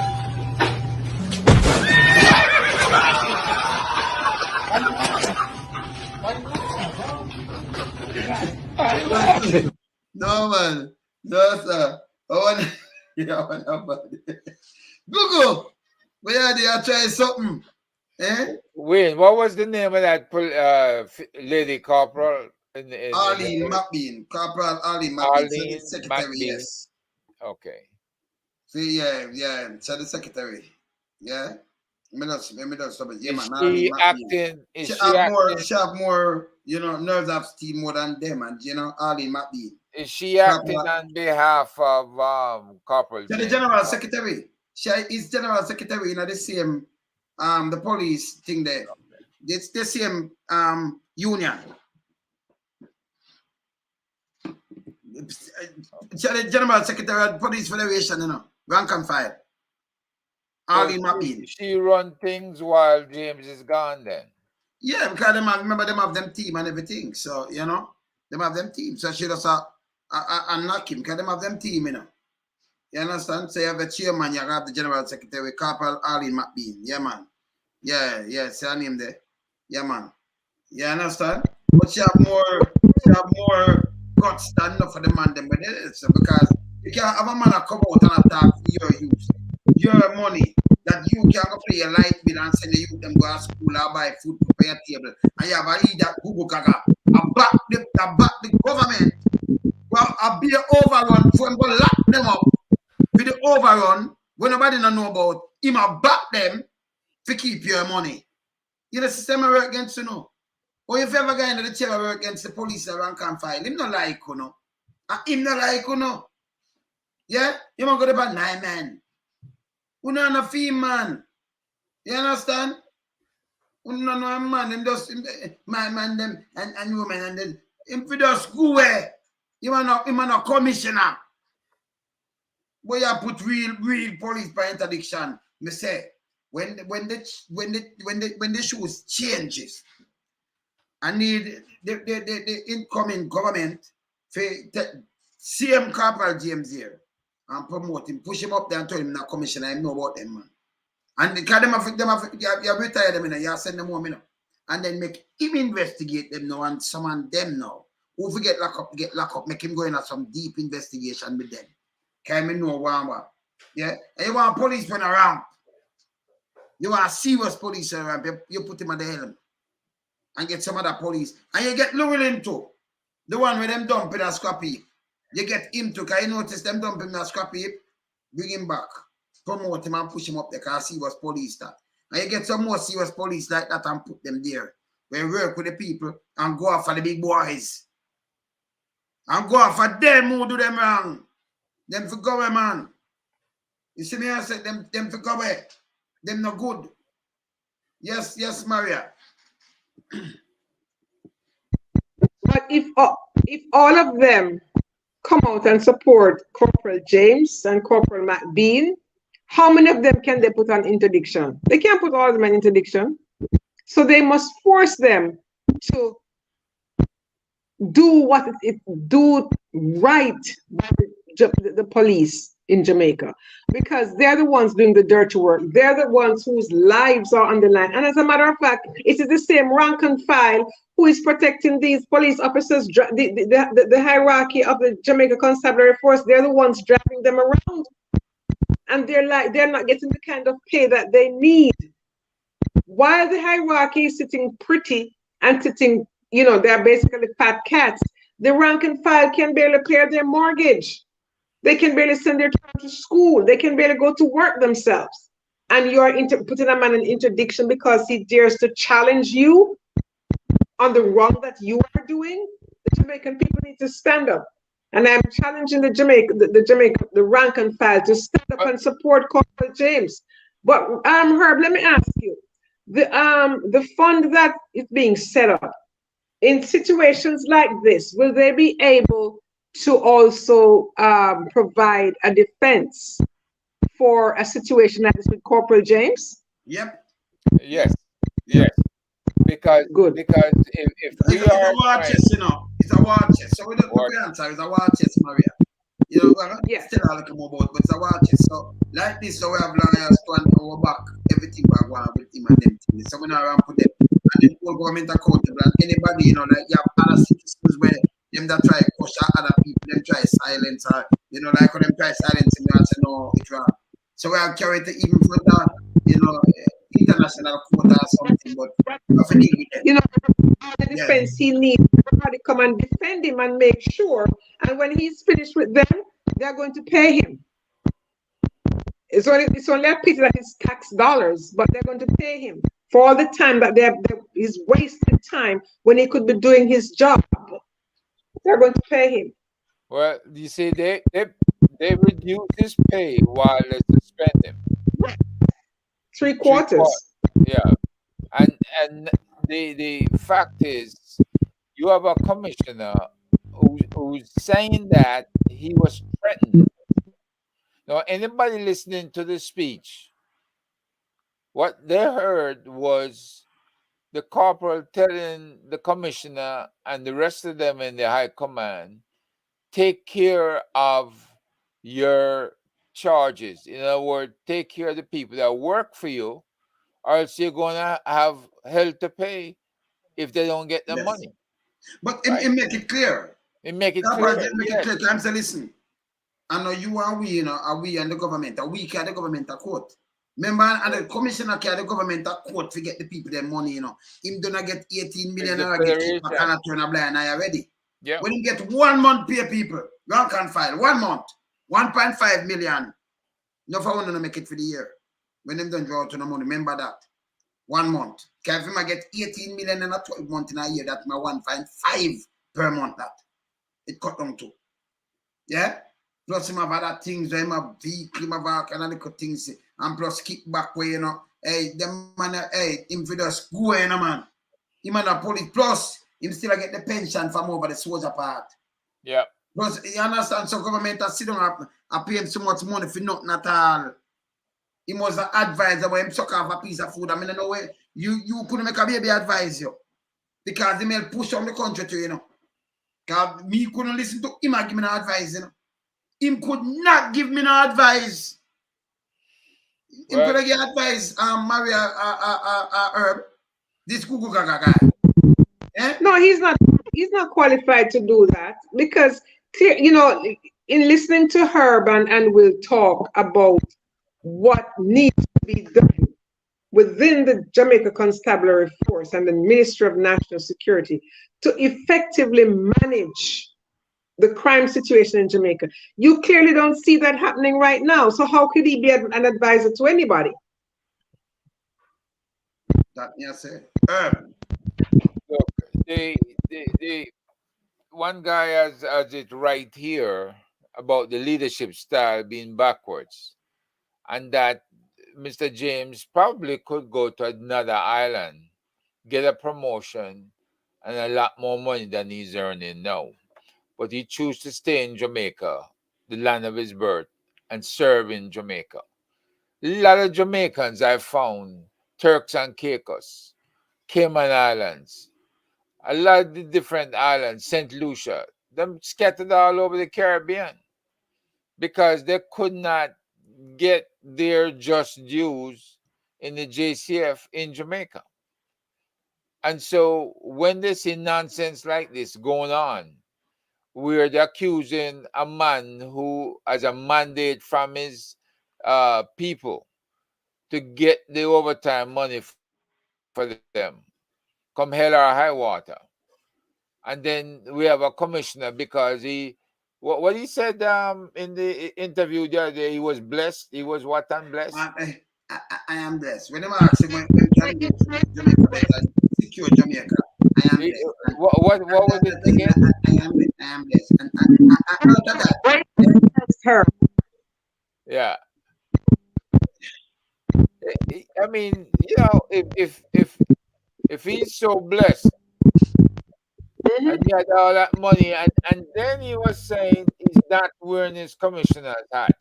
No, man. No, sir. Google, we are there trying something. Eh? Wayne, what was the name of that lady corporal? Arlene McBean. Corporal Arlene McBean. Secretary, McBean. Yes. Okay. See, yeah. So the secretary. Yeah. Let me just stop it. Yeah, man. She have more, you know, nerves of steel more than them, and you know, Arlene McBean. Is she acting on behalf of Corporal? The General Secretary. She is General Secretary in the same the police thing there. It's the same union. She the General Secretary of the Police Federation, you know, rank and file. Arlene McBean. She run things while James is gone then. Yeah, because remember them have them team and everything. So, you know, them have them team. So she does knock him because them have them team, you know. You understand? So you have the chairman, you have the general secretary, Corporal Arlene McBean. Yeah, man. Yeah, say her name there. Yeah, man. You understand? But she have more guts than enough for the man them. But it's because you can't have a man that come out and attack your youth. Your money that you can go pay your light bill and send the youth them go to school or buy food for your table. And you have a lead that Google Gaga. Back the government. Well, I'll be an overrun for him to lock them up. With the overrun, when nobody don't know about him, I'll back them to keep your money. You know, the system work against you know. Or if you ever go into the chair work against the police and rank and file, him not like you know. And him not like you know. Yeah? You might go to about 9 men. You know, a fee man. You understand? You know, man, them just man them and women and then Him for just go where. Him a commissioner. But you put real police by interdiction. Me say when the shoes changes, I need the incoming government for CM Corporal James here and promote him, push him up there and tell him not commissioner. I know about them, man. And because you retire them, you send them home, and then make him investigate them now and summon them now. Who forget get lock up, make him go in at some deep investigation with them. Can me know one. Yeah, and you want policemen around. You want serious police around. You put him at the helm and get some other police. And you get Llewellyn too. The one with them dumping a scrap heap. You get him too, because you notice them dumping a scrap heap. Bring him back. Promote him and push him up there, because serious police that. And you get some more serious police like that and put them there. Where you work with the people and go after the big boys. And go after them who do them wrong. Them for go away, man. You see me, I said them for go away. Them no good. Yes, Maria. But if all of them come out and support Corporal James and Corporal McBean, how many of them can they put on interdiction? They can't put all of them on interdiction. So they must force them to do do right by the police in Jamaica, because they're the ones doing the dirty work. They're the ones whose lives are on the line. And as a matter of fact, it is the same rank and file who is protecting these police officers, the hierarchy of the Jamaica Constabulary Force. They're the ones driving them around. And they're not getting the kind of pay that they need. While the hierarchy is sitting pretty and sitting, they're basically fat cats, the rank and file can barely pay their mortgage. They can barely send their child to school. They can barely go to work themselves. And you're putting a man in interdiction because he dares to challenge you on the wrong that you are doing. The Jamaican people need to stand up. And I'm challenging the rank and file to stand up and support Corporal James. But Herb, let me ask you, the fund that is being set up, in situations like this, will they be able to also provide a defense for a situation like this with Corporal James? Yep. Yes. Because if we it's a war chest, it's a war chest. So we don't answer. It's a war chest, Maria. We're still all looking about, but it's a war chest. So like this, so we have lawyers to our back, everything we want with him and them things. So we know around put them and the whole government accountable. And anybody, like you have other citizens where them that try to push other people, them try silence her, like when them try silence him, and say no, it's wrong. So we have carried it even further, international court or something, but nothing with them. All the defense he needs, everybody come and defend him and make sure, and when he's finished with them, they're going to pay him. It's only a pity that it's tax dollars, but they're going to pay him for all the time that he's wasted time when he could be doing his job. They're going to pay him. Well, you see, they reduce his pay while they suspend him. 3/4. Yeah, and the fact is, you have a commissioner who's saying that he was threatened. Now, anybody listening to this speech, what they heard was the corporal telling the commissioner and the rest of them in the high command, take care of your charges. In other words, take care of the people that work for you, or else you're going to have hell to pay if they don't get the money. But it make it clear. It make it clear. I'm saying, listen, I know you are we, are we and the government, are we carry the government a court. Remember, and the commissioner carry the government a court to get the people their money, Him do not get 18 million and get back and turn a blind eye already. Yeah. When you get 1 month pay people, rank and file, 1 month, 1.5 million. No for one to make it for the year. When them don't draw out to no money, remember that. 1 month. Because if I get 18 million in a 12 month in a year, that's my 1.5 per month that. It cut down to. Yeah? Plus him have other things, him have vehicle, him have all kind of little things. And plus kickback where, hey, them man, hey, him for just go, man. Him and the police. Plus, him still get the pension from over the soldier part. Yeah. Because you understand, so government has sit down and pay him so much money for nothing at all. He must advise where him suck off a piece of food. I mean, no way you couldn't make a baby advise you. Because they may push on the country to, you know. Because me couldn't listen to him and give me no advice, you know. Him could not give me no advice. Him could give advice, Maria Herb. This Google Gaga guy. Eh? No, he's not qualified to do that because, you know, in listening to Herb and we'll talk about what needs to be done within the Jamaica Constabulary Force and the Ministry of National Security to effectively manage the crime situation in Jamaica. You clearly don't see that happening right now. So how could he be an advisor to anybody? That yes, sir. Look, the one guy has it right here about the leadership style being backwards, and that Mr. James probably could go to another island, get a promotion, and a lot more money than he's earning now. But he chose to stay in Jamaica, the land of his birth, and serve in Jamaica. A lot of Jamaicans I found, Turks and Caicos, Cayman Islands, a lot of the different islands, St. Lucia, them scattered all over the Caribbean because they could not get their just dues in the JCF in Jamaica. And so when they see nonsense like this going on, where they're accusing a man who has a mandate from his people to get the overtime money for them, come hell or high water. And then we have a commissioner because what he said in the interview the other day, he was blessed. He was what blessed? I am blessed. Whenever I ask him when Jamaica secure Jamaica, I am blessed. What was it again? I am blessed. And after that, her. Yeah. I mean, you know, if he's so blessed, and he had all that money, and then he was saying he's not wearing his commissioner's hat.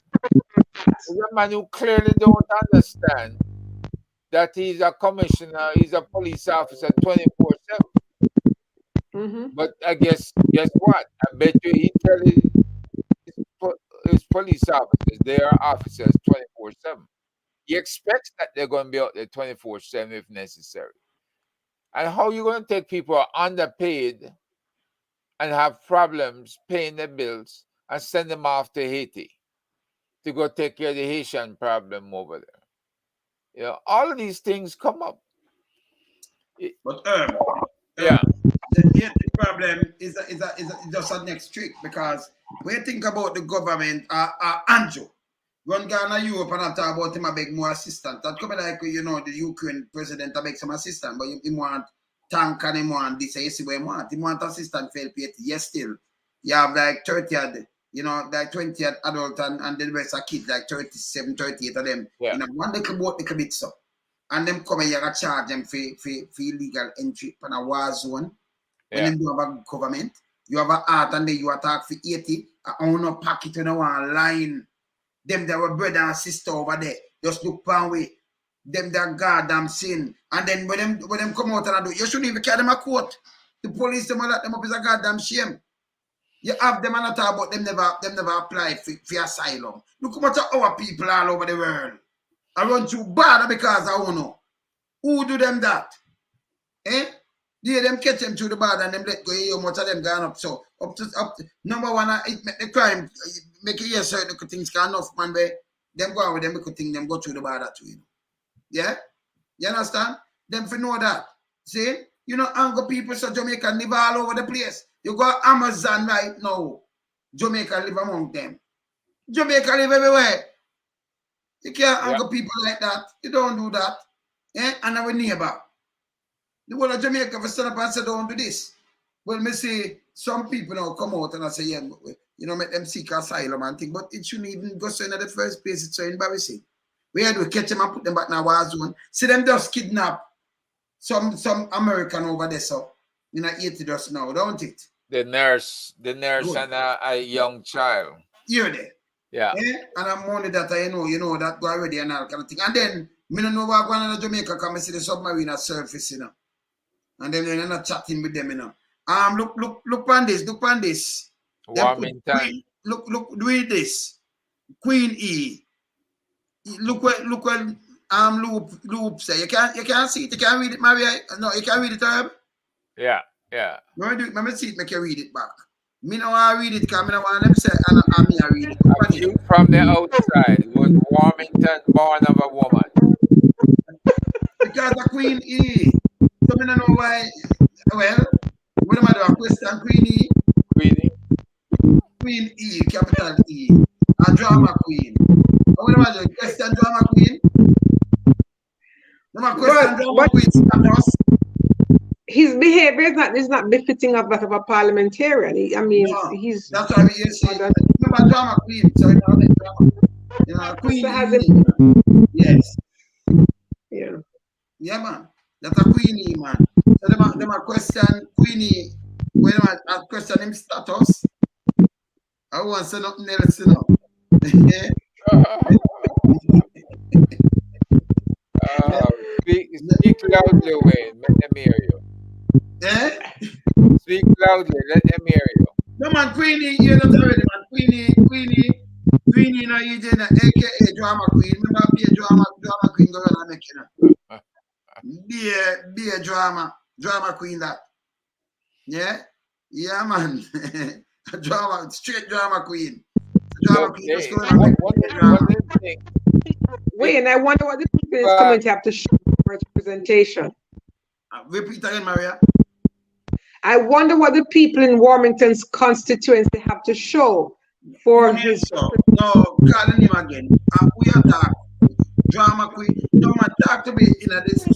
He's a man who clearly don't understand that he's a commissioner, he's a police officer 24/7. But I guess what? I bet you he tells his police officers they are officers 24/7. He expects that they're going to be out there 24/7 if necessary. And how are you going to take people who are underpaid and have problems paying their bills and send them off to Haiti to go take care of the Haitian problem over there? You know, all of these things come up. But yeah, the problem is just a next trick because when you think about the government, Andrew, run Ghana, Europe, and I talk about him, I beg more assistance. That could be like, you know, the Ukraine president, I beg some assistance, but he want tank and he want this, you see what he want. He want assistance for LPT. Yes, still. You have like 30, you know, like 20 adult and the rest are kids, like 37, 38 of them. Yeah. You know, one little boat, little bit so. And them come here and charge them for illegal entry on a war zone. When them do have a government, you have a art and then you attack for 80, I own a packet on one line. Them that were brother and sister over there, just look one way. Them that goddamn sin. And then when them come out and do, you shouldn't even carry them a court. The police them lock them up is a goddamn shame. You have them and not talk about them never applied for asylum. Look how much of our people all over the world. I run too bad because I don't know. Who do them that? Eh? Yeah, them catch them through the border and them let go. How much of them gone up? So up to number one, it make the crime make it yes certain things can enough man where them go out with them because thing them go through the border too. You know? Yeah? You understand? Them for know that. See? You know, Ango people so Jamaica live all over the place. You go Amazon right now. Jamaica live among them. Jamaica live everywhere. You can't Ango people like that. You don't do that. Eh? And our neighbor. The whole of Jamaica for stand up and say don't do this. Well, me say some people now come out and I say, yeah, you know, make them seek asylum and thing, but it shouldn't even go so in the first place. It's so embarrassing. We do catch them and put them back in a war zone. See them just kidnap some American over there, so You know, 80 just now, don't it? The nurse Good. And a young child. You're there. Yeah. And I'm wondering that you know that go already and all kind of thing. And then me don't know what going on in Jamaica come and see the submarine at surface, you know. And then they're not chatting with them, you know. Look on this. Warmington. Look, do this. Queen E. Look what Loop say. You can't see it, you can't read it, Maria. No, you can't read it, Herb. Yeah. Let me see it, make you read it back. Me no want to read it because I don't want them say and me I read it. A view from the outside was Warmington born of a woman. Because the Queen E. So I don't know why. Well, what am I doing? Question Queen E. Queen E, capital E. A drama queen. What am I doing? Question drama queen. No, question drama queen status. His behavior is not befitting of that of a parliamentarian. He's that's why you say remember drama queen. So you know the drama. You know, queen. Yes. Yeah, man. That's a queenie, man. So them a question queenie. When I question him status, I want to say nothing else, you know. Speak loudly, Wayne. Let them hear you. Speak loudly. Let them hear you. No, man, Queenie, you're not already, man. Queenie, you know, you did AKA drama queen. Remember, be a drama queen, go ahead and make it. Be a drama queen, that. Yeah, man. Straight drama queen. Wait, and I wonder what the people is coming to have to show representation. Repeat again, Maria. I wonder what the people in Warmington's constituency have to show for his. No, calling him again. We attack drama queen. No man, talk to me in a this.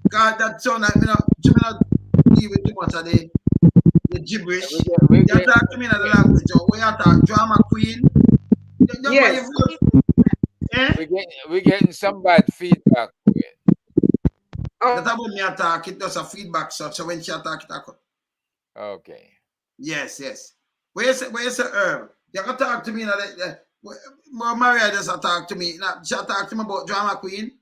God, that sound like me not deal with too much of the gibberish. You talk to me in the language. We attack drama queen. Yes. We're getting some bad feedback. That's about me attack. It does a feedback, so when she attack, it attack. Okay. Yes. Where's the herb? You can talk to me. Maria doesn't talk to me. She talk to me about drama queen.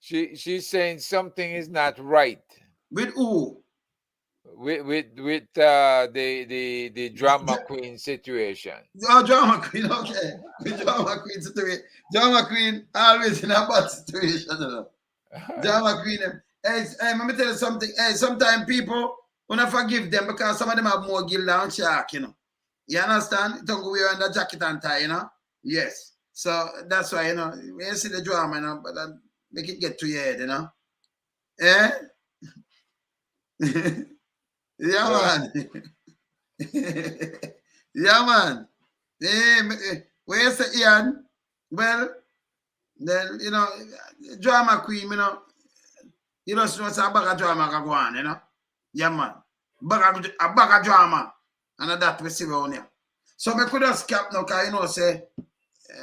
She's saying something is not right. With who? With the drama queen situation. Oh, drama queen, okay. With drama queen situation. Drama queen always in a bad situation, you know. Drama queen. Hey, let me tell you something. Hey, sometimes people wanna forgive them because some of them have more guilt than shark, you know. You understand? Don't go wear under jacket and tie, you know. Yes. So that's why, you know, when you see the drama, you know, but make it get to your head, you know. Yeah, man. Yeah, man. Where's the Ian? Well, then, you know, drama queen, you know. You know, so a bag of drama can go on, you know. Yeah, man. A bag of drama. And that we see around here. So I could just cap now, because, you know, say,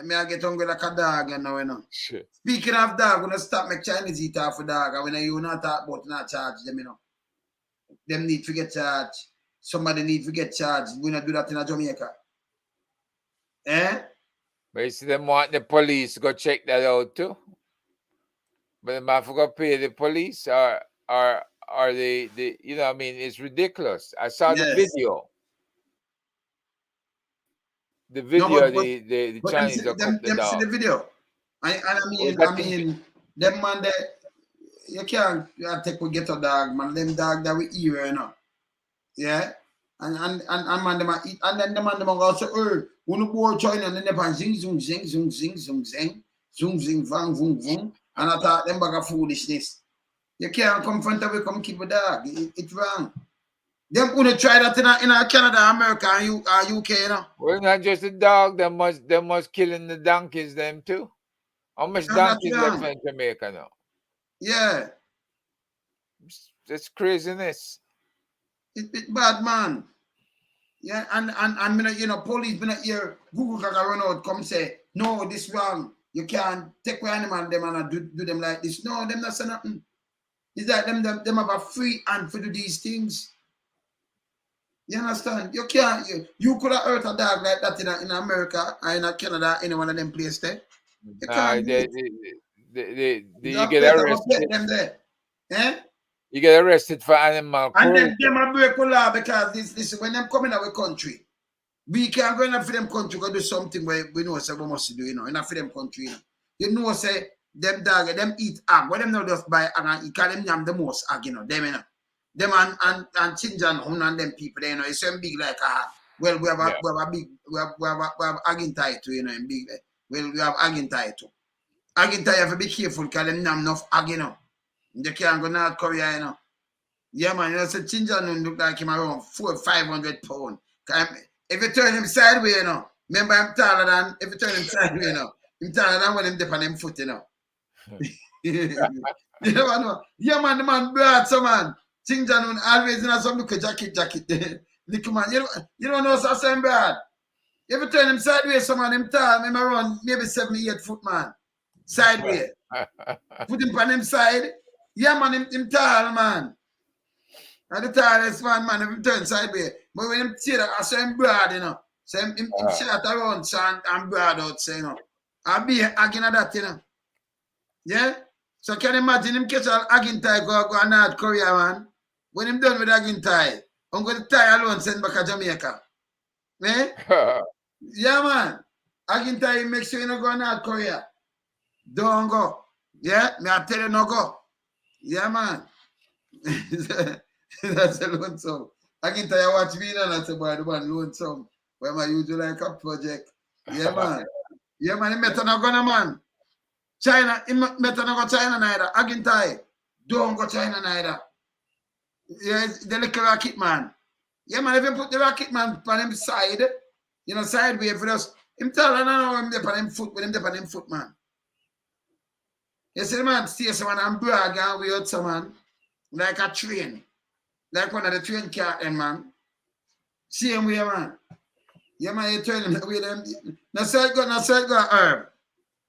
me I get hungry like a dog, you know. Shit. Speaking of dog, I'm going to stop make Chinese eat off a dog. And when you not talk about not charge them, you know. Them need to get charged. Somebody need to get charged. We not do that in Jamaica. But you see them want the police to go check that out too. But they might forgot to pay the police or the you know, I mean, it's ridiculous. I saw the video. The video, no, the Chinese them see the video. I mean, them man they you can't take we get a dog, man. Them dog that we eat, you know. Yeah. And man them eat, and then the man them also when boy join and then they pan zing zing vang vung vung, and I thought them bag of foolishness. You can't confront we come keep a dog. It's wrong. Them gonna try that in Canada, America, and UK, you know. Well, not just the dog, they must killing the donkeys them too. How much donkeys left in Jamaica now? Yeah. That's craziness. It's bad, man. Yeah, and you know, police been here, Google can run out, come say, no, this wrong. You can't take away animal them and do them like this. No, them not say nothing. It's like them have a free hand to do these things. You understand? You can't. You could have hurt a dog like that in America or in Canada, any one of them places there. You can't. You get arrested. Them there. Eh? You get arrested for animal cruelty. And then them break the law because this when them come in our country, we can't go enough for them country go do something where we know say we must do, enough for them country. Say them dog, them eat egg. What them not just buy egg and eat, because them the most egg, them them and Chinja and Hun and them people, it's so big like a hat. Well, we have a big, we have egg in title, in big. Well, we have egg in title. Egg in title, you have to be careful because them have enough egg, They can't go North Korea, Yeah, man, so Chinja look like him around 400-500 pounds. If you turn him sideways, remember I'm taller than, if you turn him sideways, I'm taller than when him dip on him foot, Yeah, man, the man broad, so man. Chinja always in some look jacket. Look, man, you don't know so same broad. If you turn him sideways, so man, him tall, him around maybe 7-8 foot, man. Sideways. Put him on him side. Yeah, man, him tall, man. And the tallest man, if him turn sideways. But when him see that, I saw him broad, So him shot around, so I'm broad out, so, I'll be again at that, Yeah? So can you imagine him catch an Agintai go North Korea, man? When him done with Agintai, I'm going to tie alone send back to Jamaica. Eh? Yeah, man. Agintai make sure you don't go to North Korea. Don't go. Yeah? Me I tell you no go. Yeah, man. That's a lonesome. Agintai watch me and I say, boy, the one lonesome. Where am I usually like a project? Yeah, man. Yeah, man. He met no go, man. China, he better not go China neither. Agintai, don't go China neither. Yeah, the little rocket man. Yeah, man, if you put the rocket man on him side, sideways for us, him tell him no, him dip on him foot, with him dip on him foot, man. You see the man stay someone and brag and we out someone like a train. Like one of the train captain, man. Same way, man. Yeah, man, you tell him the way them. No side go herb.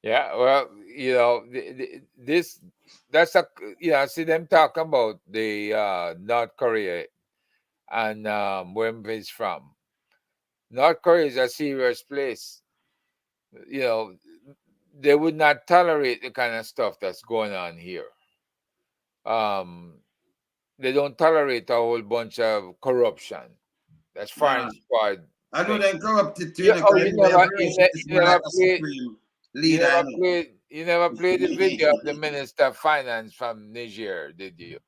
Yeah, well, see them talk about the North Korea and where it's from. North Korea is a serious place. They would not tolerate the kind of stuff that's going on here. They don't tolerate a whole bunch of corruption. That's foreign squad. I know they're corrupted too. You never played the video of the Minister of Finance from Niger, did you?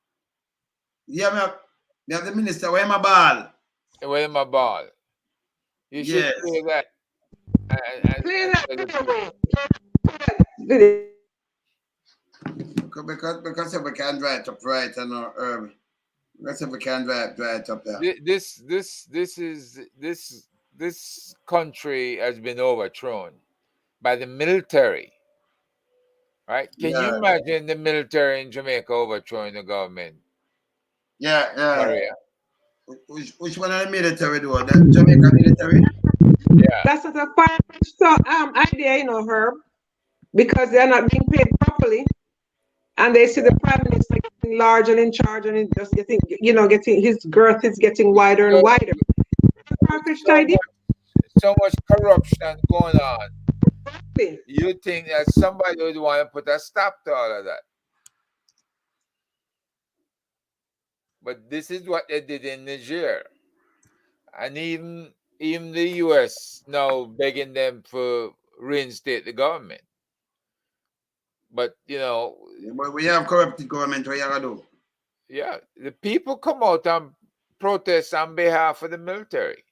Yeah, me have the minister. Where my ball? Where my ball? You should play that. Play that. Because if we can dry it up right and early. Because if we can dry it up there. This country has been overthrown by the military. Right? Can you imagine the military in Jamaica overthrowing the government? Yeah. Which one of the military do? The Jamaica military? Yeah. That's not a far idea, Herb, because they're not being paid properly. And they see the prime minister getting large and in charge, and it just getting his girth is getting wider and wider. So much corruption going on. You think that somebody would want to put a stop to all of that? But this is what they did in Niger, and even the U.S. now begging them to reinstate the government. But but we have corrupted government. What you gotta do? Yeah, the people come out and protest on behalf of the military.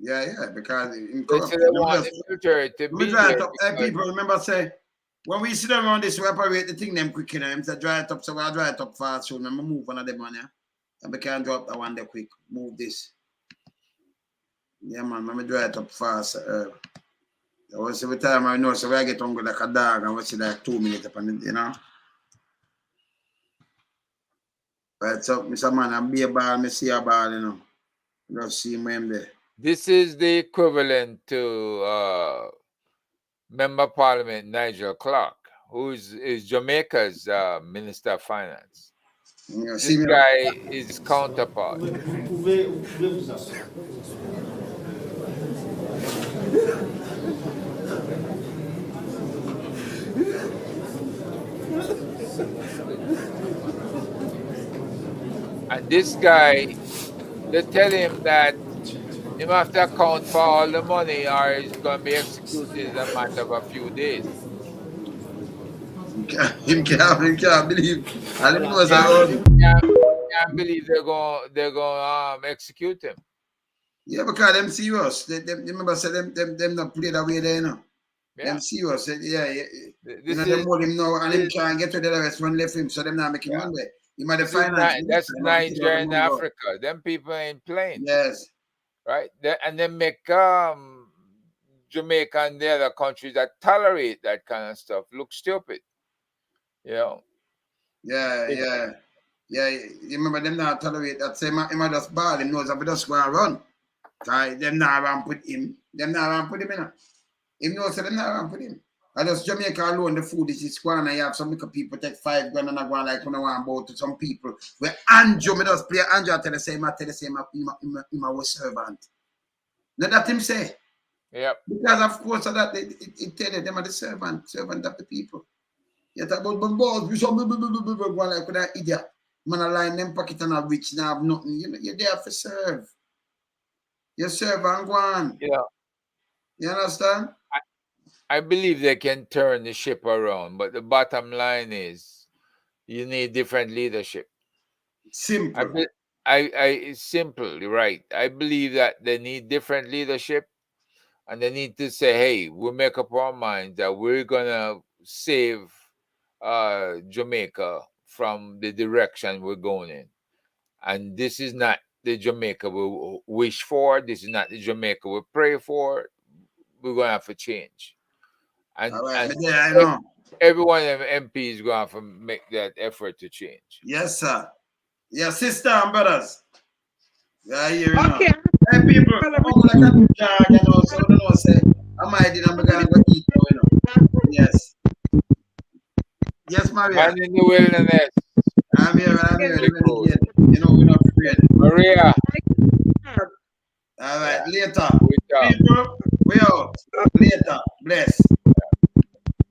Yeah, because in they want the military to be there. People remember say when we sit around this, we operate the thing them quick, Them say dry it up, so we'll dry it up fast. So remember move one of them on and we can drop that one there quick. Move this. Yeah, man, let me dry it up fast. Every time I know, so I get hungry like a dog, and we see like 2 minutes upon it, Right, so Mr. Man, I be a ball, I see a ball, Just see him there. This is the equivalent to Member Parliament Nigel Clark, who is Jamaica's Minister of Finance. This guy is his counterpart. And this guy, they tell him that he have to account for all the money or he's going to be executed in a matter of a few days. He can't believe. I don't know. Can't believe they're going to execute him. Yeah, because them serious. They remember say them not play that way there, you know. Yeah. Them serious. You know, they hold him now and him can't get to the rest when left him, so them not making money. He might have finance. That's Nigeria and Africa. Them people ain't playing. Yes. Right? And they make Jamaica and the other countries that tolerate that kind of stuff look stupid. You know? Yeah. You remember them not tolerate that. Say, he might just ball him, knows if he just go and run. Because them not around put him. Them not around put him in. Him knows so them not around put him. I just Jamaica alone, the food is squan, and you have some little people take 5 grand and I go on like when I want about to some people. Where Andrew, me just play Andrew, I tell the same, him a servant. Now that him say. Yep. Because of course of that, it tell you, them are the servant of the people. You talk about balls, we should go like with that idiot. Man, I line them pocket and a rich now have nothing. You're there for serve. You serve and go on. Yeah. You understand? I believe they can turn the ship around, but the bottom line is you need different leadership. Simple. It's simple, right? I believe that they need different leadership and they need to say, hey, we'll make up our minds that we're going to save Jamaica from the direction we're going in. And this is not the Jamaica we wish for. This is not the Jamaica we pray for. We're going to have to change. And, right. I know. Every one of them MPs is going to have to make that effort to change. Yes, sir. Yeah, sister and brothers. Yeah, here okay. Hey, people, I'm going to say, I might I'm going to eat, you know. Yes. Yes, Maria. Man in the wilderness. I'm here. You know, we're not prepared. Maria. All right, later. People, we out. Later. Bless.